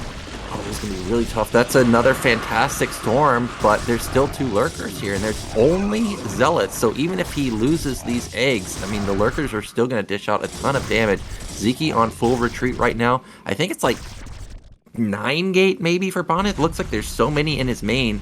is going to be really tough. That's another fantastic storm, but there's still 2 lurkers here, and there's only zealots. So even if he loses these eggs, I mean, the lurkers are still going to dish out a ton of damage. Ziki on full retreat right now. I think it's like 9 gate maybe for Bonit. Looks like there's so many in his main.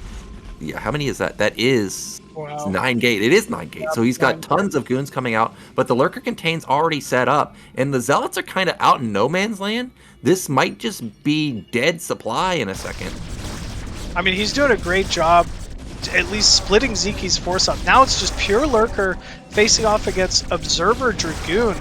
Yeah, how many is that? That is 9 gate. It is 9 gate. So he's got tons of goons coming out, but the lurker contain's already set up, and the zealots are kind of out in no man's land. This might just be dead supply in a second. I mean, he's doing a great job at least splitting Ziki's force up. Now it's just pure lurker facing off against Observer Dragoon.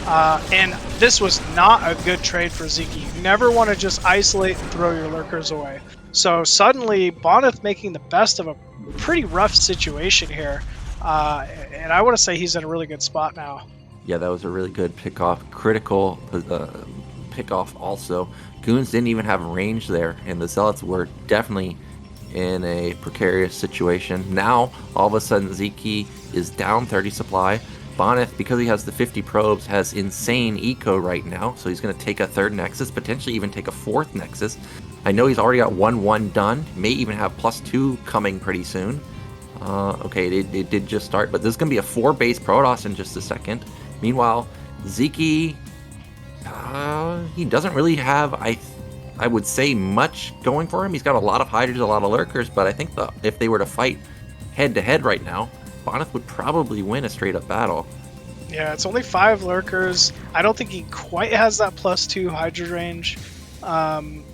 And this was not a good trade for Ziki. You never want to just isolate and throw your lurkers away. So suddenly, Bonyth making the best of a pretty rough situation here. And I want to say he's in a really good spot now. Yeah, that was a really good pick-off. Critical pick-off also. Goons didn't even have range there, and the Zealots were definitely in a precarious situation. Now, all of a sudden, Ziki is down 30 supply. Bonyth, because he has the 50 probes, has insane eco right now, so he's going to take a 3rd Nexus, potentially even take a 4th Nexus. I know he's already got 1-1 done, may even have +2 coming pretty soon. Okay, it did just start, but this is going to be a 4-base Protoss in just a second. Meanwhile, Ziki, he doesn't really have, I would say, much going for him. He's got a lot of Hydras, a lot of Lurkers, but I think if they were to fight head-to-head right now, Bonyth would probably win a straight-up battle. Yeah, it's only 5 Lurkers. I don't think he quite has that +2 Hydra range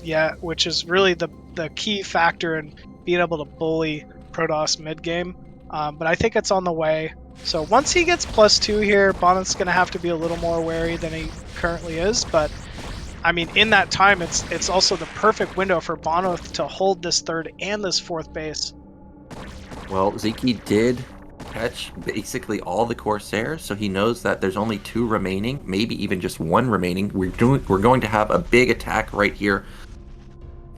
yet, which is really the key factor in being able to bully Protoss mid-game. But I think it's on the way. So once he gets +2 here, Bonyth's going to have to be a little more wary than he currently is. But, I mean, in that time, it's also the perfect window for Bonyth to hold this 3rd and this 4th base. Well, Ziki did catch basically all the Corsairs, so he knows that there's only 2 remaining, maybe even just 1 remaining. We're going to have a big attack right here.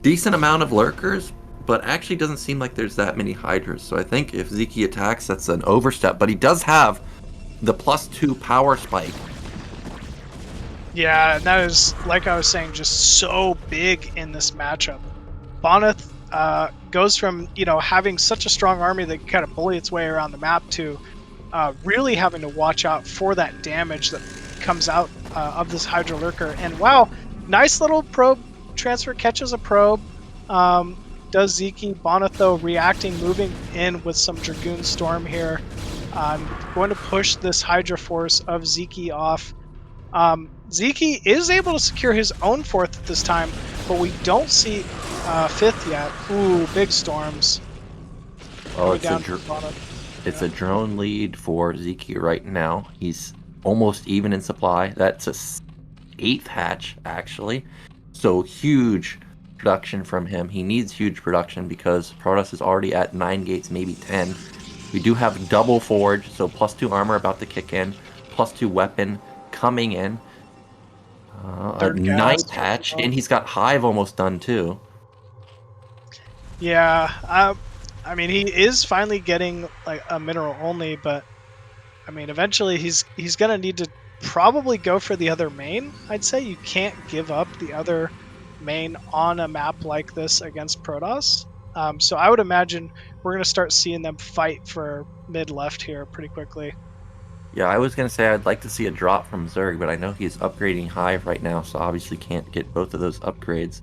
Decent amount of lurkers, but actually doesn't seem like there's that many Hydras. So I think if Ziki attacks, that's an overstep, but he does have the +2 power spike. Yeah, and that is, like I was saying, just so big in this matchup. Bonyth goes from, having such a strong army that can kind of bully its way around the map to really having to watch out for that damage that comes out of this Hydra Lurker. And wow, nice little probe transfer, catches a probe, does Ziki. Bonyth, though, reacting, moving in with some Dragoon Storm here. Going to push this Hydra force of Ziki off. Ziki is able to secure his own 4th at this time, but we don't see 5th yet. Ooh, big storms. Oh, it's a drone lead for Ziki right now. He's almost even in supply. That's a 8th hatch, actually. So huge production from him. He needs huge production because Protoss is already at 9 gates, maybe 10. We do have double forge, so +2 armor about to kick in, +2 weapon coming in. A 9th hatch, and he's got Hive almost done too. Yeah, I mean, he is finally getting like a mineral only, but I mean, eventually he's gonna need to probably go for the other main. I'd say you can't give up the other main on a map like this against Protoss. So I would imagine we're gonna start seeing them fight for mid left here pretty quickly. Yeah, I was going to say I'd like to see a drop from Zerg, but I know he's upgrading Hive right now, so obviously can't get both of those upgrades.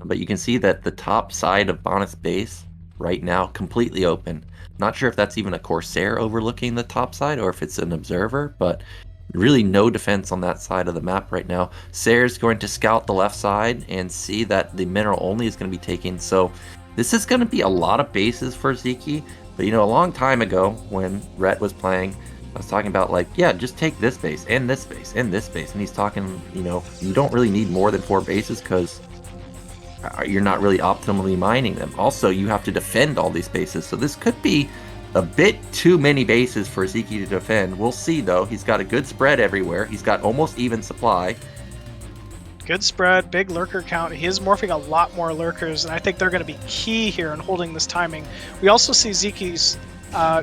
But you can see that the top side of Bonyth's base right now completely open. Not sure if that's even a Corsair overlooking the top side or if it's an observer, but really no defense on that side of the map right now. Sayre's going to scout the left side and see that the mineral only is going to be taken. So this is going to be a lot of bases for Ziki. But a long time ago when Rhett was playing, I was talking about like, yeah, just take this base and this base and this base. And he's talking, you don't really need more than 4 bases because you're not really optimally mining them. Also, you have to defend all these bases. So this could be a bit too many bases for Ziki to defend. We'll see, though. He's got a good spread everywhere. He's got almost even supply. Good spread, big lurker count. He is morphing a lot more lurkers, and I think they're going to be key here in holding this timing. We also see Ziki's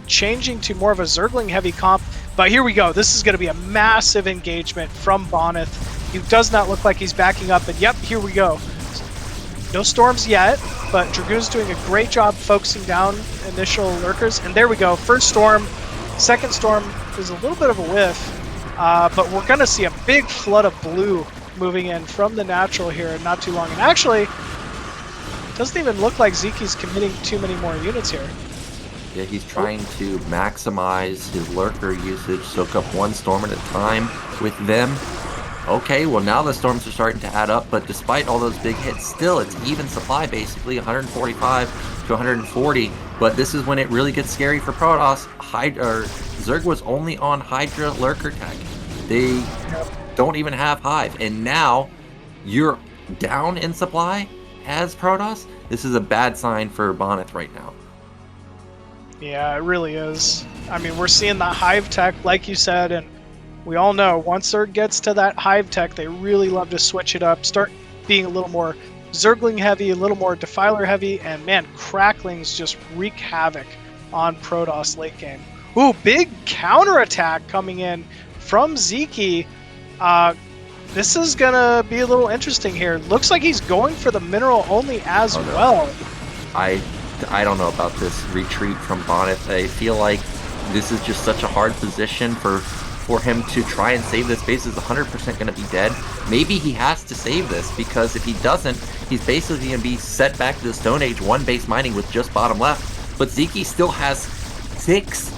changing to more of a Zergling heavy comp, but here we go. This is going to be a massive engagement from Bonyth. He does not look like he's backing up, and yep, here we go. No storms yet, but Dragoon's doing a great job focusing down initial lurkers. And there we go, first storm. Second storm is a little bit of a whiff, but we're going to see a big flood of blue moving in from the natural here in not too long. And actually, it doesn't even look like Ziki's committing too many more units here. Yeah, he's trying to maximize his lurker usage, soak up one storm at a time with them. Okay, well now the storms are starting to add up, but despite all those big hits, still it's even supply basically, 145 to 140. But this is when it really gets scary for Protoss. Zerg was only on Hydra lurker tech. They don't even have Hive, and now you're down in supply as Protoss. This is a bad sign for Bonyth right now. Yeah, it really is. I mean, we're seeing that Hive tech, like you said, and we all know once Zerg gets to that Hive tech, they really love to switch it up, start being a little more Zergling heavy, a little more Defiler heavy, and man, Cracklings just wreak havoc on Protoss late game. Ooh, big counterattack coming in from Ziki. This is gonna be a little interesting here. Looks like he's going for the mineral only as well. I don't know about this retreat from Bonyth. I feel like this is just such a hard position for him to try and save this base. Is 100% going to be dead. Maybe he has to save this, because if he doesn't, he's basically going to be set back to the Stone Age, one base mining with just bottom left. But Ziki still has 6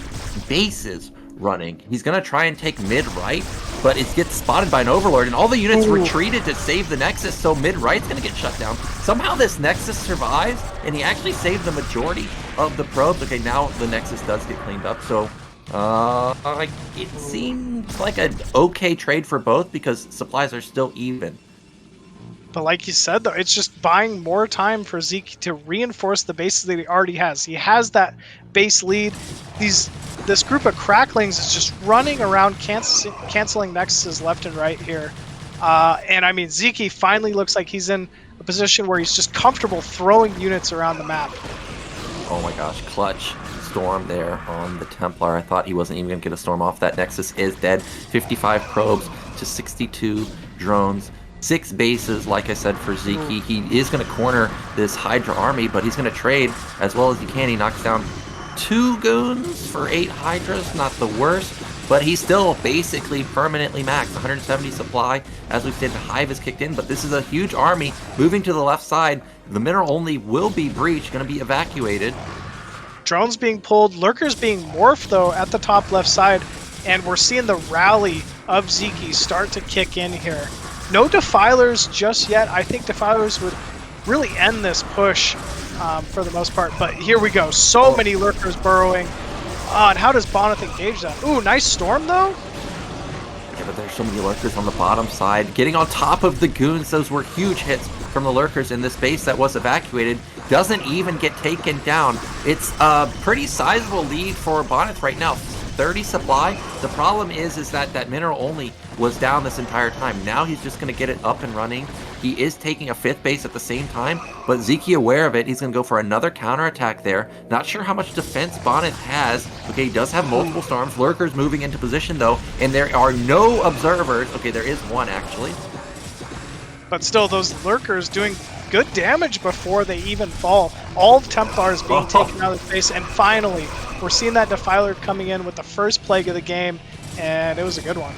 bases running. He's going to try and take mid-right, but it gets spotted by an Overlord, and all the units retreated to save the Nexus, so mid-right's going to get shut down. Somehow this Nexus survives, and he actually saved the majority of the probes. Okay, now the Nexus does get cleaned up, so it seems like an okay trade for both, because supplies are still even. But like you said, though, it's just buying more time for Zeke to reinforce the bases that he already has. He has that base lead. This group of Cracklings is just running around, canceling Nexuses left and right here. And I mean, Ziki finally looks like he's in a position where he's just comfortable throwing units around the map. Oh my gosh, clutch storm there on the Templar. I thought he wasn't even going to get a storm off. That Nexus is dead. 55 probes to 62 drones. 6 bases, like I said, for Ziki. He is going to corner this Hydra army, but he's going to trade as well as he can. He knocks down 2 goons for 8 Hydras. Not the worst, but he's still basically permanently maxed. 170 supply. As we've said, the Hive is kicked in, but this is a huge army moving to the left side. The mineral only will be breached, going to be evacuated. Drones being pulled, lurkers being morphed, though, at the top left side, and we're seeing the rally of Ziki start to kick in here. No Defilers just yet. I think Defilers would really end this push for the most part, but here we go. So many lurkers burrowing. And how does Bonyth engage that? Ooh, nice storm, though. Yeah, but there's so many lurkers on the bottom side. Getting on top of the goons, those were huge hits from the lurkers in this base that was evacuated. Doesn't even get taken down. It's a pretty sizable lead for Bonyth right now. 30 supply. The problem is that that mineral only was down this entire time. Now he's just going to get it up and running. He is taking a 5th base at the same time, but Ziki aware of it. He's going to go for another counterattack there. Not sure how much defense Bonyth has. Okay, he does have multiple storms. Lurkers moving into position, though, and there are no observers. Okay, there is one, actually. But still, those lurkers doing good damage before they even fall. All the Templars being taken out of the base, and finally, we're seeing that Defiler coming in with the first plague of the game, and it was a good one.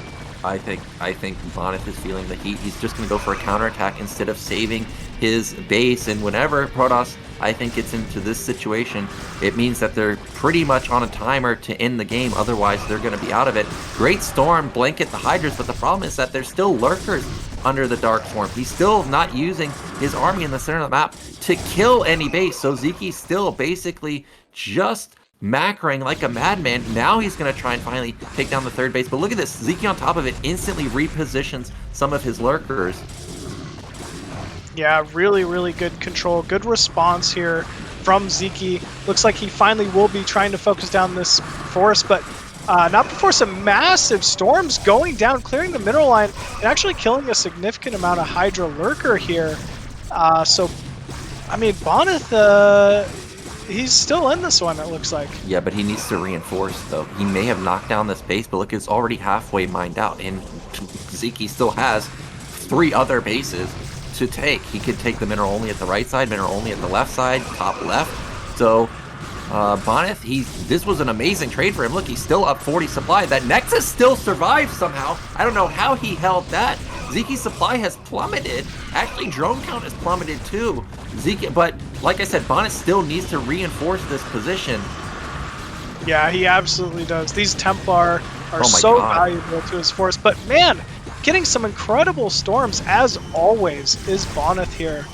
I think Bonyth is feeling the heat. He's just going to go for a counterattack instead of saving his base. And whenever Protoss, I think, gets into this situation, it means that they're pretty much on a timer to end the game. Otherwise, they're going to be out of it. Great storm, blanket the Hydras, but the problem is that there's still lurkers under the Dark Swarm. He's still not using his army in the center of the map to kill any base. So Ziki's still basically just macroing like a madman. Now he's going to try and finally take down the 3rd base. But look at this. Ziki on top of it instantly repositions some of his lurkers. Yeah, really, really good control. Good response here from Ziki. Looks like he finally will be trying to focus down this forest, but not before some massive storms going down, clearing the mineral line, and actually killing a significant amount of Hydra lurker here. So, I mean, Bonyth, he's still in this one, it looks like. Yeah, but he needs to reinforce, though. He may have knocked down this base, but look, it's already halfway mined out, and Ziki still has 3 other bases to take. He could take the mineral only at the right side, mineral only at the left side, top left. So Bonyth, this was an amazing trade for him. Look, he's still up 40 supply. That Nexus still survived somehow. I don't know how he held that. Ziki's supply has plummeted. Actually, drone count has plummeted too. Ziki, but like I said, Bonyth still needs to reinforce this position. Yeah, he absolutely does. These Templar are so valuable to his force. But man, getting some incredible storms as always is Bonyth here.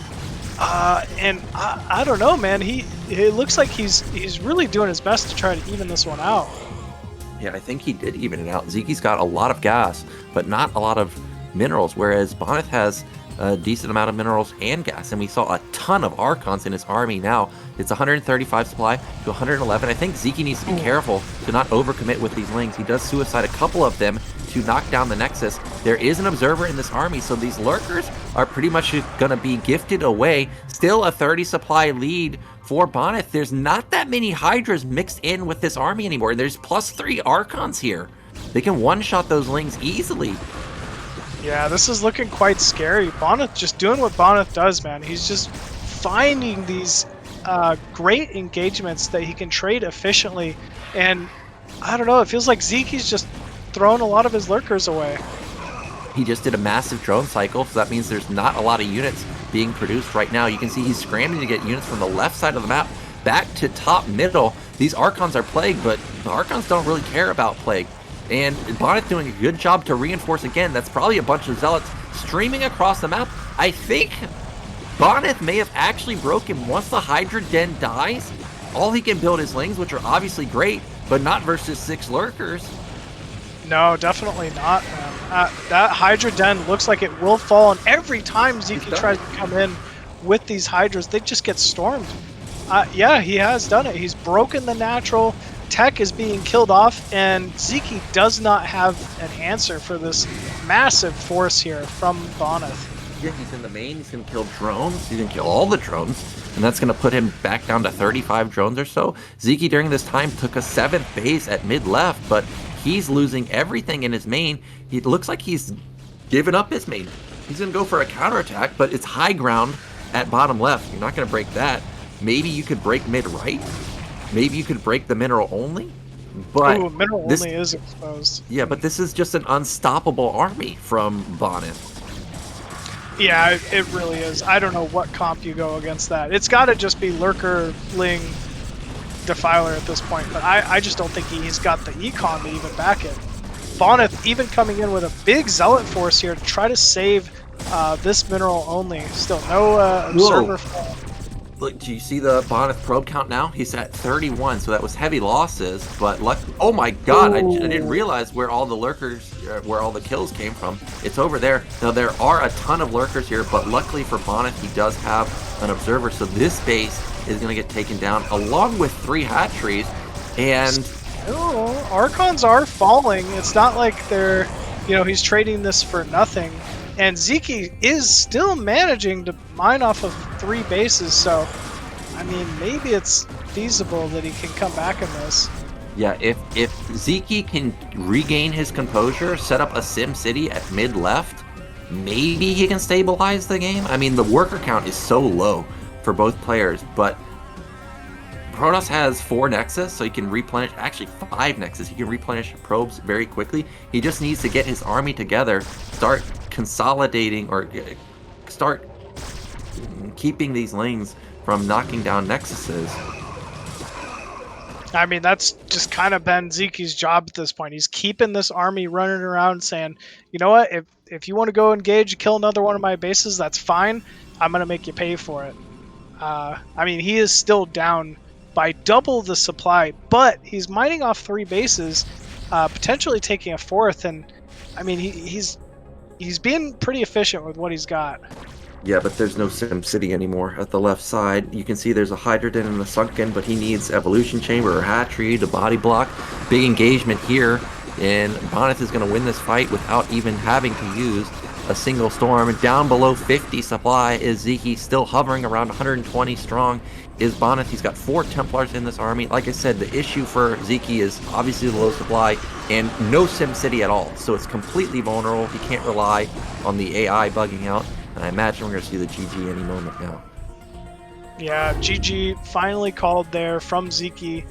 And I don't know, man. It looks like he's really doing his best to try to even this one out. Yeah, I think he did even it out. Ziki's got a lot of gas, but not a lot of minerals, whereas Bonyth has a decent amount of minerals and gas, and we saw a ton of Archons in his army now. It's 135 supply to 111. I think Ziki needs to be careful to not overcommit with these lings. He does suicide a couple of them to knock down the Nexus. There is an observer in this army, so these lurkers are pretty much going to be gifted away. Still a 30 supply lead for Bonyth. There's not that many Hydras mixed in with this army anymore. There's +3 Archons here. They can one-shot those lings easily. Yeah, this is looking quite scary. Bonyth just doing what Bonyth does, man. He's just finding these great engagements that he can trade efficiently. And I don't know, it feels like Ziki's just thrown a lot of his lurkers away. He just did a massive drone cycle, so that means there's not a lot of units being produced right now. You can see he's scrambling to get units from the left side of the map back to top middle. These Archons are Plague, but the Archons don't really care about Plague. And Bonyth doing a good job to reinforce again. That's probably a bunch of Zealots streaming across the map. I think Bonyth may have actually broken once the Hydra Den dies. All he can build is lings, which are obviously great, but not versus 6 lurkers. No, definitely not, man. That Hydra Den looks like it will fall, and every time Ziki tries to come in with these Hydras, they just get stormed. Yeah, he has done it. He's broken the natural. Tech is being killed off, and Ziki does not have an answer for this massive force here from Bonyth. Yeah, he's in the main, he's going to kill drones, he's going to kill all the drones, and that's going to put him back down to 35 drones or so. Ziki during this time took a 7th base at mid-left, but he's losing everything in his main. It looks like he's given up his main. He's going to go for a counterattack, but it's high ground at bottom left. You're not going to break that. Maybe you could break mid-right. Maybe you could break the mineral only, but ooh, mineral only is exposed. Yeah, but this is just an unstoppable army from Bonyth. Yeah, it really is. I don't know what comp you go against that. It's got to just be Lurker, Ling, Defiler at this point, but I just don't think he's got the econ to even back it. Bonyth even coming in with a big Zealot force here to try to save this mineral only. Still no observer fall. Look, do you see the Bonyth probe count now? He's at 31, so that was heavy losses, but oh my god, I didn't realize where all the lurkers, where all the kills came from. It's over there. Now, there are a ton of lurkers here, but luckily for Bonyth, he does have an observer, so this base is going to get taken down, along with 3 hatcheries, and... Oh, Archons are falling. It's not like they're, he's trading this for nothing. And Ziki is still managing to mine off of 3 bases, so, I mean, maybe it's feasible that he can come back in this. Yeah, if Ziki can regain his composure, set up a Sim City at mid-left, maybe he can stabilize the game. I mean, the worker count is so low for both players, but Protoss has 4 Nexus, so he can replenish, actually 5 Nexus. He can replenish probes very quickly. He just needs to get his army together, start consolidating, or start keeping these lings from knocking down Nexuses. I mean, that's just kind of been Ziki's job at this point. He's keeping this army running around saying, you know what, if you want to go engage, kill another one of my bases, that's fine. I'm going to make you pay for it. I mean, he is still down by double the supply, but he's mining off 3 bases, potentially taking a 4th, and I mean, he's being pretty efficient with what he's got. Yeah, but there's no Sim City anymore at the left side. You can see there's a Hydrogen and a Sunken, but he needs Evolution Chamber or Hatchery to body block. Big engagement here, and Bonyth is going to win this fight without even having to use a single storm. Down below 50 supply is Ziki, still hovering around 120 strong is Bonyth. He's got 4 Templars in this army. Like I said, the issue for Ziki is obviously the low supply and no Sim City at all, so it's completely vulnerable. He can't rely on the AI bugging out. And I imagine we're going to see the GG any moment now. Yeah, GG finally called there from Ziki.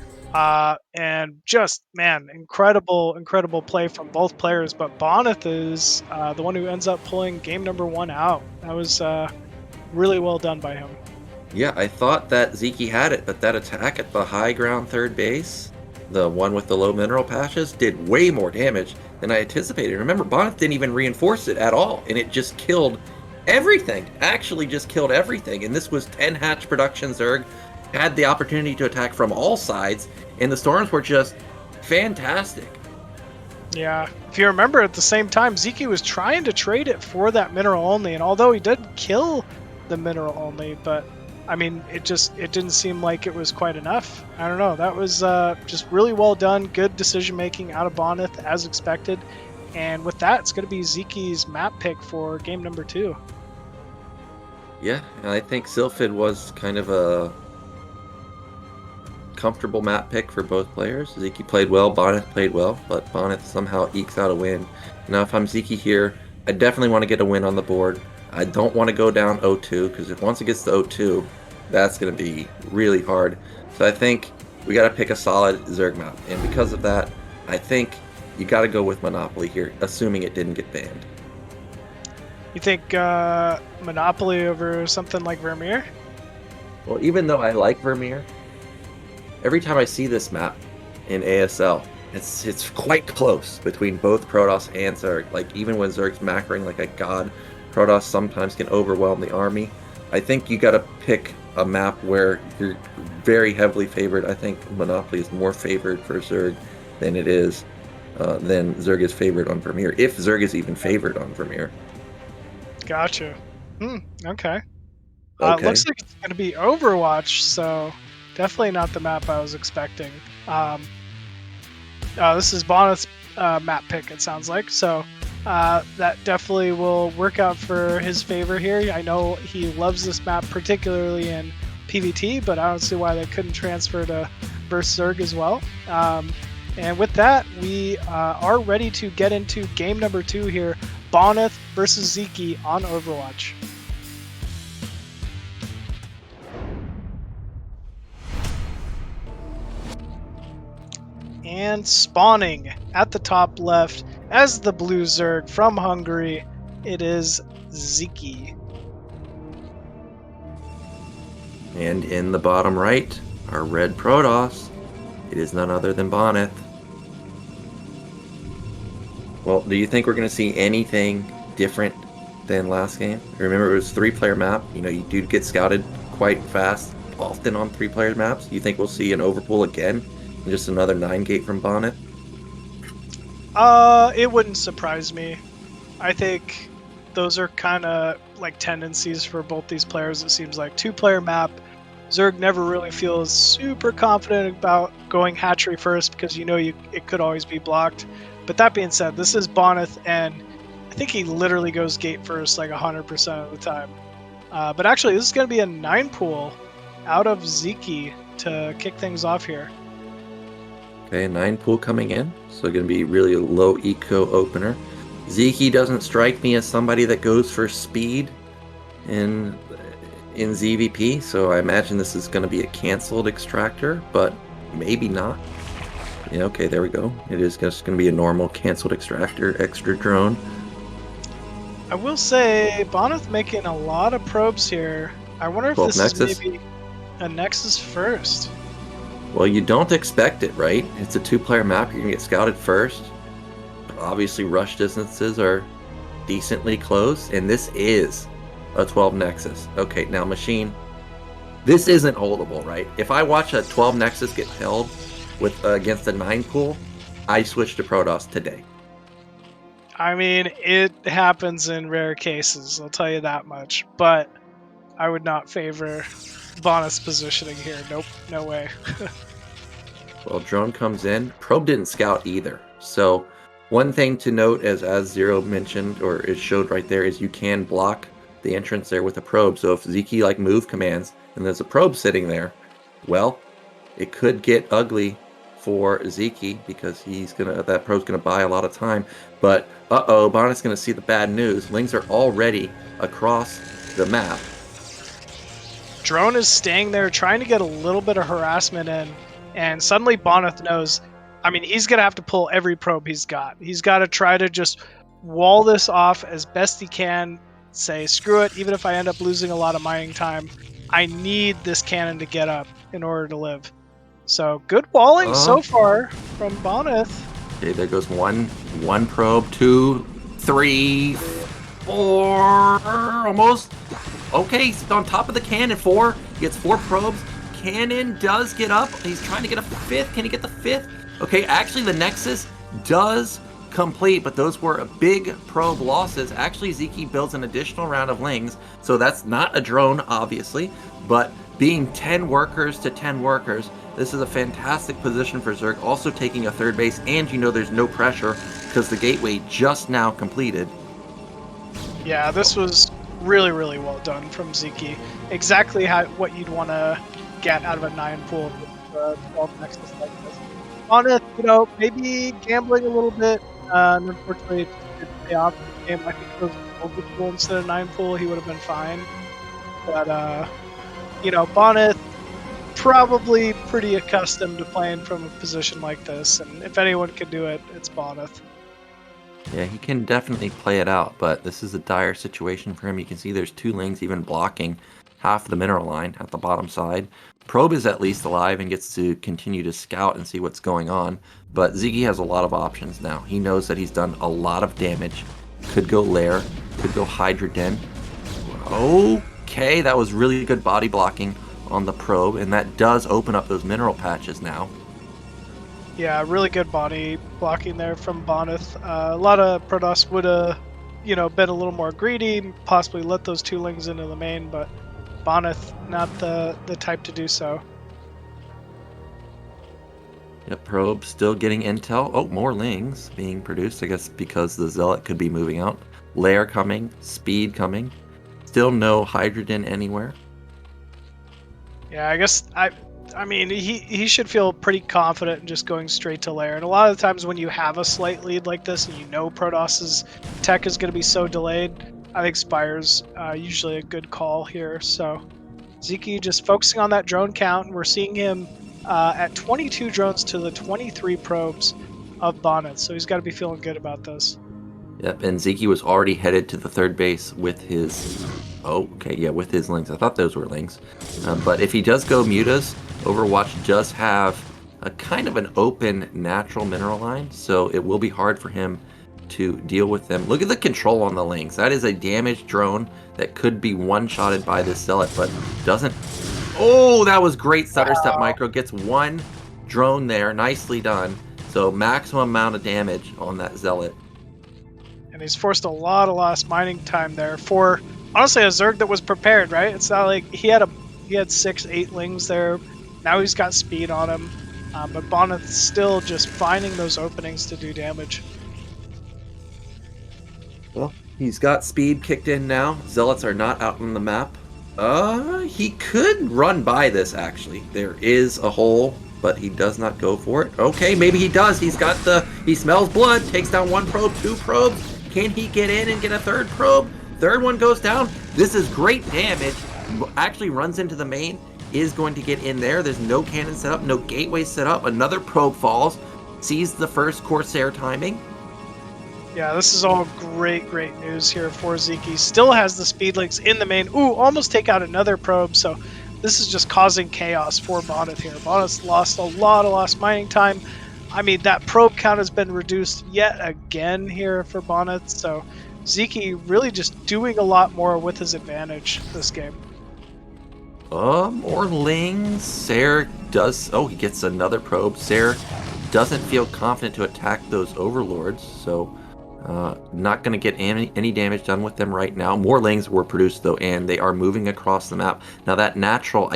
And just, man, incredible play from both players. But Bonyth is the one who ends up pulling game number 1 out. That was really well done by him. Yeah, I thought that Ziki had it, but that attack at the high ground third base, the one with the low mineral patches, did way more damage than I anticipated. Remember, Bonyth didn't even reinforce it at all, and it just killed everything. Actually just killed everything. And this was 10 hatch production. Zerg had the opportunity to attack from all sides, and the storms were just fantastic. Yeah, if you remember, at the same time, Ziki was trying to trade it for that mineral only, and although he did kill the mineral only, but I mean, it didn't seem like it was quite enough. I don't know. That was just really well done. Good decision making out of Bonyth as expected. And with that, it's going to be Ziki's map pick for game number 2. Yeah, and I think Sylphid was kind of a comfortable map pick for both players. Ziki played well, Bonyth played well, but Bonyth somehow ekes out a win. Now, if I'm Ziki here, I definitely want to get a win on the board. I don't want to go down 0-2, because if once it gets to 0-2, that's going to be really hard. So I think we got to pick a solid Zerg map, and because of that, I think you got to go with Monopoly here, assuming it didn't get banned. You think Monopoly over something like Vermeer? Well, even though I like Vermeer, every time I see this map in ASL, it's quite close between both Protoss and Zerg. Like, even when Zerg's macroing like a god, Protoss sometimes can overwhelm the army. I think you got to pick a map where you're very heavily favored. I think Monopoly is more favored for Zerg than it is than Zerg is favored on Vermeer, if Zerg is even favored on Vermeer. Gotcha. Okay. Okay. Looks like it's going to be Overwatch, so definitely not the map I was expecting. This is Bonyth's map pick, it sounds like. So that definitely will work out for his favor here. I know he loves this map, particularly in PvT, but I don't see why they couldn't transfer to versus Zerg as well. And with that, we are ready to get into game number 2 here. Bonyth versus Ziki on Overwatch. And spawning at the top left as the blue Zerg from Hungary, it is Ziki. And in the bottom right, our red Protoss, it is none other than Bonyth. Well, do you think we're going to see anything different than last game? Remember, it was 3-player map. You know, you do get scouted quite fast, often on 3-player maps. You think we'll see an overpull again? And just another 9-gate from Bonit? It wouldn't surprise me. I think those are kind of like tendencies for both these players. It seems like 2-player map. Zerg never really feels super confident about going hatchery first because you know it could always be blocked. But that being said, this is Bonyth, and I think he literally goes gate first like 100% of the time. But actually, this is going to be a 9-pool out of Ziki to kick things off here. Okay, 9-pool coming in. So going to be really a low eco opener. Ziki doesn't strike me as somebody that goes for speed in ZVP, so I imagine this is going to be a canceled extractor, but maybe not. Yeah, okay, there we go. It is just going to be a normal canceled extractor, extra drone. I will say, Bonyth making a lot of probes here. I wonder if this Nexus? is maybe a Nexus first. Well, you don't expect it, right? It's a 2-player map. You're going to get scouted first. Obviously, rush distances are decently close, and this is a 12 Nexus. Okay, now Machine, this isn't holdable, right? If I watch a 12 Nexus get held with against a 9-pool, I switch to Protoss today. I mean, it happens in rare cases, I'll tell you that much. But I would not favor Bonyth's positioning here. Nope, no way. Well, drone comes in. Probe didn't scout either. So one thing to note, as Zero mentioned, or it showed right there, is you can block the entrance there with a probe. So if Ziki like move commands and there's a probe sitting there, well, it could get ugly for Ziki because that pro's gonna buy a lot of time. But Bonit's gonna see the bad news. Lings are already across the map. Drone is staying there, trying to get a little bit of harassment in, and suddenly Bonyth knows. I mean, he's gonna have to pull every probe he's got. He's got to try to just wall this off as best he can. Say, screw it. Even if I end up losing a lot of mining time, I need this cannon to get up in order to live. So good walling so far from Bonyth. Okay, there goes one probe, 2, 3, 4, almost. Okay, he's on top of the cannon. 4, he gets 4 probes. Cannon does get up. He's trying to get a 5th. Can he get the 5th? Okay, actually the Nexus does complete, but those were big probe losses. Actually, Ziki builds an additional round of Lings, so that's not a drone, obviously, but being 10 workers to 10 workers, this is a fantastic position for Zerg, also taking a 3rd base, and there's no pressure because the gateway just now completed. Yeah, this was really, really well done from Ziki. Exactly what you'd want to get out of a 9 pool with 12 Nexus like this. Bonyth, maybe gambling a little bit, and unfortunately it didn't pay off in the game. I think if it was a 12 pool instead of 9 pool, he would have been fine. But, Bonyth probably pretty accustomed to playing from a position like this, and if anyone can do it, it's Bonyth. Yeah, he can definitely play it out, but this is a dire situation for him. You can see there's 2 Lings even blocking half the mineral line at the bottom side. Probe is at least alive and gets to continue to scout and see what's going on, but Ziki has a lot of options now. He knows that he's done a lot of damage. Could go Lair, could go Hydra Den. Okay, that was really good body blocking on the probe, and that does open up those mineral patches now. Yeah, really good body blocking there from Bonyth. A lot of Protoss would have, been a little more greedy, possibly let those 2 Lings into the main, but Bonyth not the type to do so. Yep, probe still getting intel. Oh, more Lings being produced, I guess because the Zealot could be moving out. Lair coming, speed coming. Still no hydrogen anywhere. Yeah, I guess I mean he should feel pretty confident in just going straight to Lair. And a lot of the times when you have a slight lead like this and Protoss's tech is going to be so delayed, I think Spire's usually a good call here. So Ziki just focusing on that drone count, and we're seeing him at 22 drones to the 23 probes of Bonyth. So he's got to be feeling good about this. Yep, and Ziki was already headed to the 3rd base with his... with his Lings. I thought those were Lings. But if he does go Mutas, Overwatch does have a kind of an open natural mineral line, so it will be hard for him to deal with them. Look at the control on the Lings. That is a damaged drone that could be one-shotted by this Zealot, but doesn't... Oh, that was great. Stutter Step Micro gets 1 drone there. Nicely done. So maximum amount of damage on that Zealot. And he's forced a lot of lost mining time there for, honestly, a Zerg that was prepared, right? It's not like he had 6, 8 Lings there. Now he's got speed on him. But Bonyth's still just finding those openings to do damage. Well, he's got speed kicked in now. Zealots are not out on the map. He could run by this, actually. There is a hole, but he does not go for it. Okay, maybe he does. He smells blood, takes down 1 probe, 2 probes. Can he get in and get a 3rd probe? 3rd one goes down. This is great damage. Actually runs into the main, is going to get in there. There's no cannon set up, no gateway set up. Another probe falls, sees the first Corsair timing. Yeah, this is all great news here for Ziki. Still has the speed links in the main. Ooh, almost take out another probe. So this is just causing chaos for Bonyth here. Bonyth's lost a lot of lost mining time. I mean, that probe count has been reduced yet again here for Bonyth. So Ziki really just doing a lot more with his advantage this game. More Lings. Ser does... Oh, he gets another probe. Ser doesn't feel confident to attack those Overlords, so not going to get any damage done with them right now. More Lings were produced, though, and they are moving across the map. Now, that natural,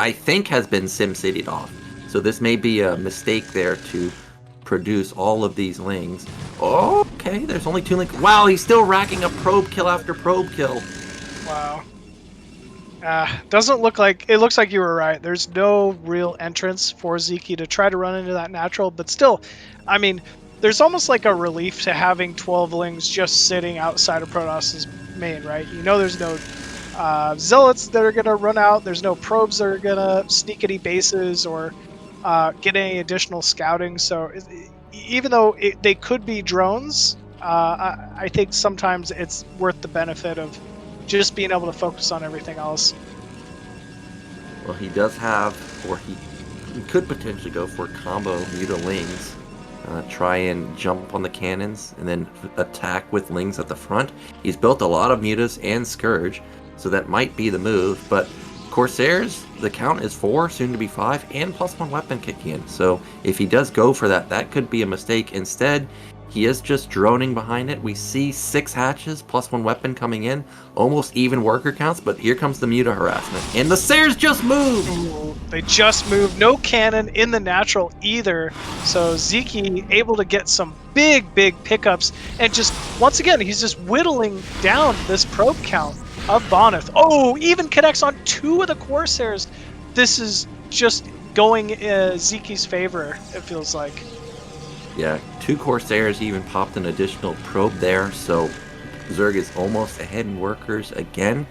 I think, has been SimCity'd off, so this may be a mistake there to produce all of these Lings. Oh, okay, there's only 2 Lings. Wow, he's still racking up probe kill after probe kill. Wow. Doesn't look like it. Looks like you were right. There's no real entrance for Ziki to try to run into that natural, but still, I mean, there's almost like a relief to having 12 lings just sitting outside of Protoss's main, right? You know, there's no zealots that are gonna run out. There's no probes that are gonna sneak any bases or get any additional scouting. So even though they could be drones, I think sometimes it's worth the benefit of just being able to focus on everything else. Well, he does have, or he could potentially go for a combo muta-lings. Try and jump on the cannons and then attack with lings at the front. He's built a lot of mutas and Scourge, so that might be the move. But Corsairs, the count is 4, soon to be 5, and +1 weapon kicking in. So if he does go for that, that could be a mistake. Instead, he is just droning behind it. We see 6 hatches, +1 weapon coming in, almost even worker counts, but here comes the muta harassment. And the Sairs just moved! Ooh, they just moved. No cannon in the natural either. So Ziki able to get some big pickups. And just, once again, he's just whittling down this probe count of Bonyth. Oh, even connects on 2 of the Corsairs. This is just going Ziki's favor, it feels like. Yeah, 2 Corsairs even popped an additional probe there, so Zerg is almost ahead in workers again.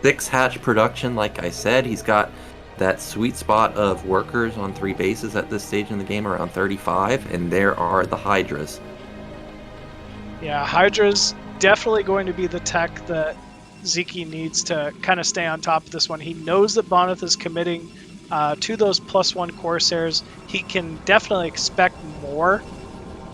6 hatch production, like I said. He's got that sweet spot of workers on 3 bases at this stage in the game, around 35, and there are the Hydras. Yeah, Hydra's definitely going to be the tech that Ziki needs to kind of stay on top of this one. He knows that Bonyth is committing to those +1 Corsairs. He can definitely expect more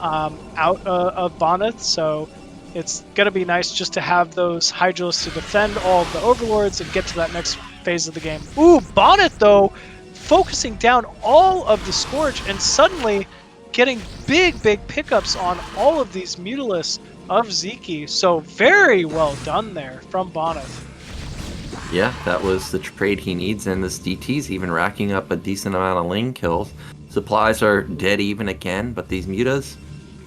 out of Bonyth, so it's going to be nice just to have those Hydrals to defend all of the Overlords and get to that next phase of the game. Ooh, Bonyth, though, focusing down all of the Scourge and suddenly getting big pickups on all of these Mutalisks of Ziki. So very well done there from Bonyth. Yeah, that was the trade he needs, and this DT's even racking up a decent amount of ling kills. Supplies are dead even again, but these mutas,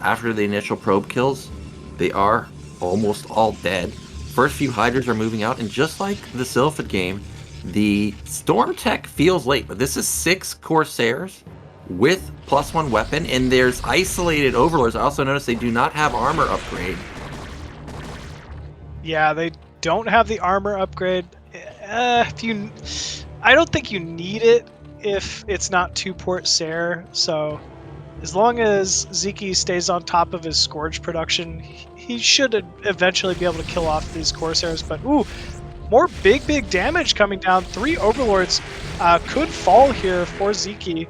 after the initial probe kills, they are almost all dead. First few Hydras are moving out, and just like the Sylphid game, the Storm Tech feels late, but this is 6 Corsairs with +1 weapon, and there's isolated Overlords. I also noticed they do not have armor upgrade. Yeah, they don't have the armor upgrade. I don't think you need it if it's not 2-port Sair, so as long as Ziki stays on top of his Scourge production, he should eventually be able to kill off these Corsairs. But ooh, more big damage coming down. 3 Overlords could fall here for Ziki.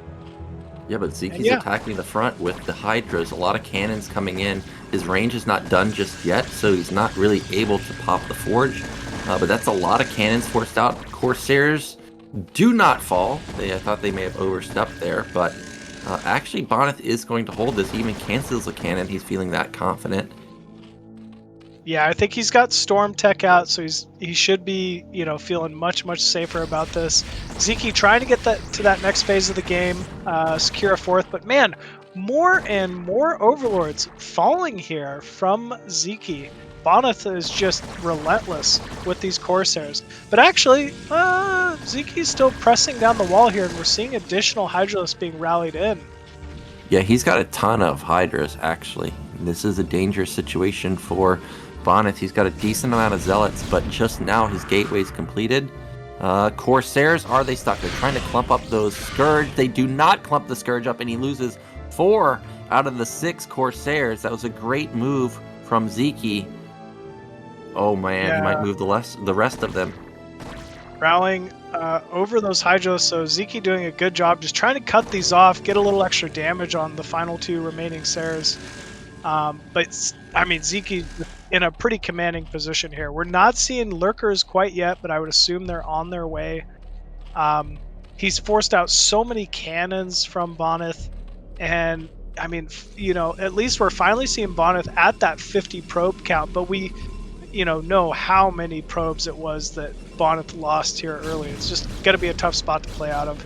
Yeah, but Ziki's attacking the front with the Hydras. A lot of cannons coming in. His range is not done just yet, so he's not really able to pop the Forge. But that's a lot of cannons forced out. Corsairs do not fall. I thought they may have overstepped there, but actually Bonyth is going to hold this. He even cancels a cannon. He's feeling that confident. Yeah, I think he's got Storm Tech out, so he should be, feeling much safer about this. Ziki trying to get to that next phase of the game, secure a 4th, but man, more and more Overlords falling here from Ziki. Bonyth is just relentless with these Corsairs. But actually, Ziki's still pressing down the wall here, and we're seeing additional Hydralisks being rallied in. Yeah, he's got a ton of Hydras, actually. This is a dangerous situation for Bonyth. He's got a decent amount of Zealots, but just now his gateway's completed. Corsairs, are they stuck? They're trying to clump up those Scourge. They do not clump the Scourge up, and he loses 4 out of the 6 Corsairs. That was a great move from Ziki. Oh man, he might move the rest of them. Rallying over those Hydras, so Ziki doing a good job just trying to cut these off, get a little extra damage on the final 2 remaining Sairs. But, I mean, Ziki in a pretty commanding position here. We're not seeing Lurkers quite yet, but I would assume they're on their way. He's forced out so many cannons from Bonyth, and, I mean, at least we're finally seeing Bonyth at that 50 probe count, but we know how many probes it was that Bonyth lost here early. It's just going to be a tough spot to play out of.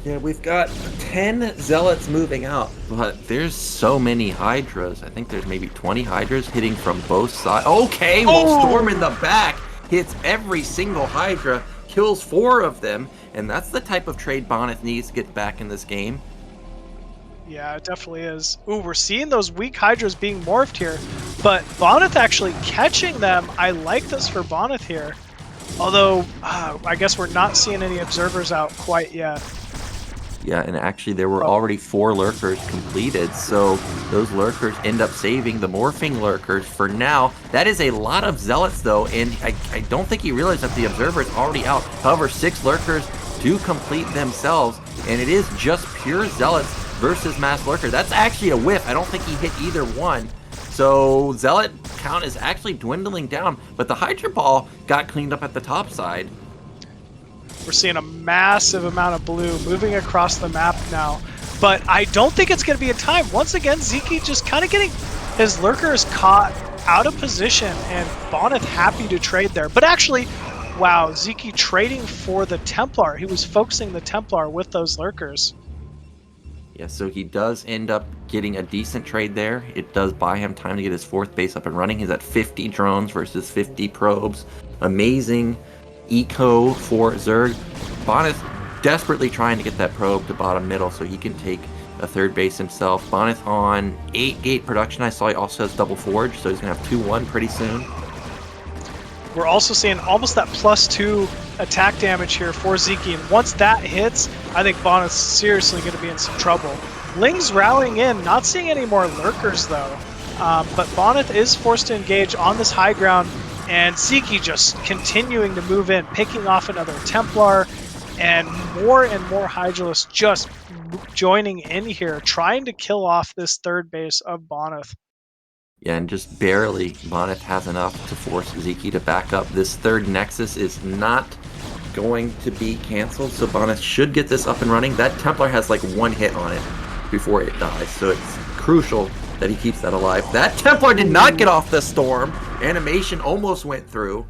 Yeah, we've got 10 Zealots moving out, but there's so many Hydras. I think there's maybe 20 Hydras hitting from both sides. Okay, well, Storm in the back hits every single Hydra, kills 4 of them, and that's the type of trade Bonyth needs to get back in this game. Yeah, it definitely is. Ooh, we're seeing those weak Hydras being morphed here, but Bonyth actually catching them. I like this for Bonyth here. Although, I guess we're not seeing any observers out quite yet. Yeah, and actually there were already 4 lurkers completed, so those lurkers end up saving the morphing lurkers for now. That is a lot of zealots though, and I don't think he realized that the observer is already out. However, 6 lurkers do complete themselves, and it is just pure zealots versus mass lurker. That's actually a whiff. I don't think he hit either one. So zealot count is actually dwindling down, but the Hydra Ball got cleaned up at the top side. We're seeing a massive amount of blue moving across the map now, but I don't think it's going to be a time. Once again, Ziki just kind of getting his lurkers caught out of position, and Bonyth happy to trade there. But actually, wow, Ziki trading for the Templar. He was focusing the Templar with those lurkers. Yeah, so he does end up getting a decent trade there. It does buy him time to get his 4th base up and running. He's at 50 drones versus 50 probes. Amazing eco for Zerg. Bonyth desperately trying to get that probe to bottom middle so he can take a 3rd base himself. Bonyth on 8-gate production. I saw he also has double forge, so he's going to have 2-1 pretty soon. We're also seeing almost that +2 attack damage here for Ziki, and once that hits, I think Bonyth's seriously going to be in some trouble. Ling's rallying in, not seeing any more lurkers though, but Bonyth is forced to engage on this high ground, and Ziki just continuing to move in, picking off another Templar, and more Hydralists just joining in here, trying to kill off this 3rd base of Bonyth. Yeah, and just barely Bonyth has enough to force Ziki to back up. This 3rd Nexus is not going to be canceled, so Bonyth should get this up and running. That Templar has like 1 hit on it before it dies, so it's crucial that he keeps that alive. That Templar did not get off the storm. Animation almost went through.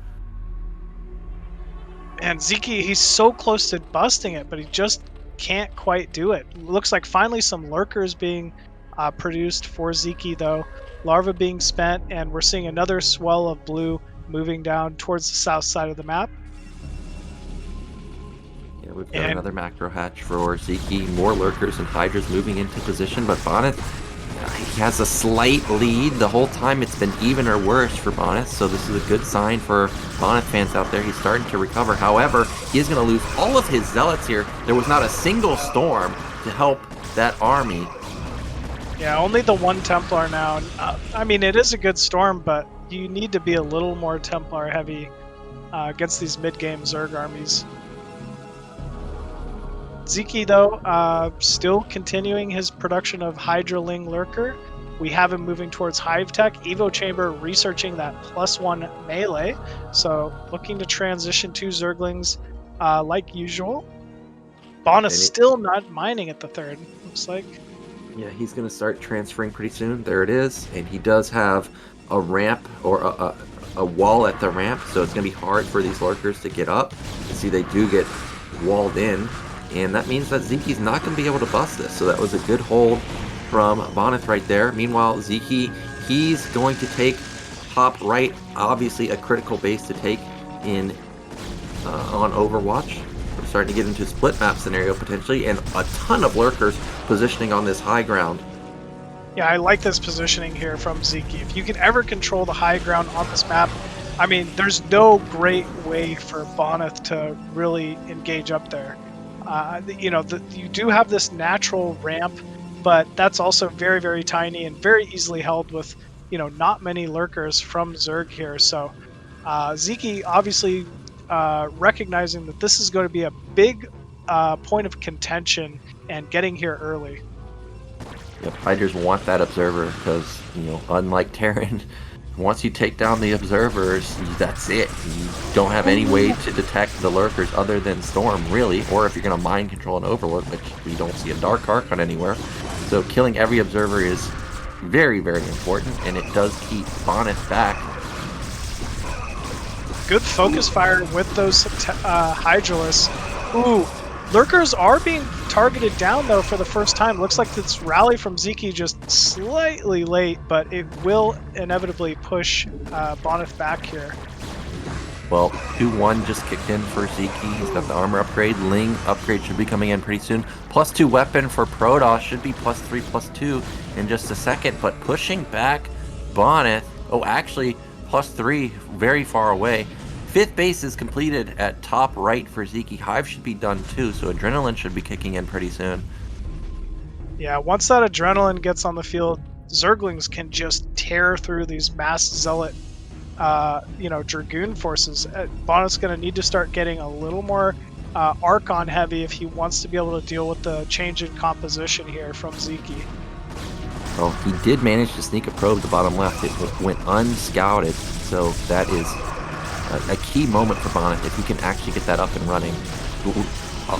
And Ziki, he's so close to busting it, but he just can't quite do it. Looks like finally some lurkers being produced for Ziki though. Larva being spent, and we're seeing another swell of blue moving down towards the south side of the map. Yeah, we've got another macro hatch for Ziki. More lurkers and Hydras moving into position, but Bonyth, he has a slight lead. The whole time it's been even or worse for Bonyth, so this is a good sign for Bonyth fans out there. He's starting to recover. However, he is going to lose all of his zealots here. There was not a single storm to help that army. Yeah, only the 1 Templar now. I mean, it is a good storm, but you need to be a little more Templar heavy against these mid-game Zerg armies. Ziki, though, still continuing his production of Hydraling Lurker. We have him moving towards Hive Tech. Evo Chamber researching that +1 melee. So looking to transition to Zerglings like usual. Bonyth still not mining at the 3rd, looks like. Yeah, he's going to start transferring pretty soon. There it is. And he does have a ramp or a wall at the ramp, so it's going to be hard for these lurkers to get up. You see, they do get walled in, and that means that Ziki's not going to be able to bust this. So that was a good hold from Bonyth right there. Meanwhile, Ziki, he's going to take top right, obviously a critical base to take in on Overwatch. We're starting to get into split map scenario potentially, and a ton of lurkers positioning on this high ground. Yeah, I like this positioning here from Ziki. If you can ever control the high ground on this map, I mean, there's no great way for Bonyth to really engage up there. You know, you do have this natural ramp, but that's also very, very tiny and very easily held with, you know, not many lurkers from Zerg here. So Ziki obviously recognizing that this is going to be a big point of contention and getting here early. Yep, Hydras want that observer because, you know, unlike Terran, once you take down the observers, that's it. You don't have any way to detect the lurkers other than Storm, really, or if you're going to mind control an Overlord, which we don't see a Dark Archon anywhere. So killing every observer is very, very important, and it does keep Bonyth back. Good focus fire with those Hydralists. Ooh, lurkers are being targeted down, though, for the first time. Looks like this rally from Ziki just slightly late, but it will inevitably push Bonyth back here. Well, 2-1 just kicked in for Ziki. He's got the armor upgrade. Ling upgrade should be coming in pretty soon. +2 weapon for Protoss should be +3, +2 in just a second. But pushing back Bonyth. Oh, actually, +3, very far away. 5th base is completed at top right for Ziki. Hive should be done too, so Adrenaline should be kicking in pretty soon. Yeah, once that Adrenaline gets on the field, Zerglings can just tear through these mass Zealot Dragoon forces. Bonit's going to need to start getting a little more Archon heavy if he wants to be able to deal with the change in composition here from Ziki. Well, he did manage to sneak a probe to the bottom left. It went unscouted, so that is a key moment for Bonit if he can actually get that up and running.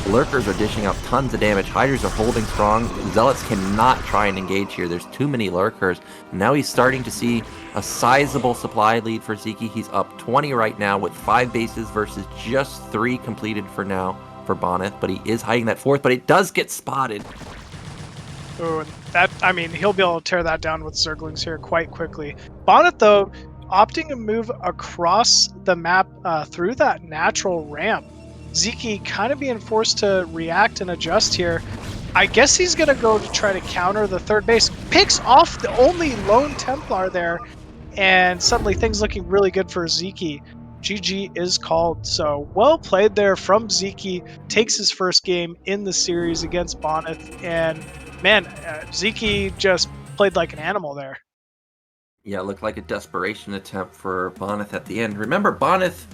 Lurkers are dishing out tons of damage. Hydras are holding strong. Zealots cannot try and engage here. There's too many Lurkers. Now he's starting to see a sizable supply lead for Ziki. He's up 20 right now with 5 bases versus just 3 completed for now for Bonyth. But he is hiding that 4th, but it does get spotted. Ooh, he'll be able to tear that down with Zerglings here quite quickly. Bonyth, though, opting to move across the map through that natural ramp. Ziki kind of being forced to react and adjust here. I guess he's going to go to try to counter the 3rd base. Picks off the only lone Templar there, and suddenly things looking really good for Ziki. GG is called, so well played there from Ziki. Takes his first game in the series against Bonyth, and man, Ziki just played like an animal there. Yeah, it looked like a desperation attempt for Bonyth at the end. Remember, Bonyth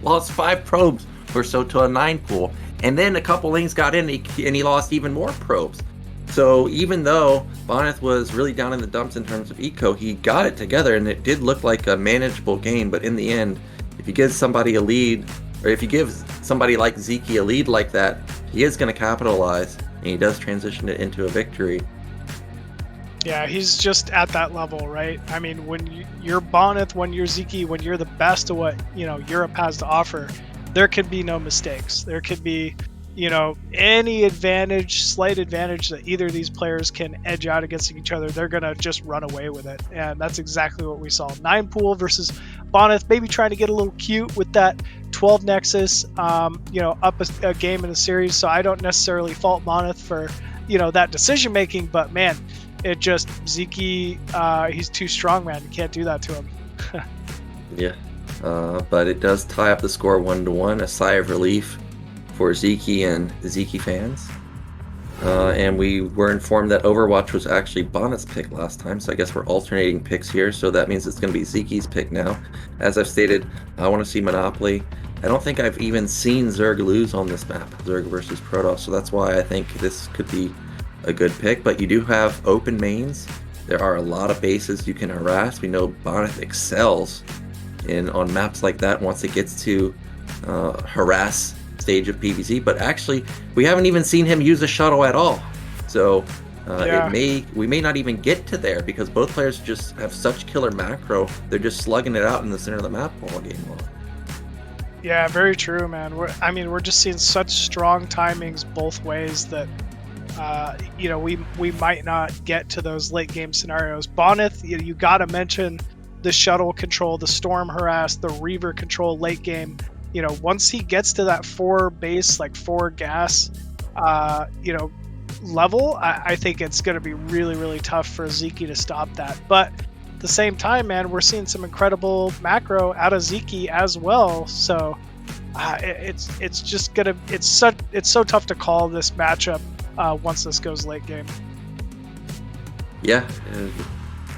lost 5 probes or so to a 9 pool, and then a couple lanes got in and he lost even more probes. So even though Bonyth was really down in the dumps in terms of eco, he got it together and it did look like a manageable game. But in the end, if you give somebody a lead, or if you give somebody like Ziki a lead like that, he is going to capitalize, and he does transition it into a victory. Yeah, he's just at that level, right? I mean, when you're Bonyth, when you're Ziki, when you're the best of what Europe has to offer, there can be no mistakes. There could be, any advantage, slight advantage that either of these players can edge out against each other. They're gonna just run away with it, and that's exactly what we saw. 9 pool versus Bonyth, maybe trying to get a little cute with that 12 Nexus, up a game in a series. So I don't necessarily fault Bonyth for, that decision making, but man, it just Ziki, he's too strong, man. You can't do that to him. Yeah. But it does tie up the score 1-1, a sigh of relief for Ziki and Ziki fans. And we were informed that Overwatch was actually Bonyth's pick last time, so I guess we're alternating picks here, so that means it's going to be Ziki's pick now. As I've stated, I want to see Monopoly. I don't think I've even seen Zerg lose on this map, Zerg versus Protoss, so that's why I think this could be a good pick. But you do have open mains. There are a lot of bases you can harass. We know Bonyth excels on maps like that once it gets to harass stage of PvZ, but actually we haven't even seen him use a shuttle at all, so we may not even get to there because both players just have such killer macro. They're just slugging it out in the center of the map all game long. Yeah, very true, man. We're just seeing such strong timings both ways that we might not get to those late game scenarios. Bonyth, you gotta mention the shuttle control, the storm harass, the reaver control late game. Once he gets to that 4 base, like 4 gas, level, I think it's going to be really, really tough for Ziki to stop that. But at the same time, man, we're seeing some incredible macro out of Ziki as well. So it's so tough to call this matchup once this goes late game. Yeah.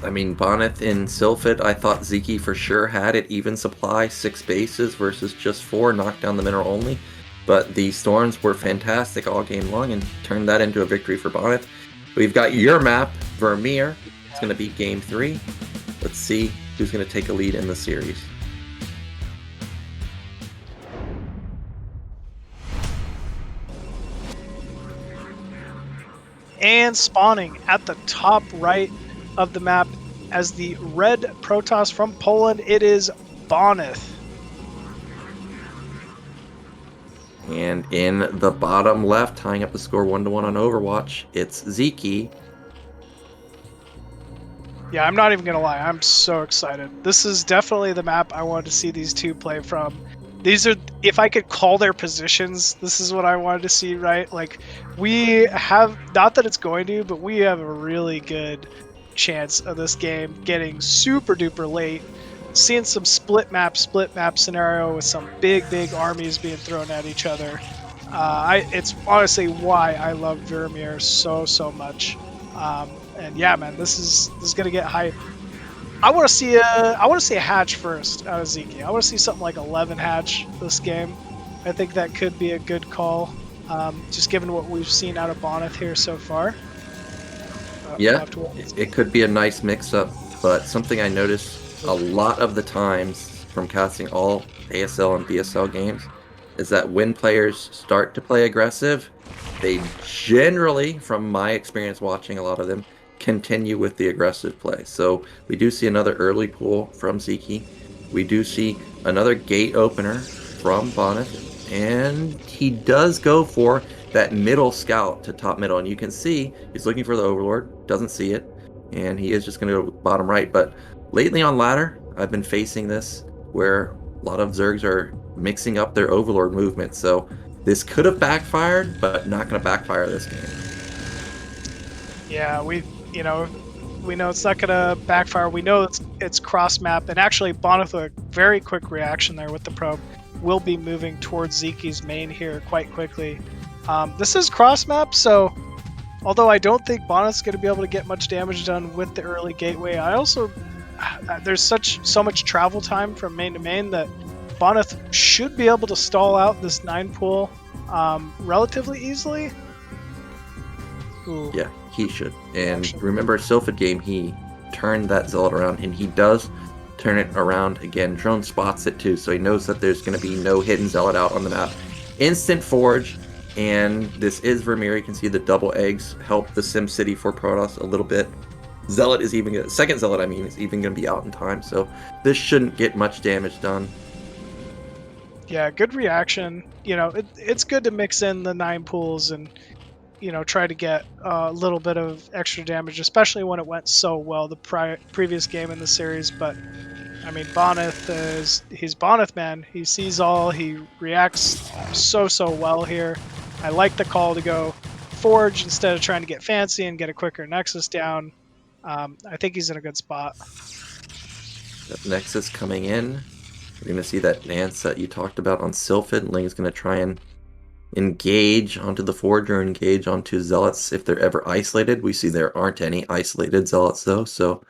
Bonyth in Sylphid, I thought Ziki for sure had it even supply, 6 bases versus just 4, knocked down the mineral only. But the Storms were fantastic all game long and turned that into a victory for Bonyth. We've got your map, Vermeer. It's going to be game 3. Let's see who's going to take a lead in the series. And spawning at the top right of the map as the red Protoss from Poland, it is Bonyth. And in the bottom left, tying up the score 1-1 on Overwatch, it's Ziki. Yeah, I'm not even gonna lie, I'm so excited. This is definitely the map I wanted to see these two play from. these are, if I could call their positions, this is what I wanted to see, right? Like, we have, not that it's going to, but we have a really good chance of this game getting super duper late, seeing some split map scenario with some big armies being thrown at each other. It's honestly why I love Vermeer so much. And yeah, man, this is gonna get hype. I want to see a hatch first out of Ziki. I want to see something like 11 hatch this game. I think that could be a good call, just given what we've seen out of Bonyth here so far. Yeah, it could be a nice mix-up, but something I noticed a lot of the times from casting all ASL and BSL games is that when players start to play aggressive, they generally, from my experience watching a lot of them, continue with the aggressive play. So we do see another early pull from Ziki. We do see another gate opener from Bonyth, and he does go for that middle scout to top middle, and you can see he's looking for the Overlord, doesn't see it, and he is just going to go bottom right. But lately on ladder, I've been facing this where a lot of Zergs are mixing up their Overlord movement, so this could have backfired, but not going to backfire this game. Yeah, we know it's not going to backfire. We know it's cross map, and actually Bonyth, a very quick reaction there with the probe, will be moving towards Ziki's main here quite quickly. This is cross map, so although I don't think Bonyth's going to be able to get much damage done with the early gateway, I also there's so much travel time from main to main that Bonyth should be able to stall out this 9 pool relatively easily. Ooh. Yeah, he should. And remember, Sylphid game, he turned that Zealot around, and he does turn it around again. Drone spots it too, so he knows that there's going to be no hidden Zealot out on the map. Instant Forge, and this is Vermeer. You can see the double eggs help the Sim City for Protoss a little bit. Zealot is even gonna, second Zealot, I mean, is even going to be out in time, so this shouldn't get much damage done. Yeah, good reaction. It's good to mix in the 9 pools and try to get a little bit of extra damage, especially when it went so well the previous game in the series. But I mean, Bonyth he's Bonyth, man. He sees all. He reacts so well here. I like the call to go Forge instead of trying to get fancy and get a quicker Nexus down. I think he's in a good spot. That Nexus coming in. We're going to see that dance that you talked about on Sylphid. Ling's going to try and engage onto the Forge or engage onto Zealots if they're ever isolated. We see there aren't any isolated Zealots though, so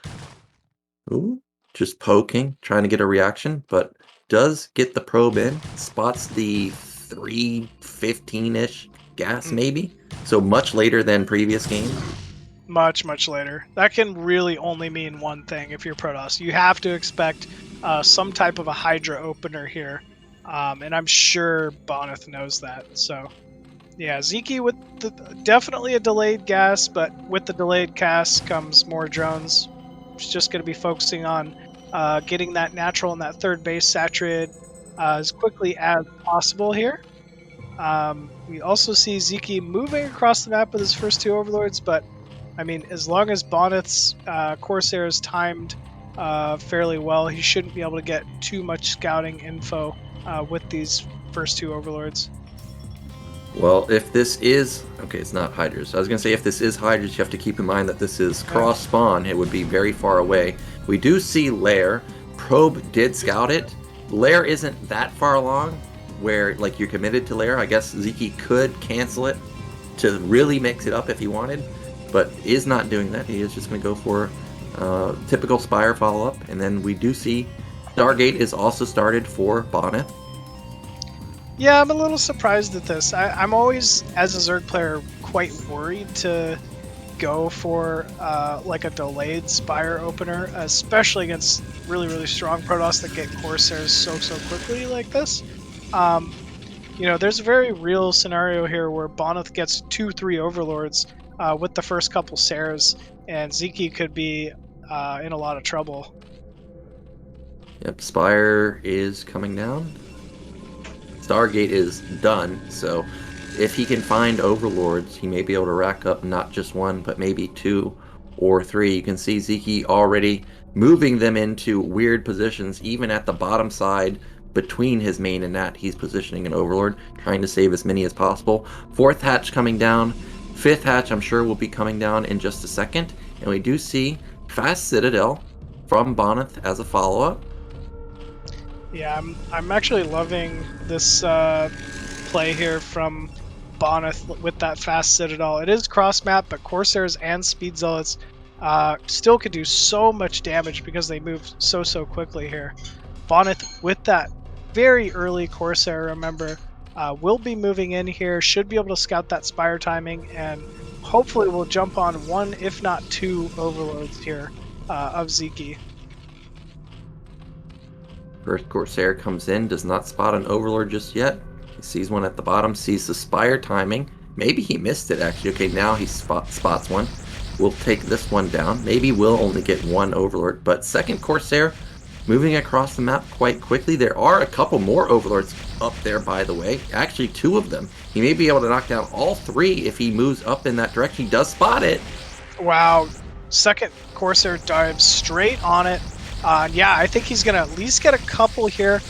just poking, trying to get a reaction, but does get the probe in, spots the 3:15-ish gas maybe, so much later than previous games. Much later. That can really only mean one thing if you're Protoss. You have to expect some type of a Hydra opener here. And I'm sure Bonyth knows that. So, yeah, Ziki with definitely a delayed gas, but with the delayed gas comes more drones. He's just going to be focusing on getting that natural and that third base saturated as quickly as possible here. We also see Ziki moving across the map with his first 2 Overlords, but I mean, as long as Bonyth's Corsair is timed fairly well, he shouldn't be able to get too much scouting info with these first 2 Overlords. Well, if this is... Okay, it's not Hydras. I was going to say, if this is Hydras, you have to keep in mind that this is cross-spawn. It would be very far away. We do see Lair. Probe did scout it. Lair isn't that far along where, like, you're committed to Lair. I guess Ziki could cancel it to really mix it up if he wanted, but is not doing that. He is just going to go for typical Spire follow-up. And then we do see Stargate is also started for Bonyth. Yeah, I'm a little surprised at this. I'm always, as a Zerg player, quite worried to go for like a delayed Spire opener, especially against really strong Protoss that get Corsairs so quickly like this. There's a very real scenario here where Bonyth gets 2-3 Overlords with the first couple Sairs, and Ziki could be in a lot of trouble. Yep, Spire is coming down. Stargate is done, so if he can find Overlords, he may be able to rack up not just 1, but maybe 2 or 3. You can see Ziki already moving them into weird positions, even at the bottom side between his main and that, he's positioning an Overlord, trying to save as many as possible. 4th hatch coming down. 5th hatch, I'm sure, will be coming down in just a second. And we do see Fast Citadel from Bonyth as a follow-up. Yeah, I'm actually loving this play here from Bonyth with that Fast Citadel. It is cross-map, but Corsairs and Speed Zealots still could do so much damage because they move so quickly here. Bonyth with that very early Corsair, remember, will be moving in here, should be able to scout that Spire timing, and hopefully we'll jump on 1, if not 2 Overlords here of Ziki. First Corsair comes in, does not spot an Overlord just yet. He sees one at the bottom, sees the Spire timing. Maybe he missed it, actually. Okay, now he spots one. We'll take this one down. Maybe we'll only get 1 Overlord, but second Corsair moving across the map quite quickly. There are a couple more Overlords up there, by the way. Actually, 2 of them. He may be able to knock down all 3 if he moves up in that direction. He does spot it. Wow. Second Corsair dives straight on it. Yeah, I think he's going to at least get a couple here.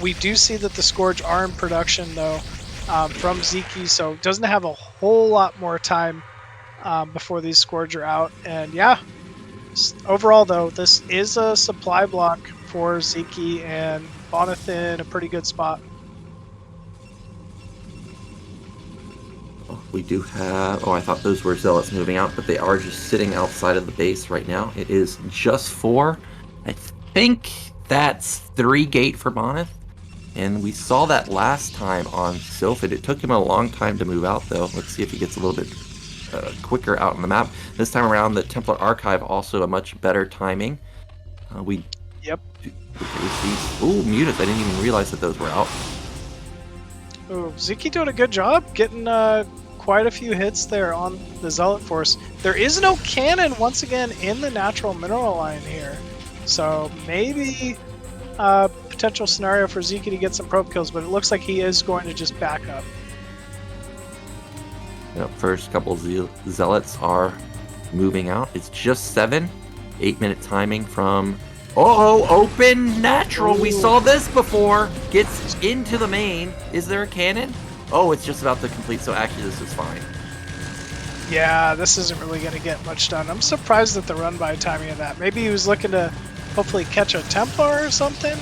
We do see that the Scourge are in production, though, from Ziki, so doesn't have a whole lot more time before these Scourge are out. And yeah, overall, though, this is a supply block for Ziki, and Bonyth in a pretty good spot. We do have... Oh, I thought those were Zealots moving out, but they are just sitting outside of the base right now. It is just 4. I think that's 3 gate for Bonyth. And we saw that last time on Sylphid. It took him a long time to move out, though. Let's see if he gets a little bit quicker out on the map. This time around, the Templar Archive also a much better timing. Yep. Ooh, Mutas. I didn't even realize that those were out. Oh, Ziki doing a good job getting quite a few hits there on the Zealot Force. There is no cannon, once again, in the natural mineral line here. So maybe potential scenario for Ziki to get some probe kills, but it looks like he is going to just back up. Yep, first couple Zealots are moving out. It's just 7. 8-minute timing from... Oh, open natural. Ooh. We saw this before. Gets into the main. Is there a cannon? Oh, it's just about to complete, so actually this is fine. Yeah, this isn't really going to get much done. I'm surprised at the run-by timing of that. Maybe he was looking to hopefully catch a Templar or something.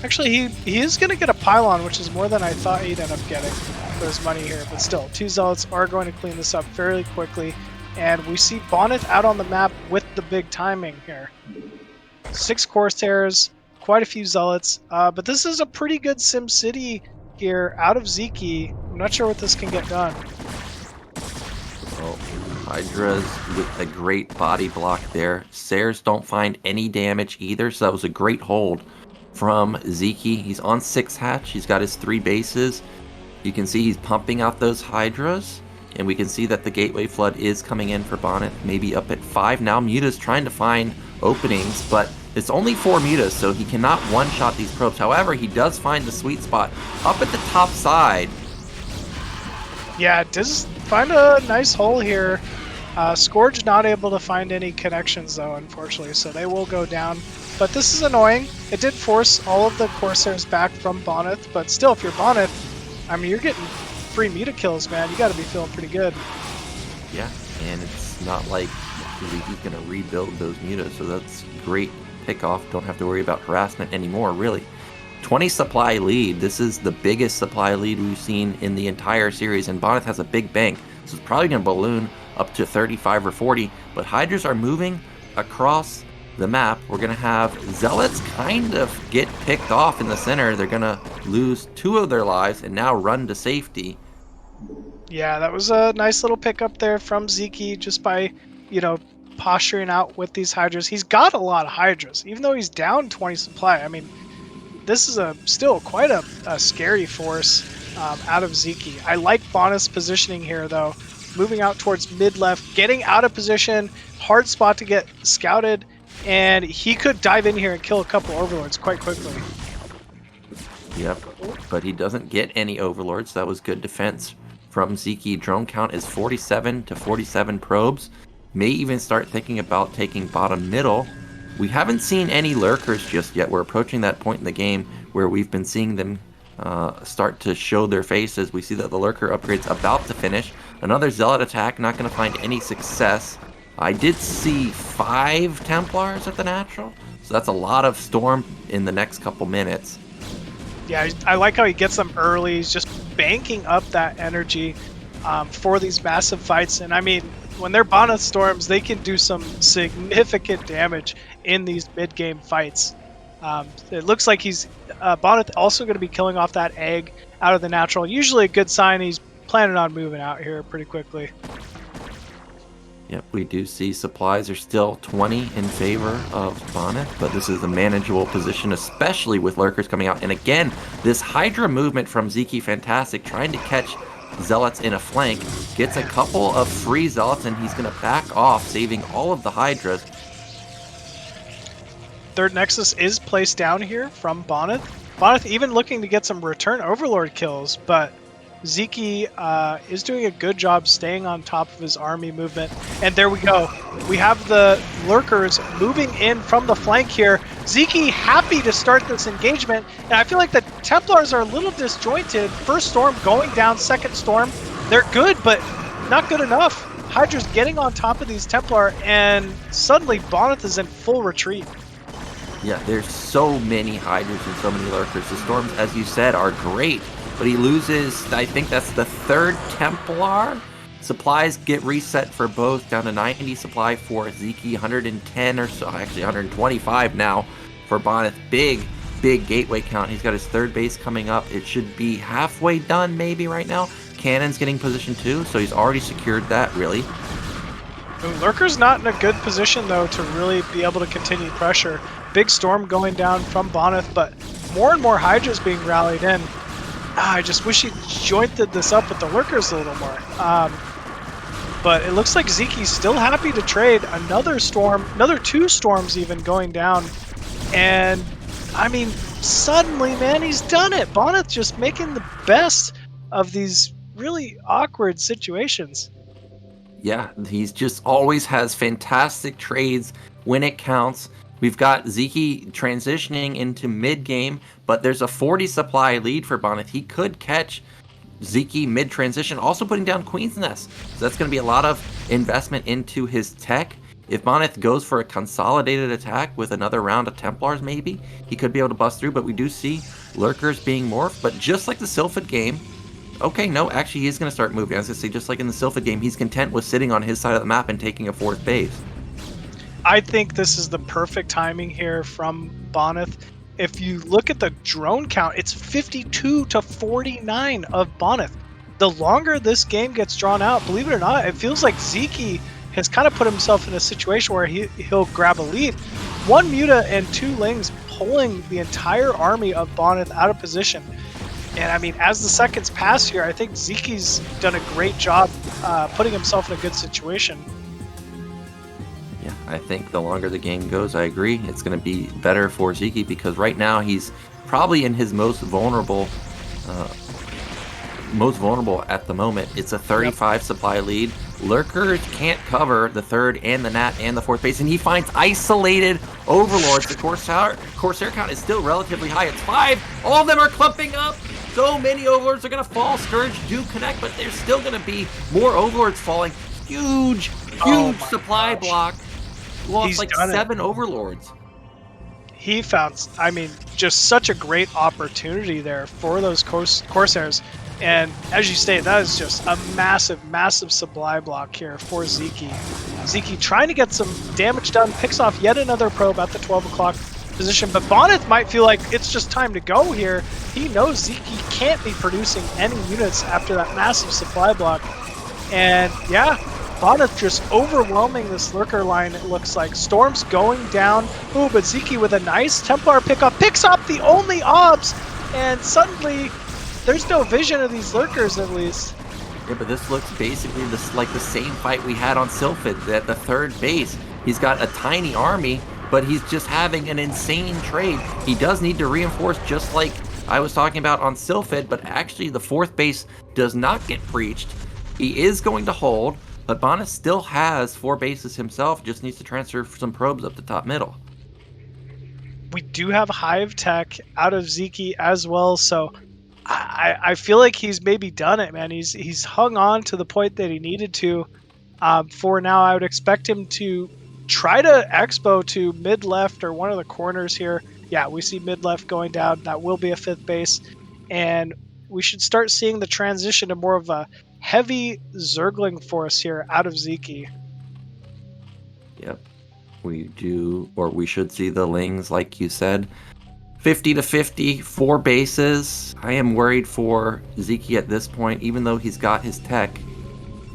Actually, he is going to get a Pylon, which is more than I thought he'd end up getting for his money here. But still, 2 Zealots are going to clean this up fairly quickly. And we see Bonyth out on the map with the big timing here. 6 Corsairs, quite a few Zealots. But this is a pretty good SimCity here out of Ziki. I'm not sure what this can get done. Oh, Hydras with a great body block there. Sairs don't find any damage either, so that was a great hold from Ziki. He's on 6 hatch. He's got his 3 bases. You can see he's pumping out those Hydras. And we can see that the Gateway Flood is coming in for Bonyth, maybe up at 5. Now Muta's trying to find openings, but it's only 4 Mutas, so he cannot one-shot these probes. However, he does find the sweet spot up at the top side. Yeah, it does find a nice hole here. Scourge not able to find any connections, though, unfortunately, so they will go down. But this is annoying. It did force all of the Corsairs back from Bonyth, but still, if you're Bonyth, I mean, you're getting free Muta kills, man. You got to be feeling pretty good. Yeah, and it's not like he's going to rebuild those Mutas, so that's great pickoff. Don't have to worry about harassment anymore, really. 20 supply lead. This is the biggest supply lead we've seen in the entire series, and Bonyth has a big bank, so it's probably going to balloon up to 35 or 40, but Hydras are moving across the map. We're going to have Zealots kind of get picked off in the center. They're going to lose 2 of their lives and now run to safety. Yeah, that was a nice little pickup there from Ziki just by, posturing out with these Hydras. He's got a lot of Hydras, even though he's down 20 supply. I mean, this is still quite a scary force out of Ziki. I like Bonyth's positioning here, though. Moving out towards mid-left, getting out of position, hard spot to get scouted, and he could dive in here and kill a couple Overlords quite quickly. Yep, but he doesn't get any Overlords. That was good defense from Ziki. Drone count is 47 to 47 probes. May even start thinking about taking bottom middle. We haven't seen any lurkers just yet. We're approaching that point in the game where we've been seeing them start to show their faces. We see that the Lurker upgrade's about to finish. Another Zealot attack, not going to find any success. I did see 5 Templars at the natural, so that's a lot of Storm in the next couple minutes. Yeah, I like how he gets them early. He's just banking up that energy for these massive fights. And I mean, when they're Bonyth Storms, they can do some significant damage in these mid-game fights. It looks like he's Bonyth also going to be killing off that egg out of the natural. Usually a good sign. He's planning on moving out here pretty quickly. Yep, we do see supplies are still 20 in favor of Bonyth, but this is a manageable position, especially with Lurkers coming out. And again, this Hydra movement from Ziki, fantastic, trying to catch Zealots in a flank, gets a couple of free Zealots, and he's going to back off, saving all of the Hydras. Third Nexus is placed down here from Bonyth. Bonyth even looking to get some return Overlord kills, but Ziki is doing a good job staying on top of his army movement. And there we go. We have the Lurkers moving in from the flank here. Ziki happy to start this engagement. And I feel like the Templars are a little disjointed. First Storm going down, second Storm. They're good, but not good enough. Hydra's getting on top of these Templar, and suddenly Bonyth is in full retreat. Yeah, there's so many Hydras and so many Lurkers. The Storms, as you said, are great. But he loses, I think that's the 3rd Templar. Supplies get reset for both, down to 90 supply for Ziki, 110 or so, actually 125 now for Bonyth. Big gateway count. He's got his 3rd base coming up. It should be halfway done maybe right now. Cannon's getting position 2, so he's already secured that, really. Lurker's not in a good position, though, to really be able to continue pressure. Big Storm going down from Bonyth, but more and more Hydras being rallied in. I just wish he jointed this up with the Lurkers a little more. But it looks like Ziki's still happy to trade. Another Storm, another 2 Storms even going down. And, I mean, suddenly, man, he's done it. Bonyth just making the best of these really awkward situations. Yeah, he's just always has fantastic trades when it counts. We've got Ziki transitioning into mid-game, but there's a 40 supply lead for Bonyth. He could catch Ziki mid-transition, also putting down Queen's Nest. So that's going to be a lot of investment into his tech. If Bonyth goes for a consolidated attack with another round of Templars maybe, he could be able to bust through, but we do see Lurkers being morphed. But just like the Sylphid game, okay, no, actually he's going to start moving. I was going to say, just like in the Sylphid game, he's content with sitting on his side of the map and taking a 4th base. I think this is the perfect timing here from Bonyth. If you look at the drone count, it's 52 to 49 of Bonyth. The longer this game gets drawn out, believe it or not, it feels like Ziki has kind of put himself in a situation where he'll grab a lead. 1 Muta and 2 Lings pulling the entire army of Bonyth out of position. And I mean, as the seconds pass here, I think Ziki's done a great job putting himself in a good situation. Yeah, I think the longer the game goes, I agree, it's going to be better for Ziki, because right now he's probably in his most vulnerable at the moment. It's a 35 supply lead. Lurkers can't cover the 3rd and the Nat and the 4th base, and he finds isolated Overlords. The Corsair count is still relatively high. It's 5. All of them are clumping up. So many Overlords are going to fall. Scourge do connect, but there's still going to be more Overlords falling. Huge supply block. Lost He's like done 7 Overlords. He found, I mean, just such a great opportunity there for those Corsairs. And as you stated, that is just a massive supply block here for Ziki. Ziki trying to get some damage done, picks off yet another probe at the 12 o'clock position. But Bonyth might feel like it's just time to go here. He knows Ziki can't be producing any units after that massive supply block. And yeah, Bonyth just overwhelming this Lurker line, it looks like. Storm's going down. Ooh, but Ziki with a nice Templar pickup, picks up the only obs, and suddenly there's no vision of these Lurkers, at least. Yeah, but this looks basically like the same fight we had on Sylphid at the 3rd base. He's got a tiny army, but he's just having an insane trade. He does need to reinforce, just like I was talking about on Sylphid, but actually the 4th base does not get breached. He is going to hold, but Bonyth still has 4 bases himself, just needs to transfer some probes up the top middle. we do have Hive Tech out of Ziki as well, so I feel like he's maybe done it, man. He's hung on to the point that he needed to. For now, I would expect him to try to expo to mid left or one of the corners here. Yeah, we see mid left going down. That will be a 5th base, and we should start seeing the transition to more of a heavy Zergling force here out of Ziki. Yep. We do, or we should see the Lings, like you said. 50 to 50, 4 bases. I am worried for Ziki at this point, even though he's got his tech.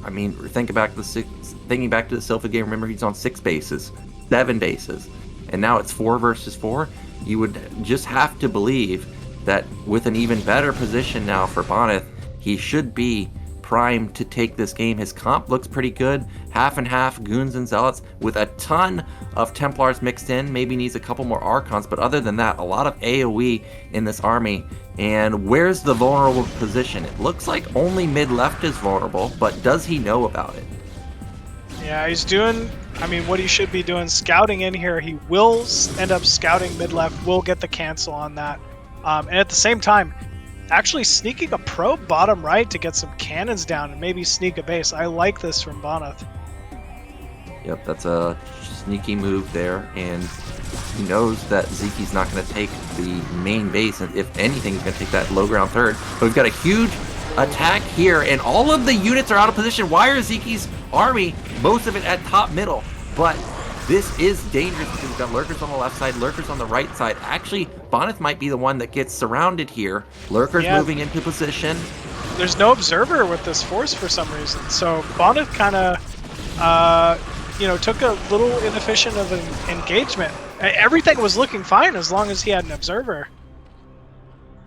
I mean, thinking back to the Silpha game, remember he's on 6 bases, 7 bases, and now it's 4 versus 4. You would just have to believe that with an even better position now for Bonyth, he should be primed to take this game. His comp looks pretty good, half and half, Goons and Zealots, with a ton of Templars mixed in. Maybe needs a couple more Archons, but other than that, a lot of AoE in this army. And where's the vulnerable position? It looks like only mid-left is vulnerable, but does he know about it? Yeah, he's doing, I mean, what he should be doing, scouting in here. He will end up scouting mid-left, will get the cancel on that. And at the same time, actually sneaking a probe bottom right to get some cannons down and maybe sneak a base. I like this from Bonyth. Yep, that's a sneaky move there, and he knows that Ziki's not going to take the main base, and if anything, he's going to take that low ground third. But we've got a huge attack here, and all of the units are out of position. Why are Ziki's army, most of it at top middle? But this is dangerous because we've got lurkers on the left side, lurkers on the right side. Actually, Bonyth might be the one that gets surrounded here. Lurkers moving into position. There's no observer with this force for some reason, so Bonyth kind of, took a little inefficient of an engagement. Everything was looking fine as long as he had an observer.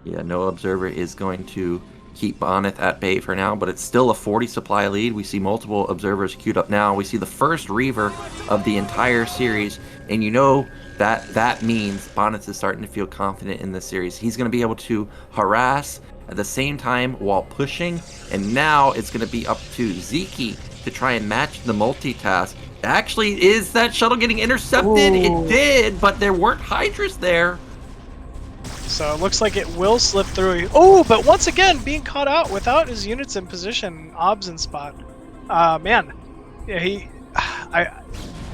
Yeah, no observer is going to keep Bonyth at bay for now, but it's still a 40 supply lead. We see multiple observers queued up now. We see the first Reaver of the entire series, and you know that means Bonyth is starting to feel confident in this series. He's going to be able to harass at the same time while pushing, and now it's going to be up to Ziki to try and match the multitask. Actually, is that shuttle getting intercepted? Ooh. It did, but there weren't Hydras there. So it looks like it will slip through. Oh, but once again, being caught out without his units in position, Obs in spot. Man, yeah,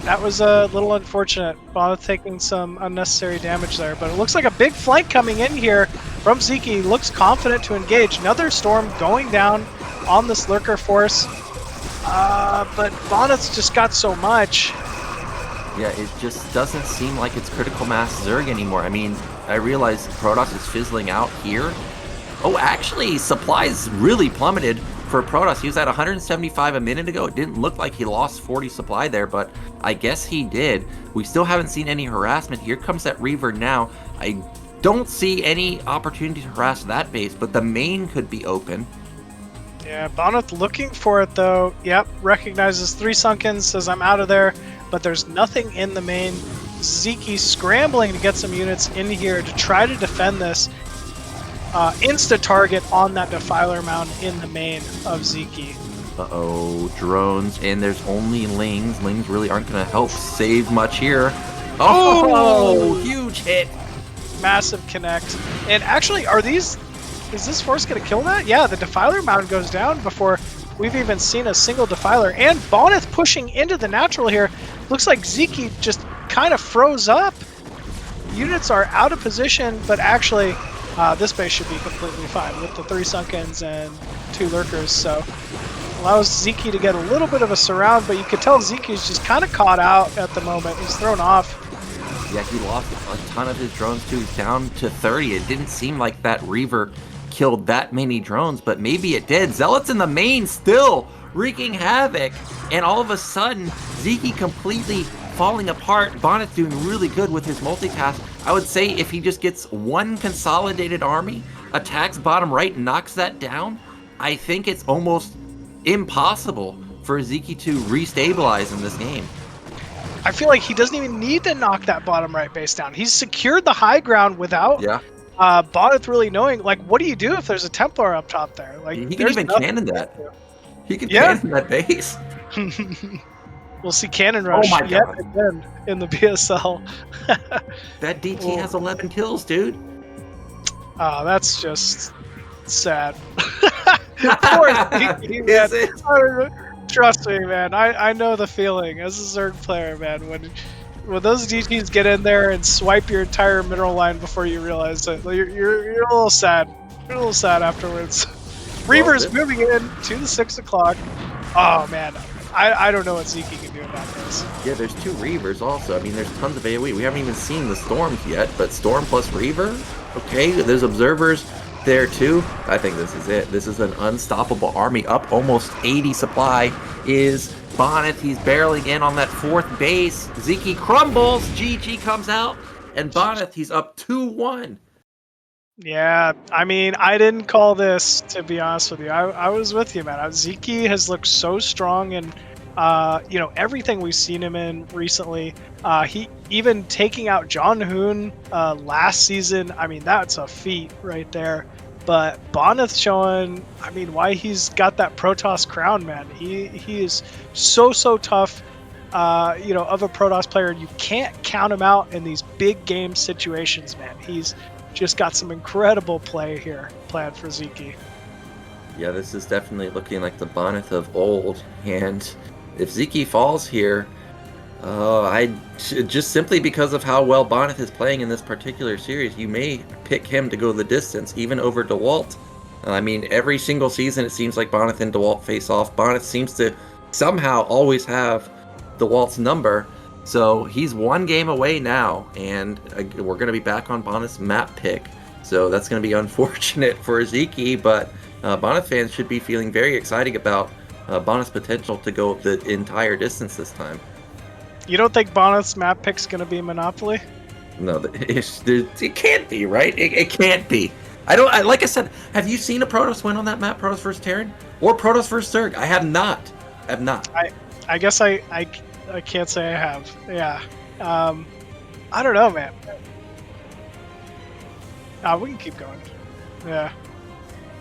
that was a little unfortunate. Bonyth taking some unnecessary damage there, but it looks like a big flank coming in here from Ziki. Looks confident to engage. Another storm going down on this lurker force. But Bonyth's just got so much. Yeah, it just doesn't seem like it's critical mass Zerg anymore. I mean, I realize Protoss is fizzling out here. Oh, actually, supplies really plummeted for Protoss. He was at 175 a minute ago. It didn't look like he lost 40 supply there, but I guess he did. We still haven't seen any harassment. Here comes that Reaver now. I don't see any opportunity to harass that base, but the main could be open. Yeah, Bonyth looking for it though. Yep, recognizes 3 Sunkens, says I'm out of there, but there's nothing in the main. Ziki scrambling to get some units in here to try to defend this. Insta-target on that Defiler Mound in the main of Ziki. Uh-oh, drones, and there's only Lings. Lings really aren't going to help save much here. Oh, huge hit. Massive connect. And actually, is this force going to kill that? Yeah, the Defiler Mound goes down before we've even seen a single Defiler. And Bonyth pushing into the natural here. Looks like Ziki just kind of froze up. Units are out of position, but actually this base should be completely fine with the 3 Sunkens and 2 Lurkers. So allows Ziki to get a little bit of a surround, but you could tell Ziki's just kind of caught out at the moment. He's thrown off. Yeah, he lost a ton of his drones too. He's down to 30. It didn't seem like that Reaver killed that many drones, but maybe it did. Zealots in the main still wreaking havoc, and all of a sudden Ziki completely falling apart. Bonyth doing really good with his multitask. I would say if he just gets one consolidated army, attacks bottom right, knocks that down, I think it's almost impossible for Ziki to restabilize in this game. I feel like he doesn't even need to knock that bottom right base down. He's secured the high ground without Bonyth really knowing, like, what do you do if there's a Templar up top there? Like, he can even cannon that. He can cannon that base. We'll see Cannon Rush my yet God. again in the BSL. That DT has 11 kills, dude. Oh, that's just sad. Poor Ziki, man. Is it? Trust me, man. I know the feeling as a Zerg player, man. When those DTs get in there and swipe your entire mineral line before you realize it, you're a little sad. You're a little sad afterwards. Reaver's moving in to the 6 o'clock. Oh man, I don't know what Ziki can do about this. Yeah, there's 2 Reavers also. I mean, there's tons of AoE. We haven't even seen the Storms yet, but Storm plus Reaver? Okay, there's Observers there too. I think this is it. This is an unstoppable army. Up almost 80 supply is Bonit. He's barreling in on that 4th base. Ziki crumbles. GG comes out. And Bonit, he's up 2-1. Yeah, I mean, I didn't call this, to be honest with you. I was with you, man. Ziki has looked so strong and everything we've seen him in recently. He even taking out John Hoon last season. I mean, that's a feat right there. But Bonyth showing, I mean, why he's got that Protoss crown, man. He is so tough, of a Protoss player. You can't count him out in these big game situations, man. He's just got some incredible play here planned for Ziki. Yeah, this is definitely looking like the Bonyth of old. And if Ziki falls here, just simply because of how well Bonyth is playing in this particular series, you may pick him to go the distance, even over Dewalt. I mean, every single season it seems like Bonyth and Dewalt face off. Bonyth seems to somehow always have Dewalt's number. So he's 1 game away now, and we're going to be back on Bonyth's map pick. So that's going to be unfortunate for Ziki, but Bonyth fans should be feeling very excited about Bonyth's potential to go the entire distance this time. You don't think Bonyth's map pick's going to be Monopoly? No, it can't be, right? It can't be. Like I said, have you seen a Protoss win on that map, Protoss vs. Terran? Or Protoss vs. Zerg? I have not. I guess I can't say I have. Yeah. I don't know, man. We can keep going. Yeah.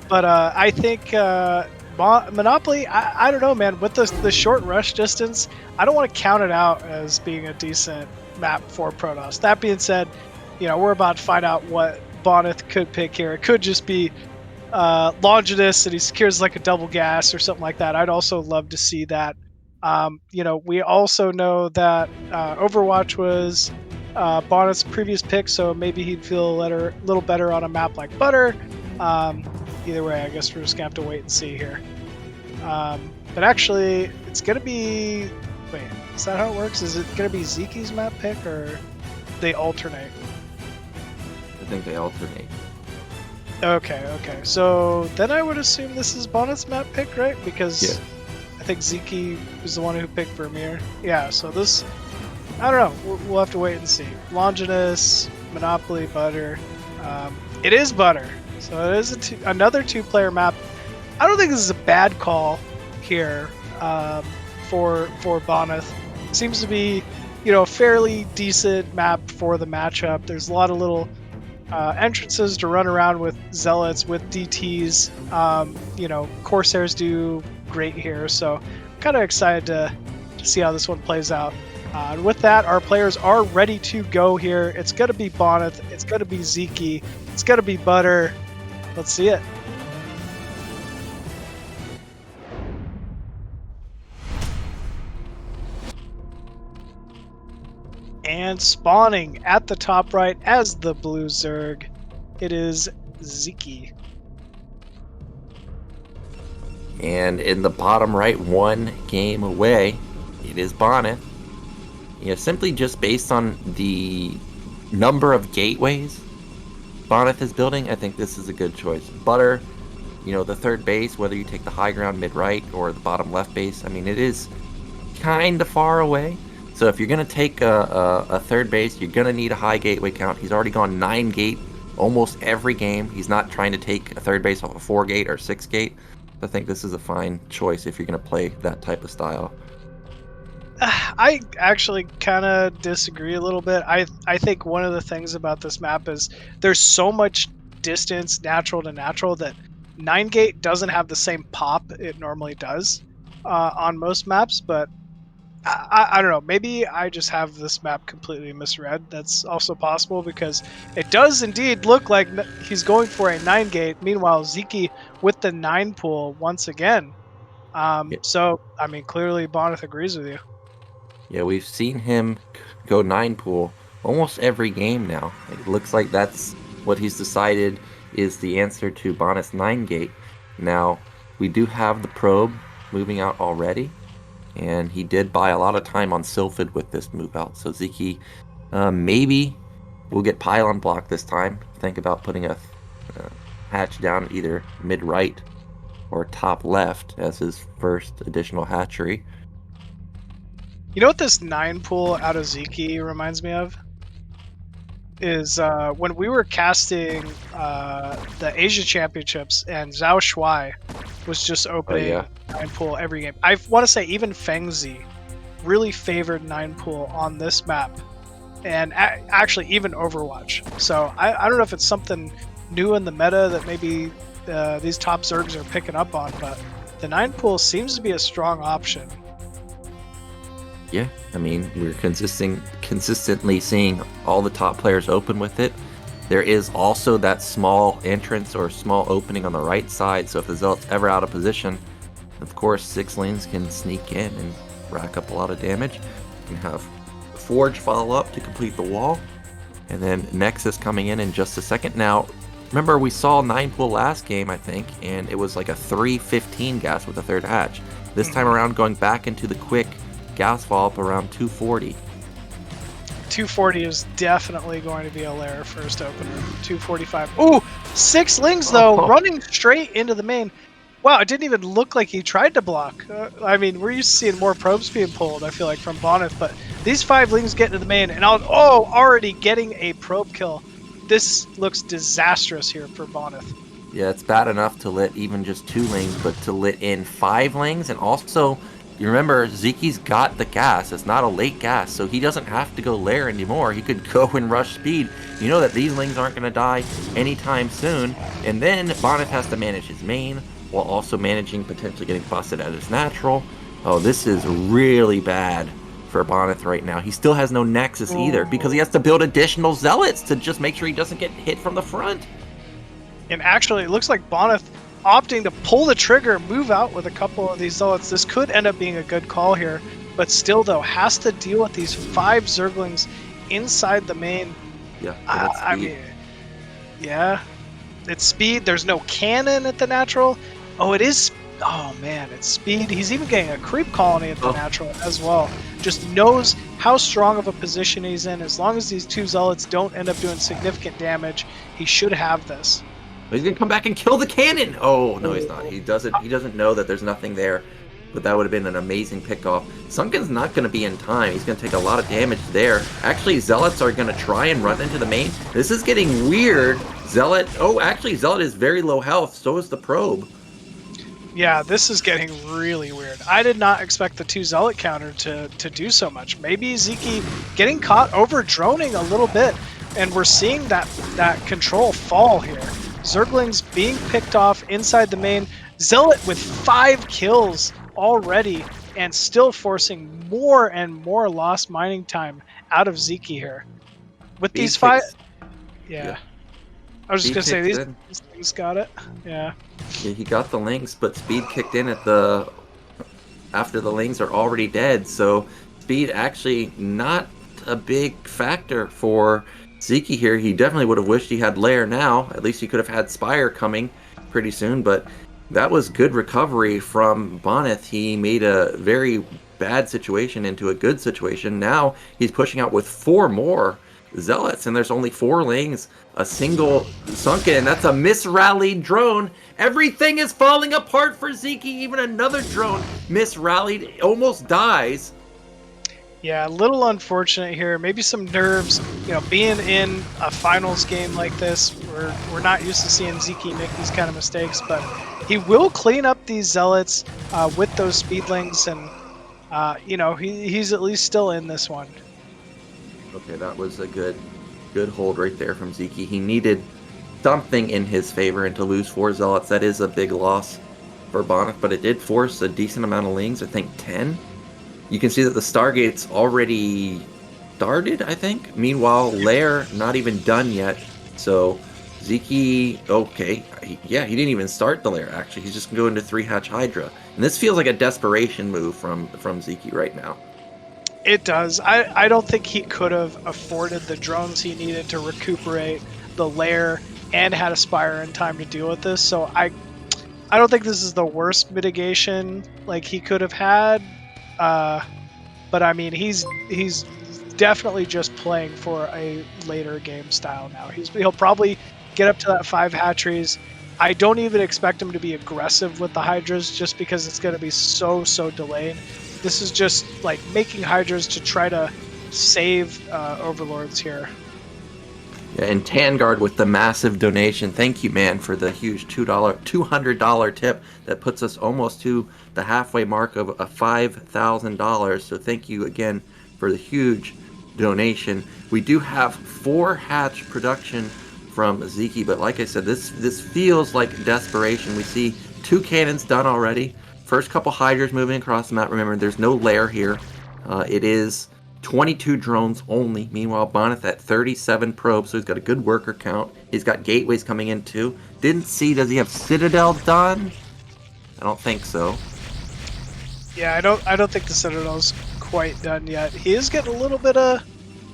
But I think Monopoly, I don't know, man. With the short rush distance, I don't want to count it out as being a decent map for Protoss. That being said, we're about to find out what Bonyth could pick here. It could just be Longinus and he secures like a double gas or something like that. I'd also love to see that. We also know that Overwatch was Bonyth's previous pick, so maybe he'd feel a little better on a map like Butter. Either way, I guess we're just gonna have to wait and see here. But actually, it's gonna be. Wait, is that how it works? Is it gonna be Ziki's map pick, or they alternate? I think they alternate. Okay. So then I would assume this is Bonyth's map pick, right? Because. Yeah. I think Ziki was the one who picked Vermeer. Yeah, so this, I don't know. We'll have to wait and see. Longinus, Monopoly, Butter. It is Butter, so it is another 2-player map. I don't think this is a bad call here for Bonyth. Seems to be, a fairly decent map for the matchup. There's a lot of little entrances to run around with Zealots, with DTs. Corsairs do great here, so kind of excited to see how this one plays out. And with that, our players are ready to go here. It's going to be Bonyth, it's going to be Ziki, it's going to be Butter. Let's see it. And spawning at the top right as the blue Zerg, it is Ziki. And in the bottom right, 1 game away, it is Bonyth. Simply just based on the number of gateways Bonyth is building, I think this is a good choice. Butter, the 3rd base, whether you take the high ground mid-right or the bottom left base, I mean, it is kind of far away. So if you're going to take a 3rd base, you're going to need a high gateway count. He's already gone 9 gate almost every game. He's not trying to take a 3rd base off a 4 gate or 6 gate. I think this is a fine choice if you're going to play that type of style. I actually kind of disagree a little bit. I think one of the things about this map is there's so much distance natural to natural that 9 gate doesn't have the same pop it normally does on most maps, but I don't know. Maybe I just have this map completely misread. That's also possible because it does indeed look like he's going for a 9 gate. Meanwhile, Ziki with the 9 pool once again. Yeah. So, I mean, clearly Bonith agrees with you. Yeah, we've seen him go 9 pool almost every game now. It looks like that's what he's decided is the answer to Bonus 9 gate. Now, we do have the probe moving out already, and he did buy a lot of time on Sylphid with this move out. So Ziki maybe will get pylon block this time. Think about putting a hatch down either mid-right or top left as his first additional hatchery. You know what this 9 pool out of Ziki reminds me of? Is when we were casting the Asia Championships and Zhao Shuai was just opening 9 pool every game. I want to say even KenZy really favored 9 pool on this map, and actually even Overwatch. So I don't know if it's something new in the meta that maybe these top Zergs are picking up on, but the 9 pool seems to be a strong option. Yeah, I mean, we're consistently seeing all the top players open with it. There is also that small entrance or small opening on the right side, so if the Zealot's ever out of position, of course, 6-lanes can sneak in and rack up a lot of damage. You can have Forge follow up to complete the wall, and then Nexus coming in just a second. Now, remember we saw 9 pool last game, I think, and it was like a 315 gas with a third hatch. This time around, going back into the quick gas fall up around 240. 240 is definitely going to be a lair first opener. 245. Ooh, 6 lings though, running straight into the main. Wow, it didn't even look like he tried to block. I mean, we're used to seeing more probes being pulled, I feel like, from Bonyth, but these 5 lings get into the main, and already getting a probe kill. This looks disastrous here for Bonyth. Yeah, it's bad enough to lit even just 2 lings, but to lit in 5 lings, and also you remember, Ziki's got the gas. It's not a late gas, so he doesn't have to go lair anymore. He could go and rush speed. You know that these lings aren't going to die anytime soon. And then Bonnet has to manage his main, while also managing potentially getting busted at his natural. Oh, this is really bad for Bonnet right now. He still has no Nexus either, because he has to build additional Zealots to just make sure he doesn't get hit from the front. And actually, it looks like Bonnet opting to pull the trigger, move out with a couple of these Zealots. This could end up being a good call here, but still, though, has to deal with these 5 Zerglings inside the main. Yeah, I mean, yeah, it's speed. There's no cannon at the natural. Oh, it is. Oh, man, it's speed. He's even getting a creep colony at the natural as well. Just knows how strong of a position he's in. As long as these 2 Zealots don't end up doing significant damage, he should have this. He's gonna come back and kill the cannon. Oh no, he's not. He doesn't know that there's nothing there. But that would have been an amazing pickoff. Sunken's not gonna be in time. He's gonna take a lot of damage there. Actually, Zealots are gonna try and run into the main. This is getting weird. Zealot. Oh, actually, Zealot is very low health. So is the probe. Yeah, this is getting really weird. I did not expect the 2 Zealot counter to do so much. Maybe Ziki getting caught over droning a little bit, and we're seeing that control fall here. Zerglings being picked off inside the main. Zealot with 5 kills already, and still forcing more and more lost mining time out of Ziki here. With these 5... Yeah. I was just going to say, these things got it. Yeah. Yeah, he got the links, but speed kicked in after the lings are already dead, so speed actually not a big factor for Ziki here. He definitely would have wished he had Lair now. At least he could have had Spire coming pretty soon, but that was good recovery from Bonyth. He made a very bad situation into a good situation. Now he's pushing out with 4 more Zealots, and there's only 4 lings, a single Sunken, and that's a misrallied drone. Everything is falling apart for Ziki. Even another drone misrallied, almost dies. Yeah, a little unfortunate here. Maybe some nerves. You know, being in a finals game like this, we're not used to seeing Ziki make these kind of mistakes, but he will clean up these Zealots with those speedlings, and you know, he's at least still in this one. Okay, that was a good hold right there from Ziki. He needed something in his favor, and to lose 4 Zealots, that is a big loss for Bonyth, but it did force a decent amount of lings, I think 10. You can see that the Stargate's already started, I think. Meanwhile, Lair not even done yet. So Ziki, okay, he didn't even start the Lair. Actually, he's just going to 3-hatch Hydra, and this feels like a desperation move from Ziki right now. It does. I don't think he could have afforded the drones he needed to recuperate the Lair and had a Spire in time to deal with this. So I don't think this is the worst mitigation like he could have had. But I mean, he's definitely just playing for a later game style now. He'll probably get up to that 5 hatcheries. I don't even expect him to be aggressive with the Hydras just because it's going to be so delayed. This is just like making Hydras to try to save Overlords here. Yeah, and Tangard with the massive donation. Thank you, man, for the huge $200 tip that puts us almost to the halfway mark of a $5,000. So thank you again for the huge donation. We do have 4-hatch production from Ziki, but like I said, this feels like desperation. We see 2 cannons done already. First couple Hydras moving across the map. Remember, there's no Lair here. It is 22 drones only. Meanwhile, Bonyth at 37 probes, so he's got a good worker count. He's got gateways coming in too. Didn't see, does he have Citadel done? I don't think so. Yeah, I don't think the Citadel's quite done yet. He is getting a little bit of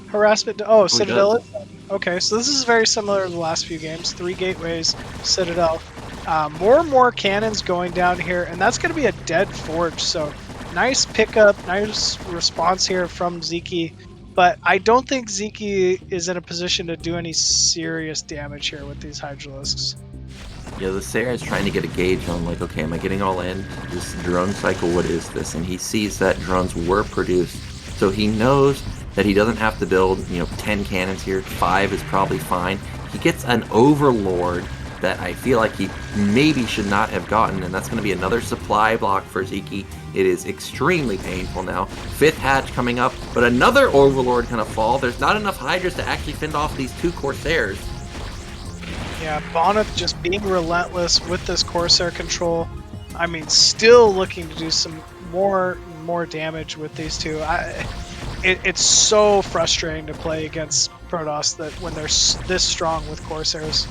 harassment. Oh, Citadel is done. Okay, so this is very similar to the last few games. 3 gateways, Citadel. More and more cannons going down here, and that's going to be a dead forge. So nice pickup, nice response here from Ziki. But I don't think Ziki is in a position to do any serious damage here with these Hydralisks. Yeah, the Sarah is trying to get a gauge on, like, okay, am I getting all in? This drone cycle, what is this? And he sees that drones were produced. So he knows that he doesn't have to build, 10 cannons here. 5 is probably fine. He gets an Overlord that I feel like he maybe should not have gotten, and that's going to be another supply block for Ziki. It is extremely painful now. 5th hatch coming up, but another Overlord going to fall. There's not enough Hydras to actually fend off these 2 Corsairs. Yeah, Bonyth just being relentless with this Corsair control. I mean, still looking to do some more damage with these 2. It's so frustrating to play against Protoss that when they're this strong with Corsairs.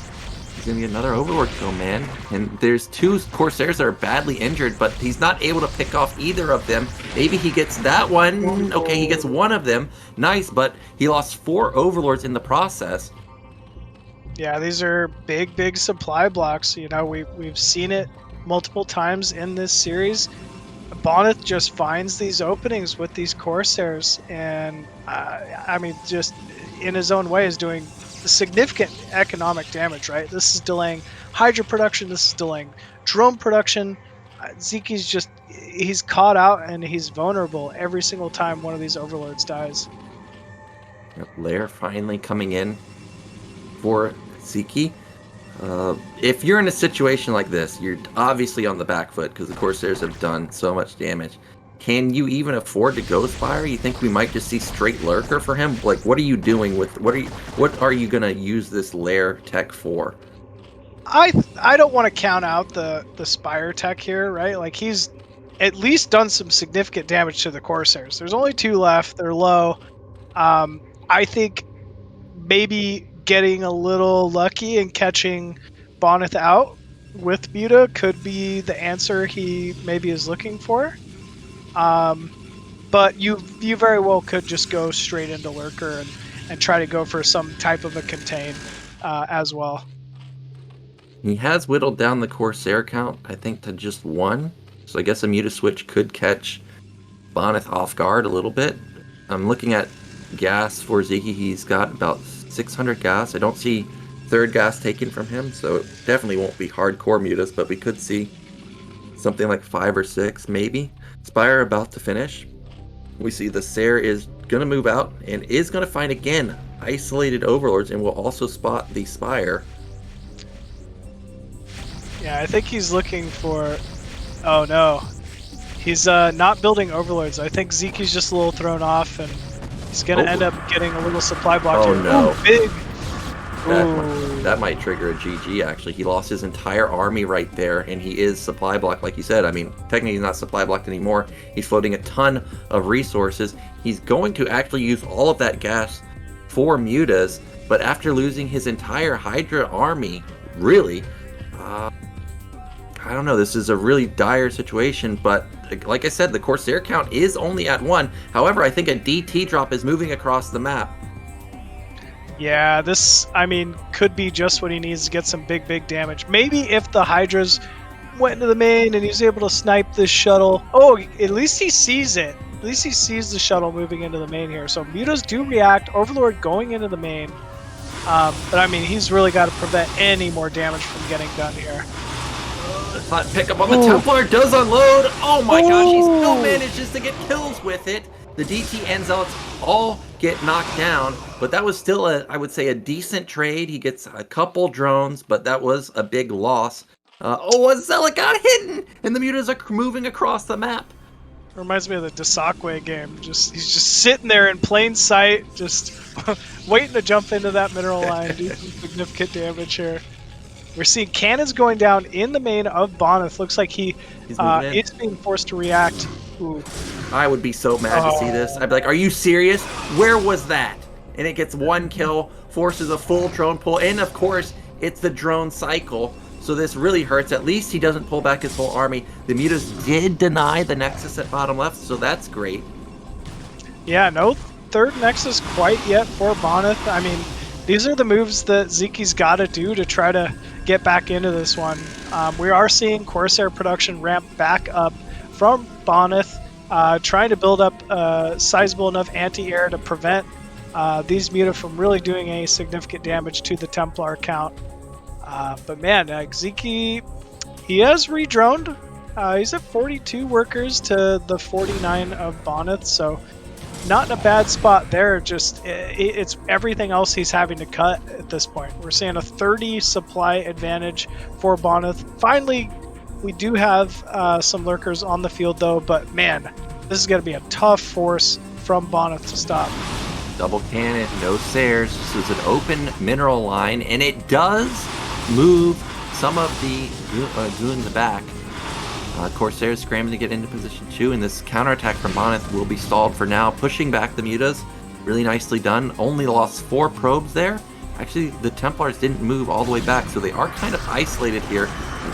He's going to get another Overlord kill, man. And there's 2 Corsairs that are badly injured, but he's not able to pick off either of them. Maybe he gets that one. Okay, he gets one of them. Nice, but he lost 4 Overlords in the process. Yeah, these are big supply blocks. We've seen it multiple times in this series. Bonyth just finds these openings with these Corsairs, and I mean, just in his own way is doing significant economic damage, right? This is delaying Hydra production, this is delaying drone production. Ziki's he's caught out and he's vulnerable every single time one of these Overlords dies. Yep, Lair finally coming in for Ziki. If you're in a situation like this, you're obviously on the back foot because the Corsairs have done so much damage. Can you even afford to go Spire? You think we might just see straight Lurker for him? Like, what are you doing with what are you gonna use this Lair tech for? I don't want to count out the Spire tech here, right? Like, he's at least done some significant damage to the Corsairs. There's only 2 left. They're low. I think maybe getting a little lucky and catching Bonyth out with Muta could be the answer he maybe is looking for. But you very well could just go straight into Lurker and try to go for some type of a contain as well. He has whittled down the Corsair count, I think, to just 1. So I guess a Muta switch could catch Bonyth off guard a little bit. I'm looking at gas for Ziki. He's got about 600 gas. I don't see 3rd gas taken from him, so it definitely won't be hardcore Mutas, but we could see something like 5 or 6, maybe. Spire about to finish. We see the Sair is going to move out and is going to find, again, isolated Overlords, and will also spot the Spire. Yeah, I think he's looking for... Oh, no. He's not building Overlords. I think Ziki's just a little thrown off, and he's going to end up getting a little supply block. Oh, here. no. Ooh, big. That Ooh. that might trigger a GG, actually. He lost his entire army right there, and he is supply blocked, like you said. I mean, technically he's not supply blocked anymore. He's floating a ton of resources. He's going to actually use all of that gas for mutas, but after losing his entire Hydra army, really, I don't know, this is a really dire situation, but like I said, the Corsair count is only at 1. However, I think a DT drop is moving across the map. Yeah, this, I mean, could be just what he needs to get some big damage. Maybe if the Hydras went into the main and he's able to snipe this shuttle. Oh, at least he sees it. At least he sees the shuttle moving into the main here. So mutas do react. Overlord going into the main. But I mean, he's really got to prevent any more damage from getting done here. Hot pickup on the Templar does unload. Oh my gosh, he still manages to get kills with it. The DT and Zealots all get knocked down, but that was still I would say a decent trade. He gets a couple drones, but that was a big loss. A Zealot got hidden, and the mutas are moving across the map. Reminds me of the Dasakwe game. He's just sitting there in plain sight, just waiting to jump into that mineral line, do some significant damage here. We're seeing cannons going down in the main of Bonyth. Looks like he is being forced to react. Ooh. I would be so mad to see this. I'd be like, are you serious? Where was that? And it gets 1 kill, forces a full drone pull, and of course, it's the drone cycle. So this really hurts. At least he doesn't pull back his whole army. The mutas did deny the Nexus at bottom left, so that's great. Yeah, no third Nexus quite yet for Bonyth. I mean, these are the moves that Ziki's got to do to try to get back into this one. We are seeing Corsair production ramp back up from Bonyth, trying to build up sizable enough anti-air to prevent these muta from really doing any significant damage to the Templar count. But man, Ziki, he has redroned. He's at 42 workers to the 49 of Bonyth, so not in a bad spot there. Just it's everything else he's having to cut at this point. We're seeing a 30 supply advantage for Bonyth. Finally, we do have some lurkers on the field though, but man, this is going to be a tough force from Bonyth to stop. Double cannon, no Sares. This is an open mineral line, and it does move some of the goo in the back. Corsair scrambling to get into position 2, and this counterattack from Bonyth will be stalled for now, pushing back the mutas. Really nicely done. Only lost 4 probes there. Actually, the Templars didn't move all the way back, so they are kind of isolated here.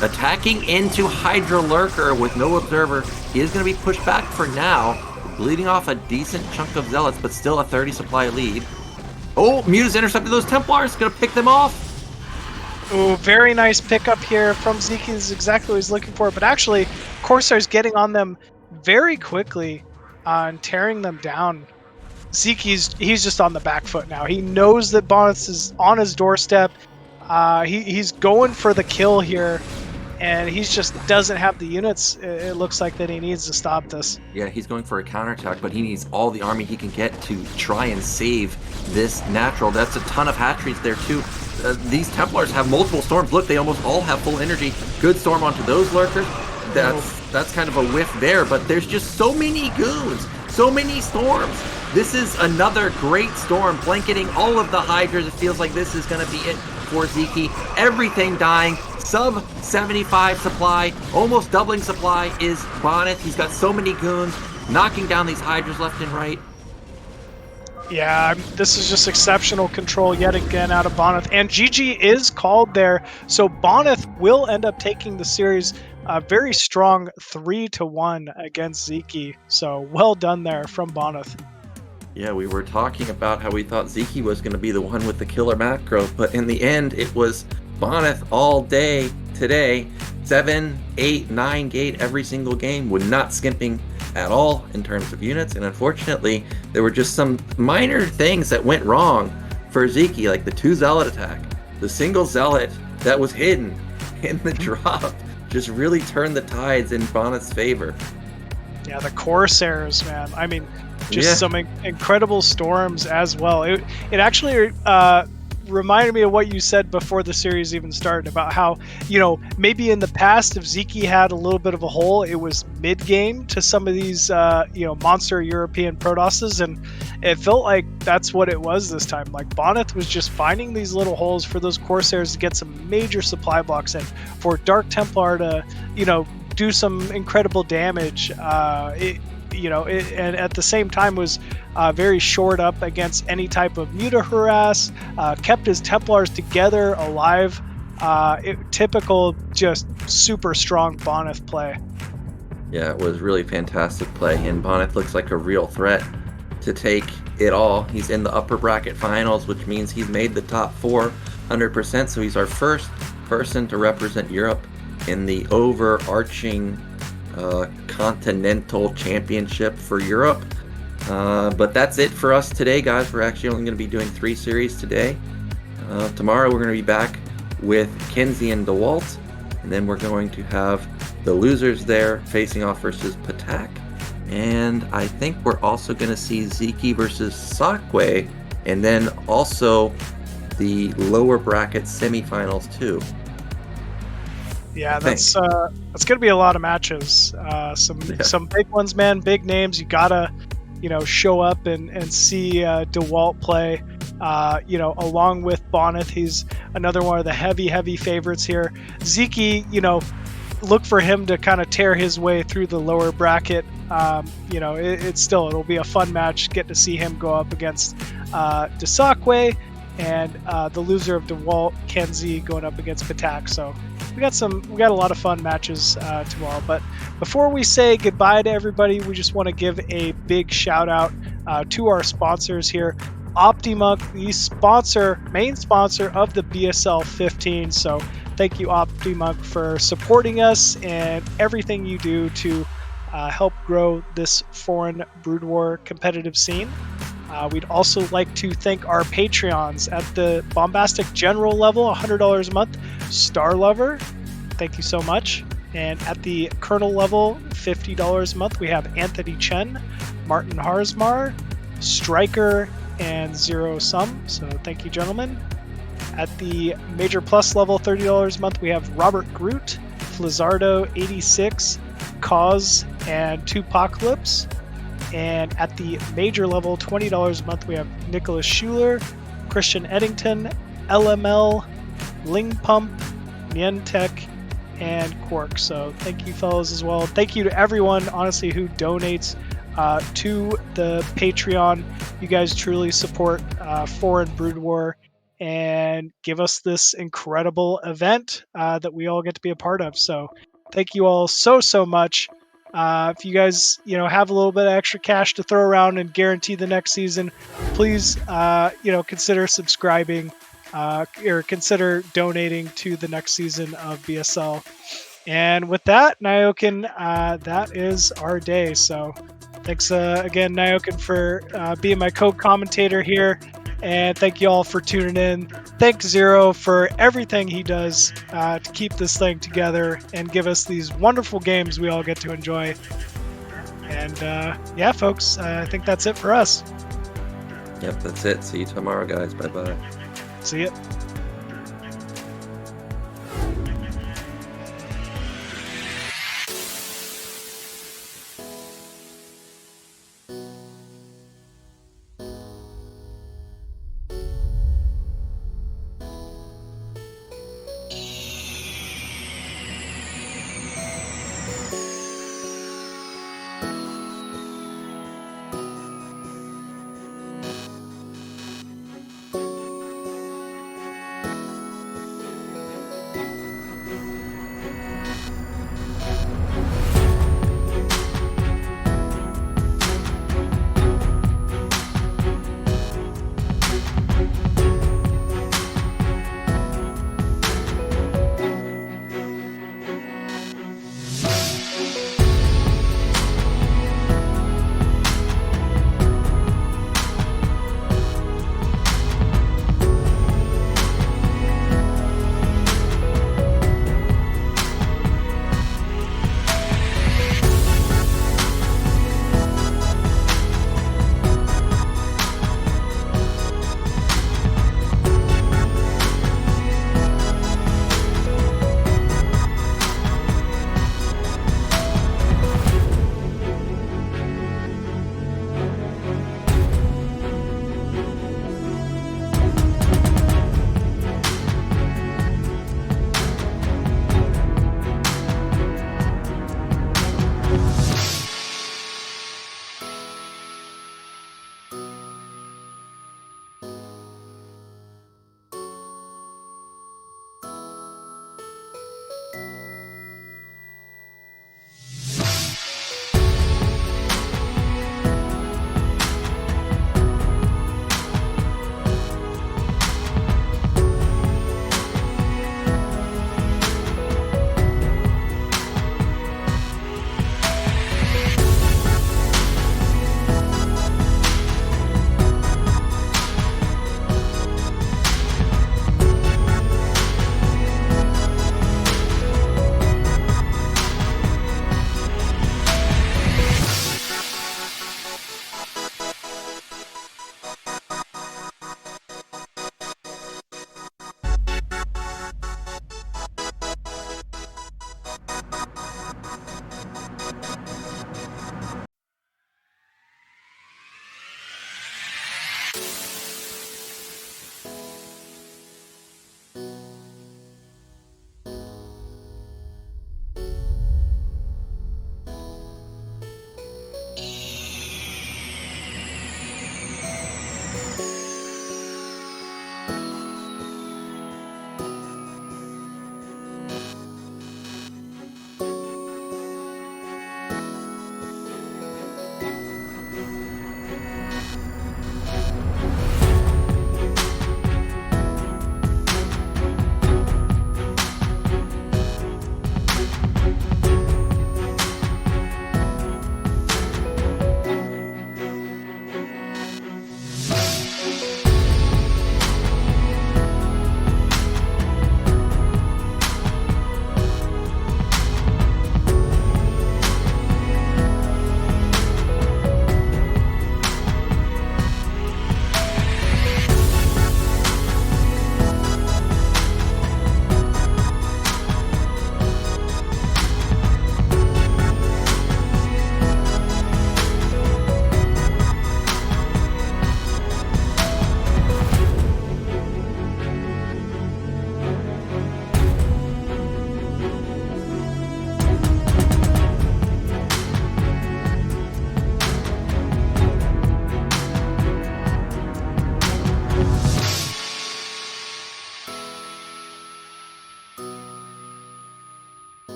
Attacking into Hydra Lurker with no observer. He is going to be pushed back for now, bleeding off a decent chunk of Zealots, but still a 30 supply lead. Oh, mutas intercepted those Templars. Going to pick them off. Ooh, very nice pickup here from Ziki. This is exactly what he's looking for. But actually, Corsair's getting on them very quickly and tearing them down. Ziki's he's just on the back foot now. He knows that Bonyth is on his doorstep. He's going for the kill here, and he just doesn't have the units, it looks like, that he needs to stop this. Yeah, he's going for a counterattack, but he needs all the army he can get to try and save this natural. That's a ton of hatcheries there too. These Templars have multiple storms. Look, they almost all have full energy. Good storm onto those lurkers. That's kind of a whiff there, but there's just so many goons, so many storms. This is another great storm, blanketing all of the Hydras. It feels like this is going to be it for Ziki. Everything dying. Sub 75 supply, almost doubling supply is Bonyth. He's got so many goons, knocking down these Hydras left and right. Yeah, this is just exceptional control yet again out of Bonyth. And GG is called there, so Bonyth will end up taking the series very strong 3-1 against Ziki. So well done there from Bonyth. Yeah, we were talking about how we thought Ziki was going to be the one with the killer macro, but in the end, it was Bonyth all day today. 7, 8, 9 gate every single game, with not skimping at all in terms of units. And unfortunately, there were just some minor things that went wrong for Ziki, like the 2 Zealot attack. The single Zealot that was hidden in the drop just really turned the tides in Bonyth's favor. Yeah, the Corsairs, man. I mean, just some incredible storms as well. It actually reminded me of what you said before the series even started about how, you know, maybe in the past, if Ziki had a little bit of a hole, it was mid-game to some of these, you know, monster European Protosses, and it felt like that's what it was this time. Like, Bonyth was just finding these little holes for those Corsairs to get some major supply blocks in, for Dark Templar to, you know, do some incredible damage. And at the same time was very shored up against any type of muta harass, kept his Templars together, alive. Typical, just super strong Bonyth play. Yeah, it was really fantastic play, and Bonit looks like a real threat to take it all. He's in the upper bracket finals, which means he's made the top 4 100%, so he's our first person to represent Europe in the overarching continental championship for Europe. But that's it for us today, guys. We're actually only going to be doing 3 series today. Tomorrow we're going to be back with KenZy and Dewalt, and then we're going to have the losers there facing off versus Patek. And I think we're also going to see Ziki versus Dsaqwe, and then also the lower bracket semifinals too. Yeah, that's gonna be a lot of matches. Some big ones, man. Big names. You gotta, you know, show up and see Dewalt play. You know, along with Bonyth, he's another one of the heavy favorites here. Ziki, you know, look for him to kind of tear his way through the lower bracket. You know, it'll be a fun match. Get to see him go up against Dasakwe, and the loser of Dewalt, KenZy, going up against Ptak. So we got a lot of fun matches tomorrow. But before we say goodbye to everybody, we just want to give a big shout out to our sponsors here. OptiMonk, the main sponsor of the BSL15. So thank you, OptiMonk, for supporting us and everything you do to help grow this foreign Brood War competitive scene. We'd also like to thank our Patreons at the Bombastic General level, $100 a month. Star Lover, thank you so much. And at the Colonel level, $50 a month, we have Anthony Chen, Martin Harsmar, Striker, and Zero Sum. So thank you, gentlemen. At the Major Plus level, $30 a month, we have Robert Groot, Flizzardo 86, Cause, and Tupacalypse. And at the major level, $20 a month, we have Nicholas Schuler, Christian Eddington, LML, Ling Pump, Niantek, and Quark. So thank you, fellas, as well. Thank you to everyone, honestly, who donates to the Patreon. You guys truly support Foreign Brood War and give us this incredible event that we all get to be a part of. So thank you all so much. If you guys, you know, have a little bit of extra cash to throw around and guarantee the next season, please, you know, consider subscribing or consider donating to the next season of BSL. And with that, Nyokin, that is our day. So thanks again, Nyokin, for being my co-commentator here. And thank you all for tuning in. Thanks Zero for everything he does to keep this thing together and give us these wonderful games we all get to enjoy. And yeah, folks, I think that's it for us. Yep, that's it. See you tomorrow, guys. Bye-bye. See ya.